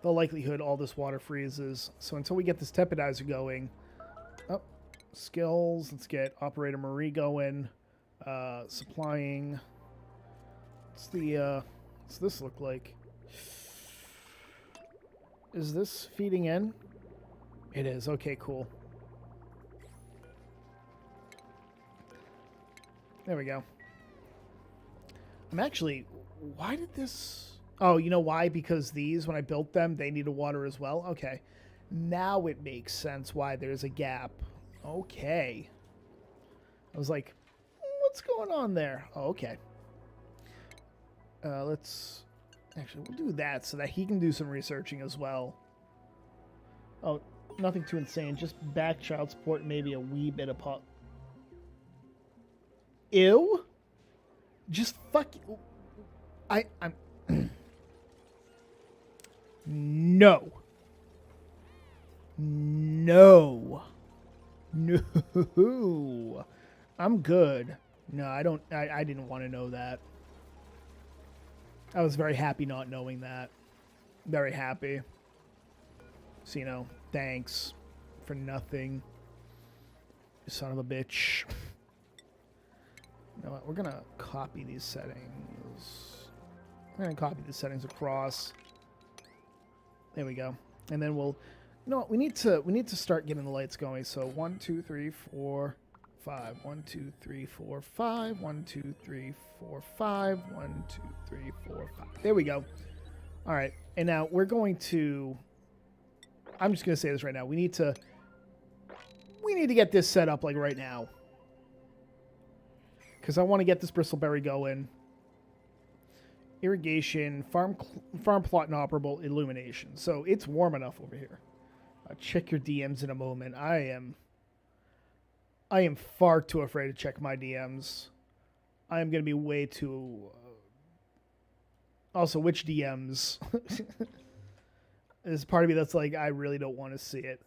likelihood all this water freezes. So until we get this tepidizer going, oh, skills. Let's get Operator Marie going. Supplying. What's this look like? Is this feeding in? It is. Okay, cool. There we go. I'm actually... Why did this... Oh, you know why? Because these, when I built them, they needed water as well? Okay. Now it makes sense why there's a gap. Okay. I was like, what's going on there? Oh, okay. Let's... Actually, we'll do that so that he can do some researching as well. Oh, nothing too insane. Just back child support, maybe a wee bit of pop. Ew? Just fuck... I'm... No. No. No. I'm good. No, I don't... I didn't want to know that. I was very happy not knowing that. Very happy. So, you know, thanks for nothing. You son of a bitch. You know what? We're going to copy these settings. We're going to copy the settings across. There we go. And then we'll... You know what? We need to start getting the lights going. So 1, 2, 3, 4, 5. 1, 2, 3, 4, 5. 1, 2, 3, 4, 5. 1, 2, 3, 4, 5. There we go. All right. And now we're going to... I'm just going to say this right now. We need to get this set up like right now. Because I want to get this bristleberry going. Irrigation, farm plot inoperable, illumination. So it's warm enough over here. Check your DMs in a moment. I am far too afraid to check my DMs. I am going to be way too... Also, which DMs? There's part of me that's like, I really don't want to see it.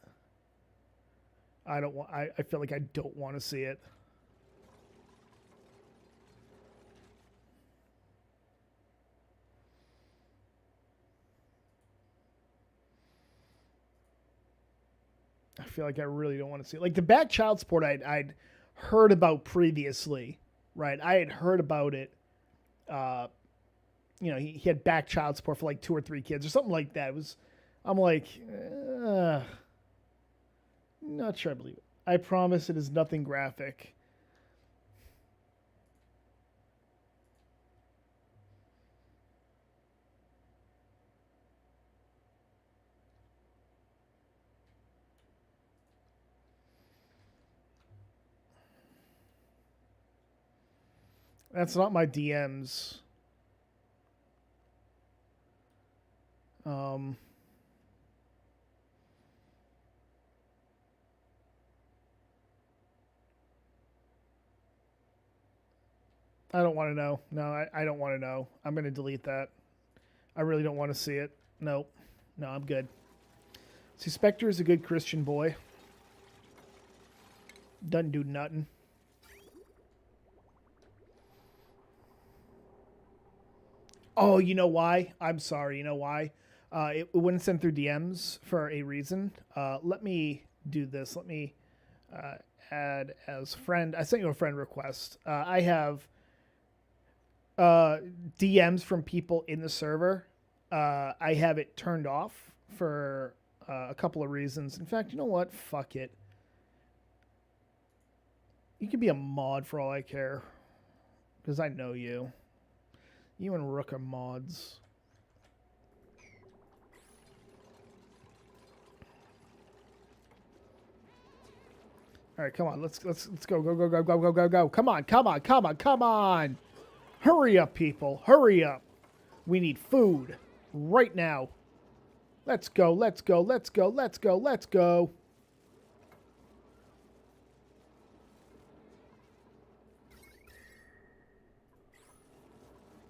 I feel like I don't want to see it. I feel like I really don't want to see it. Like the back child support I'd heard about previously, right? I had heard about it. You know, he had back child support for like 2 or 3 kids or something like that. It was, I'm like, not sure I believe it. I promise it is nothing graphic. That's not my DMs. I don't want to know. No, I don't want to know. I'm going to delete that. I really don't want to see it. Nope. No, I'm good. See, Spectre is a good Christian boy. Doesn't do nothing. Oh, you know why? I'm sorry. You know why? It wouldn't send through DMs for a reason. Let me do this. Let me uh, add as friend. I sent you a friend request. I have uh, DMs from people in the server. I have it turned off for a couple of reasons. In fact, you know what? Fuck it. You can be a mod for all I care. Because I know you. You and Rook are mods. All right, come on. Let's go, go, go, go, go, go, go, go. Come on, come on, come on, come on. Hurry up, people. Hurry up. We need food right now. Let's go, let's go, let's go, let's go, let's go.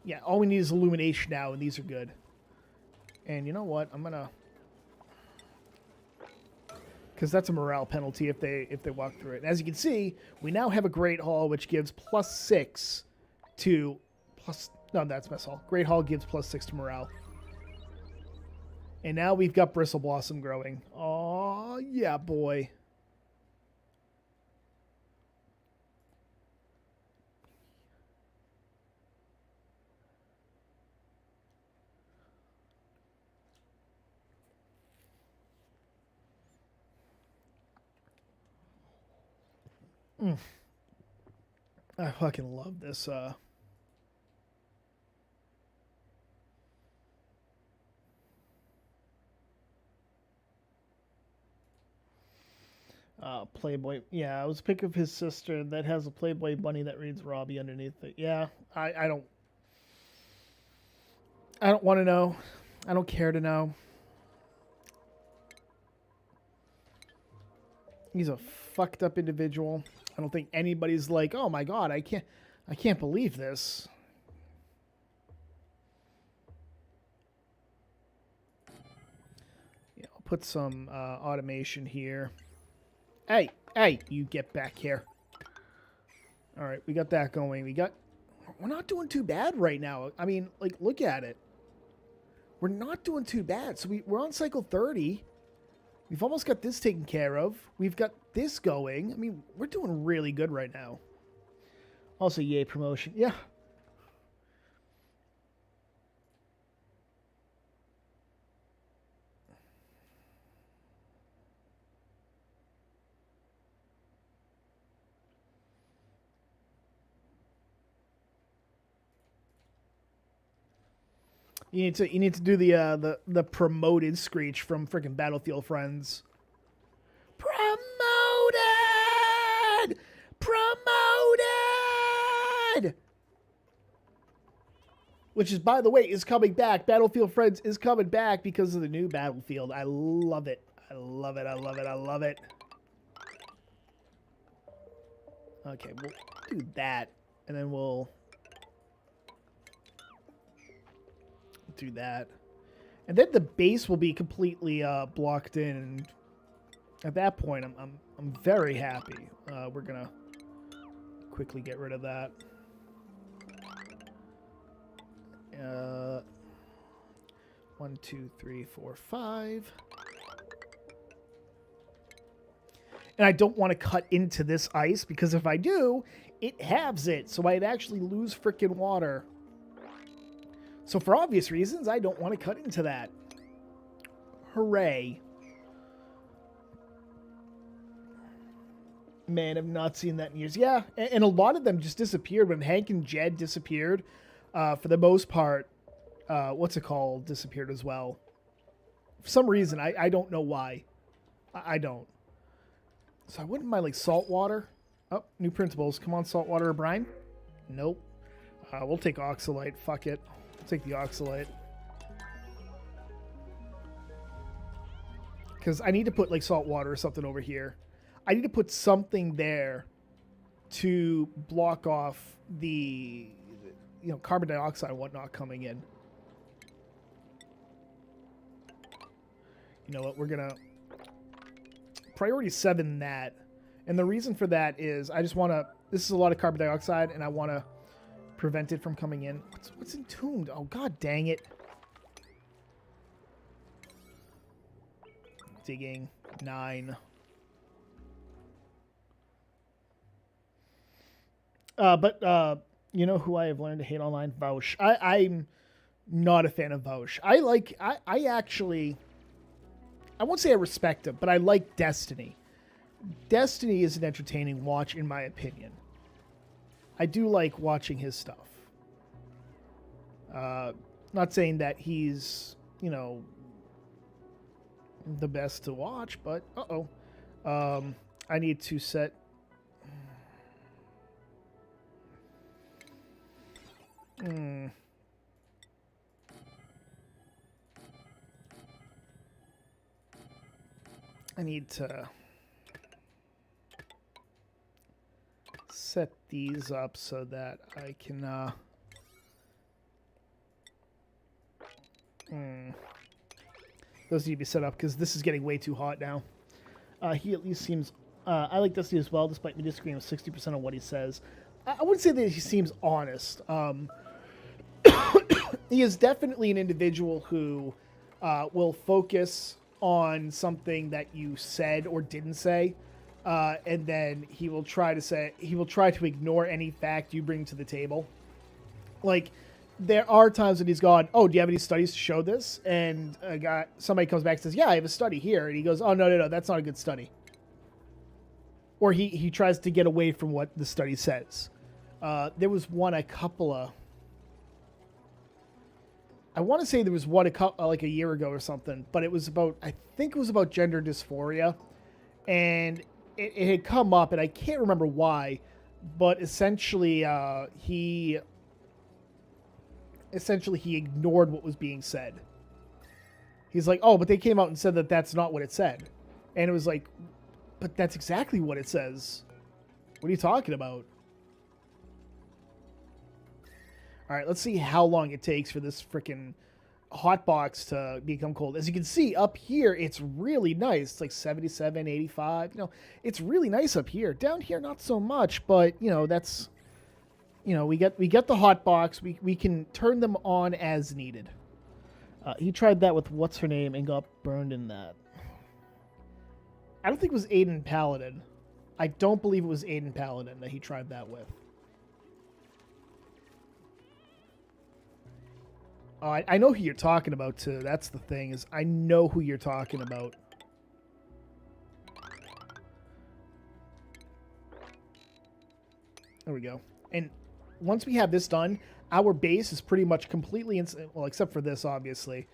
Yeah, all we need is illumination now, and these are good. And you know what? I'm gonna, because that's a morale penalty if they walk through it. And as you can see, we now have a Great Hall, which gives +6 to plus. No, that's Mess Hall. Great Hall gives +6 to morale. And now we've got Bristle Blossom growing. Oh yeah, boy. I fucking love this. Playboy. Yeah, I was a pic of his sister that has a Playboy bunny that reads Robbie underneath it. Yeah, I don't. I don't want to know. I don't care to know. He's a fucked up individual. I don't think anybody's like, oh my god, I can't believe this. Yeah, I'll put some automation here. Hey, hey, you get back here. All right, we got that going. We're not doing too bad right now. I mean, like, look at it. We're not doing too bad. So we're on cycle 30. We've almost got this taken care of. We've got this going. I mean, we're doing really good right now. Also, yay, promotion. Yeah. You need to do the promoted screech from freaking Battlefield Friends. Promoted! Promoted! Which is, by the way, is coming back. Battlefield Friends is coming back because of the new Battlefield. I love it. I love it. I love it. I love it. Okay, we'll do that, and then we'll do that, and then the base will be completely blocked in. And at that point, I'm very happy. We're gonna quickly get rid of that. 1, 2, 3, 4, 5. And I don't want to cut into this ice because if I do, it halves it. So I'd actually lose freaking water. So for obvious reasons, I don't want to cut into that. Hooray. Man, I've not seen that in years. Yeah, and a lot of them just disappeared when Hank and Jed disappeared. For the most part, what's it called? Disappeared as well. For some reason, I don't know why. I don't. So I wouldn't mind like salt water. Oh, new principles. Come on, saltwater or brine. Nope. We'll take oxalite. Fuck it. We'll take the oxalite. Because I need to put like salt water or something over here. I need to put something there to block off the, carbon dioxide and whatnot coming in. You know what? We're going to priority 7 that. And the reason for that is I just want to, this is a lot of carbon dioxide and I want to prevent it from coming in. What's entombed? Oh, god dang it. Digging. 9. But you know who I have learned to hate online? Vaush. I'm not a fan of Vaush. I actually, I won't say I respect him, but I like Destiny. Destiny is an entertaining watch, in my opinion. I do like watching his stuff. Not saying that he's, you know, the best to watch, but I need to set. I need to set these up so that I can those need to be set up because this is getting way too hot now. He at least seems I like Dusty as well, despite me disagreeing with 60% of what he says. I wouldn't say that he seems honest. He is definitely an individual who will focus on something that you said or didn't say, and then he will try to ignore any fact you bring to the table. Like, there are times when he's gone, oh, do you have any studies to show this? And somebody comes back and says, yeah, I have a study here. And he goes, oh, no, that's not a good study. Or he tries to get away from what the study says. There was one I want to say there was one like a year ago or something, but I think it was about gender dysphoria. And it had come up, and I can't remember why, but essentially he ignored what was being said. He's like, oh, but they came out and said that that's not what it said. And it was like, but that's exactly what it says. What are you talking about? All right, let's see how long it takes for this freaking hot box to become cold. As you can see up here, it's really nice. It's like 77, 85. You know, it's really nice up here. Down here, not so much, but you know, that's, you know, we get the hot box. We can turn them on as needed. He tried that with what's her name and got burned in that. I don't think it was Aiden Paladin. I don't believe it was Aiden Paladin that he tried that with. Oh, I know who you're talking about, too. That's the thing, is I know who you're talking about. There we go. And once we have this done, our base is pretty much completely... well, except for this, obviously.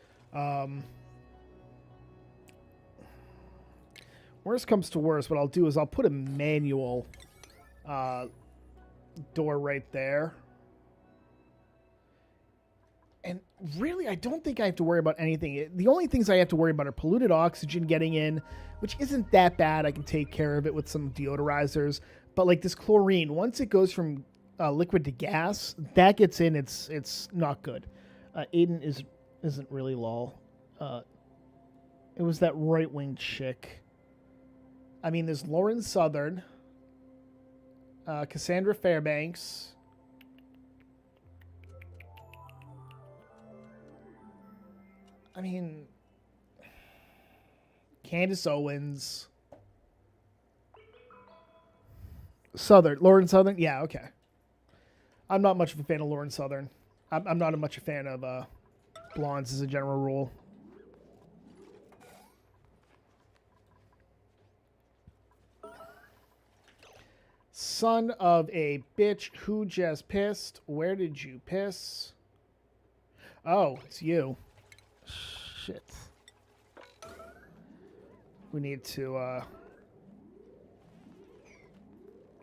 Worst comes to worst, what I'll do is I'll put a manual door right there. And really, I don't think I have to worry about anything. The only things I have to worry about are polluted oxygen getting in, which isn't that bad. I can take care of it with some deodorizers. But like this chlorine, once it goes from liquid to gas, that gets in, it's not good. Aiden isn't really lol. It was that right-wing chick. I mean, there's Lauren Southern, Cassandra Fairbanks. I mean, Candace Owens. Lauren Southern? Yeah, okay. I'm not much of a fan of Lauren Southern. I'm not much a fan of blondes as a general rule. Son of a bitch who just pissed. Where did you piss? Oh, it's you. Shit. We need to,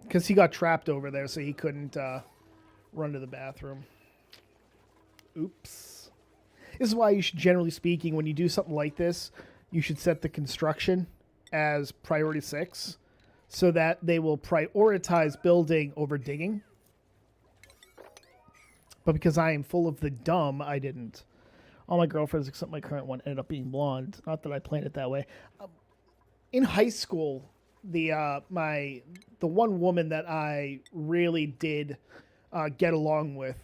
because he got trapped over there, so he couldn't, run to the bathroom. Oops. This is why you should, generally speaking, when you do something like this, you should set the construction as priority 6, so that they will prioritize building over digging. But because I am full of the dumb, I didn't. All my girlfriends, except my current one, ended up being blonde. Not that I planned it that way. In high school, the one woman that I really did get along with.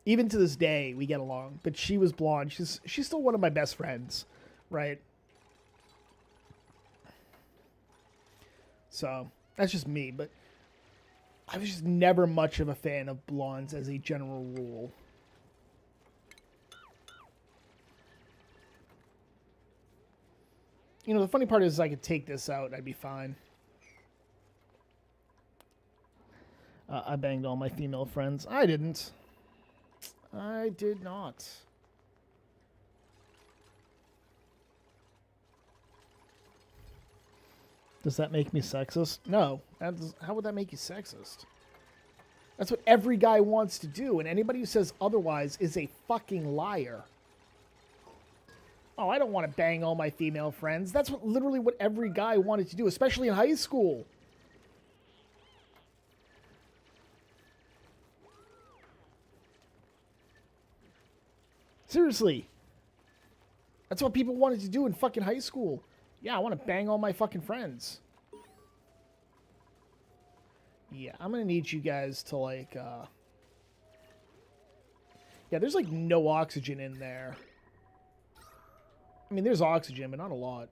Even to this day, we get along. But she was blonde. She's still one of my best friends, right? So that's just me. But I was just never much of a fan of blondes as a general rule. You know, the funny part is I could take this out and I'd be fine. I banged all my female friends. I didn't. I did not. Does that make me sexist? No. How would that make you sexist? That's what every guy wants to do, and anybody who says otherwise is a fucking liar. Oh, I don't want to bang all my female friends. That's literally what every guy wanted to do, especially in high school. Seriously. That's what people wanted to do in fucking high school. Yeah, I want to bang all my fucking friends. Yeah, I'm going to need you guys to, like, yeah, there's, like, no oxygen in there. I mean, there's oxygen, but not a lot.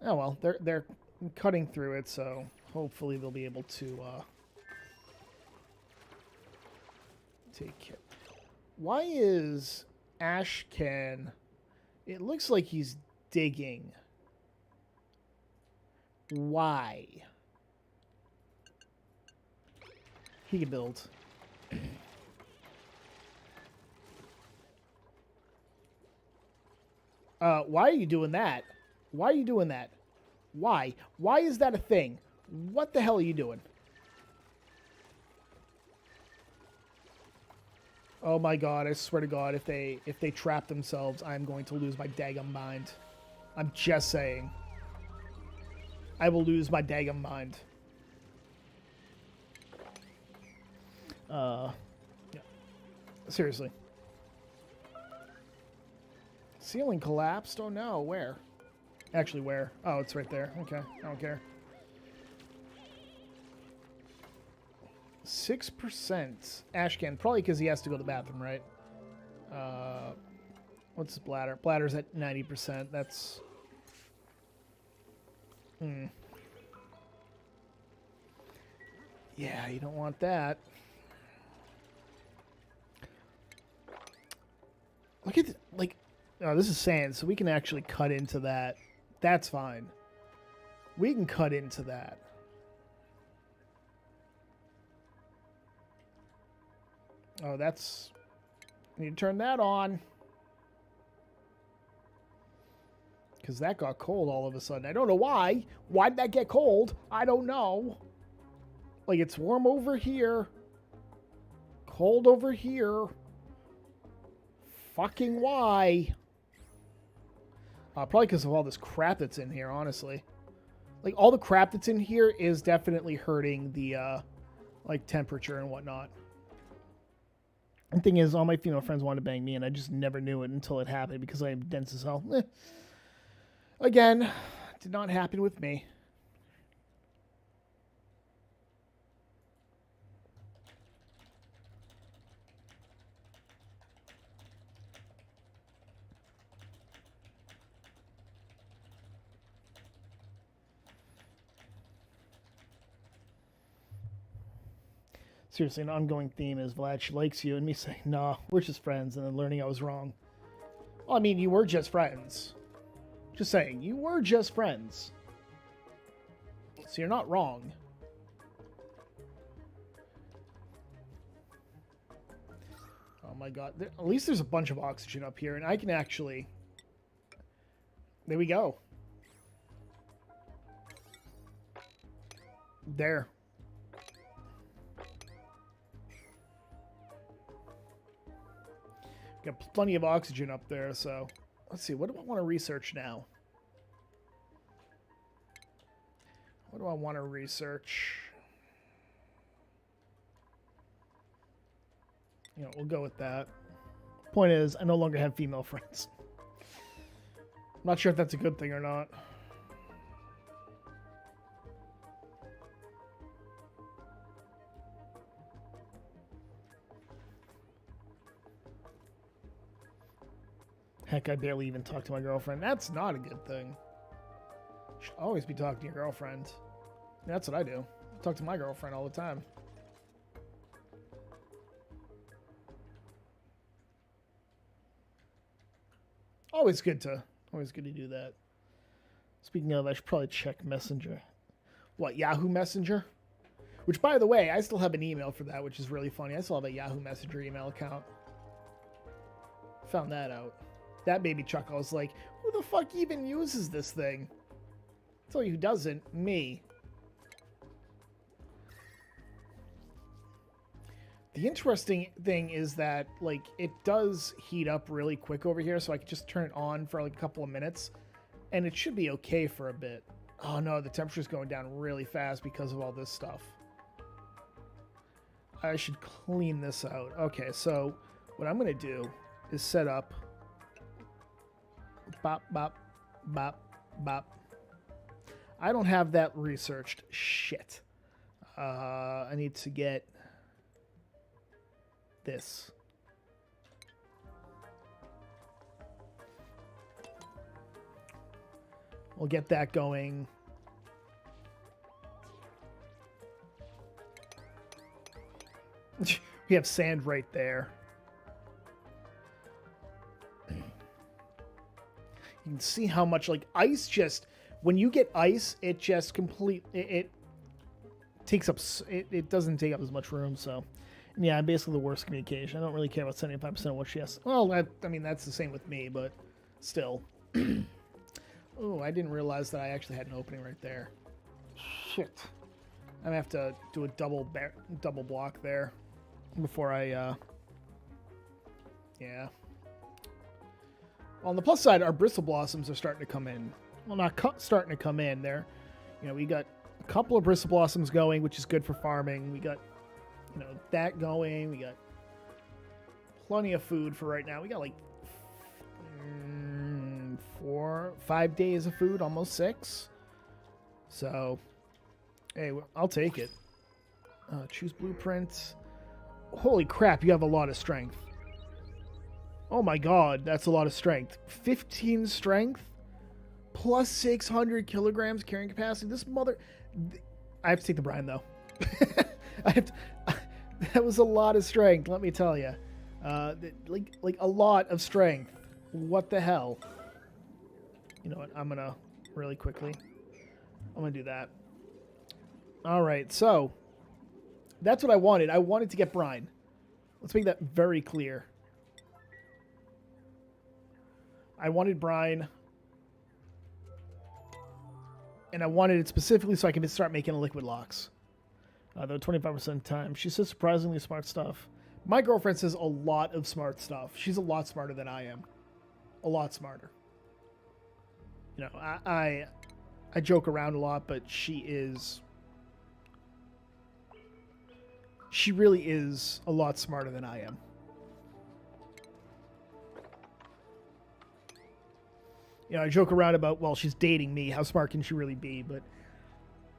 Oh, well, they're cutting through it, so hopefully they'll be able to, take care. Why is Ashcan... It looks like he's digging. Why? He can build. Why are you doing that? Why are you doing that? Why? Why is that a thing? What the hell are you doing? Oh my god, I swear to god, if they trap themselves, I'm going to lose my daggum mind. I'm just saying. I will lose my daggum mind. Yeah. Seriously. Ceiling collapsed? Oh no, where? Actually, where? Oh, it's right there. Okay, I don't care. 6%. Ashcan, probably because he has to go to the bathroom, right? What's his bladder? Bladder's at 90%. That's... Yeah, you don't want that. Look at, like... Oh, this is sand, so we can actually cut into that. That's fine. We can cut into that. Oh, that's... I need to turn that on. Because that got cold all of a sudden. I don't know why. Why did that get cold? I don't know. Like, it's warm over here. Cold over here. Fucking why? Probably because of all this crap that's in here, honestly. Like, all the crap that's in here is definitely hurting the, like, temperature and whatnot. The thing is, all my female friends wanted to bang me, and I just never knew it until it happened because I am dense as hell. Again, did not happen with me. Seriously, an ongoing theme is Vlad likes you, and me saying, nah, we're just friends, and then learning I was wrong. Well, I mean, you were just friends. Just saying, you were just friends. So you're not wrong. Oh my god. At least there's a bunch of oxygen up here, and I can actually... There we go. There. Got plenty of oxygen up there, so... Let's see, what do I want to research now? What do I want to research? You know, we'll go with that. Point is, I no longer have female friends. I'm not sure if that's a good thing or not. Heck, I barely even talk to my girlfriend. That's not a good thing. Should always be talking to your girlfriend. That's what I do. I talk to my girlfriend all the time. Always good to do that. Speaking of, I should probably check Messenger. What, Yahoo Messenger? Which, by the way, I still have an email for that, which is really funny. I still have a Yahoo Messenger email account. Found that out. That made me chuckle. I was like, who the fuck even uses this thing? I'll tell you who doesn't. Me. The interesting thing is that, like, it does heat up really quick over here, so I can just turn it on for, like, a couple of minutes, and it should be okay for a bit. Oh, no, the temperature's going down really fast because of all this stuff. I should clean this out. Okay, so what I'm going to do is set up bop, bop, bop, bop. I don't have that researched. Shit. I need to get this. We'll get that going. We have sand right there. You can see how much, like, ice just, when you get ice, it just it takes up, it doesn't take up as much room, so. Yeah, I'm basically the worst communication. I don't really care about 75% of what she has. Well, I mean, that's the same with me, but still. Oh, I didn't realize that I actually had an opening right there. Shit. I'm gonna have to do a double block there before I, yeah. On the plus side, our bristle blossoms are starting to come in. Well, not starting to come in. They're, you know, we got a couple of bristle blossoms going, which is good for farming. We got, you know, that going. We got plenty of food for right now. We got like 5 days of food, almost 6. So, hey, I'll take it. Choose blueprints. Holy crap, you have a lot of strength. Oh my god, that's a lot of strength. 15 strength plus 600 kilograms carrying capacity. This mother... I have to take the brine, though. That was a lot of strength, let me tell you. Like a lot of strength. What the hell? You know what? I'm gonna really quickly. I'm gonna do that. All right, so that's what I wanted. I wanted to get brine. Let's make that very clear. I wanted brine, and I wanted it specifically so I can just start making liquid locks. Though 25% time. She says surprisingly smart stuff. My girlfriend says a lot of smart stuff. She's a lot smarter than I am. A lot smarter. You know, I joke around a lot, but she really is a lot smarter than I am. You know, I joke around about, well, she's dating me. How smart can she really be? But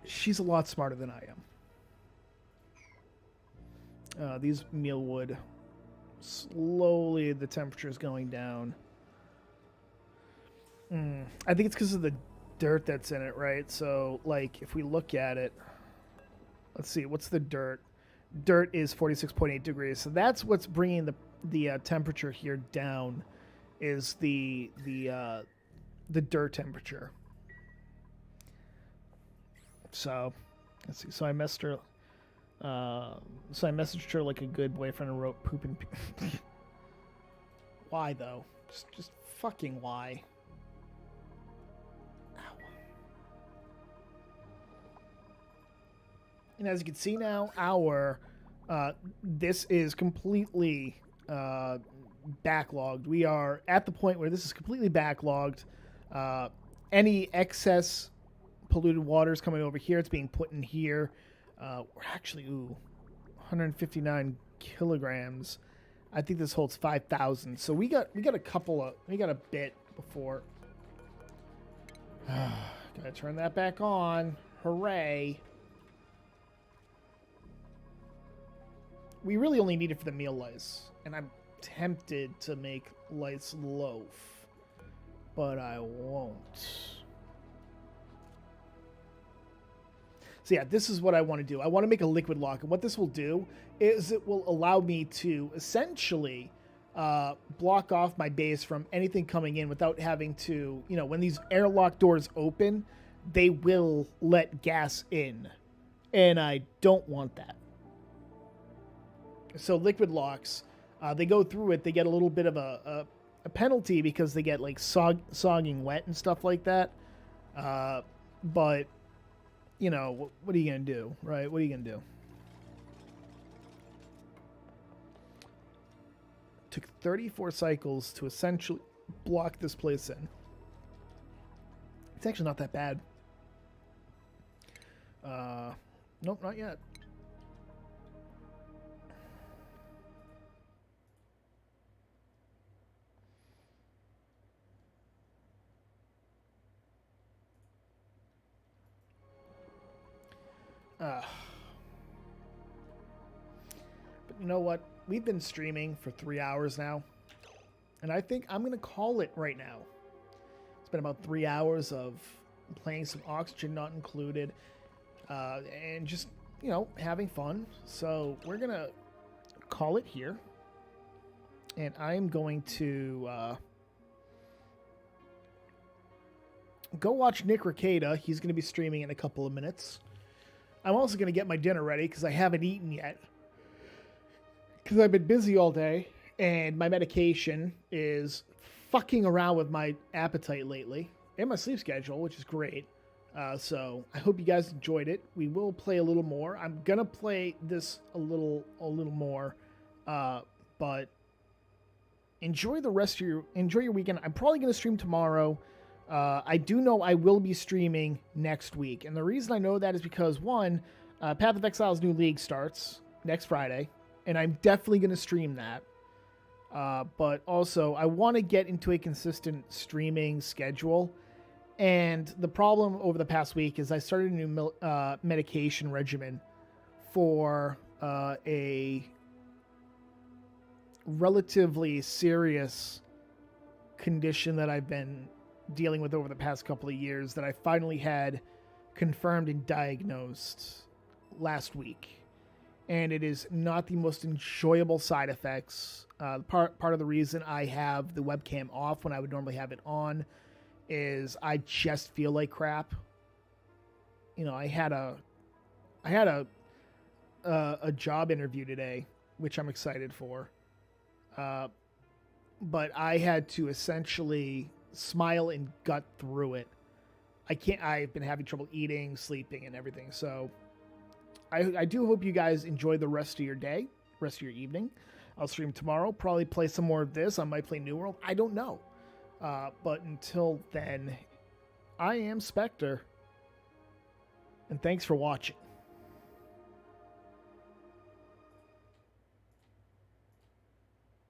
she's a lot smarter than I am. These mealwood, slowly the temperature is going down. I think it's because of the dirt that's in it, right? So, like, if we look at it, let's see, what's the dirt? Dirt is 46.8 degrees. So that's what's bringing the temperature here down, is the dirt temperature. So, let's see. So I messaged her. So I messaged her like a good boyfriend and wrote pooping. Why though? Just fucking why? Ow. And as you can see now, this is completely backlogged. We are at the point where this is completely backlogged. Any excess polluted water is coming over here. It's being put in here. We're actually, 159 kilograms. I think this holds 5,000. So we got a bit before. Gotta turn that back on. Hooray. We really only need it for the meal lice. And I'm tempted to make lice loaf. but I won't. So yeah, this is what I want to do. I want to make a liquid lock, and what this will do is it will allow me to essentially block off my base from anything coming in without having to, you know, when these airlock doors open, they will let gas in, and I don't want that. So liquid locks, they go through it, they get a little bit of a penalty because they get like sogging wet and stuff like that. But you know, what are you going to do, right? What are you going to do? Took 34 cycles to essentially block this place in. It's actually not that bad. Nope, not yet. But you know what? We've been streaming for 3 hours now, and I think I'm going to call it right now. It's been about 3 hours of playing some Oxygen Not Included, and just, you know, having fun. So we're going to call it here, and I'm going to go watch Nick Rekieta. He's going to be streaming in a couple of minutes. I'm also going to get my dinner ready because I haven't eaten yet. Because I've been busy all day, and my medication is fucking around with my appetite lately and my sleep schedule, which is great. So I hope you guys enjoyed it. We will play a little more. I'm gonna play this a little more, but enjoy the rest of your weekend. I'm probably gonna stream tomorrow. I do know I will be streaming next week, and the reason I know that is because one, Path of Exile's new league starts next Friday, and I'm definitely going to stream that. But also, I want to get into a consistent streaming schedule, and the problem over the past week is I started a new medication regimen for a relatively serious condition that I've been dealing with over the past couple of years that I finally had confirmed and diagnosed last week. And it is not the most enjoyable side effects. Part of the reason I have the webcam off when I would normally have it on is I just feel like crap. You know, I had a job interview today, which I'm excited for. But I had to essentially smile and gut through it. I've been having trouble eating, sleeping, and everything. So I do hope you guys enjoy the rest of your day, rest of your evening. I'll stream tomorrow, probably play some more of this. I might play New World. I don't know. But until then, I am Spectre. And thanks for watching.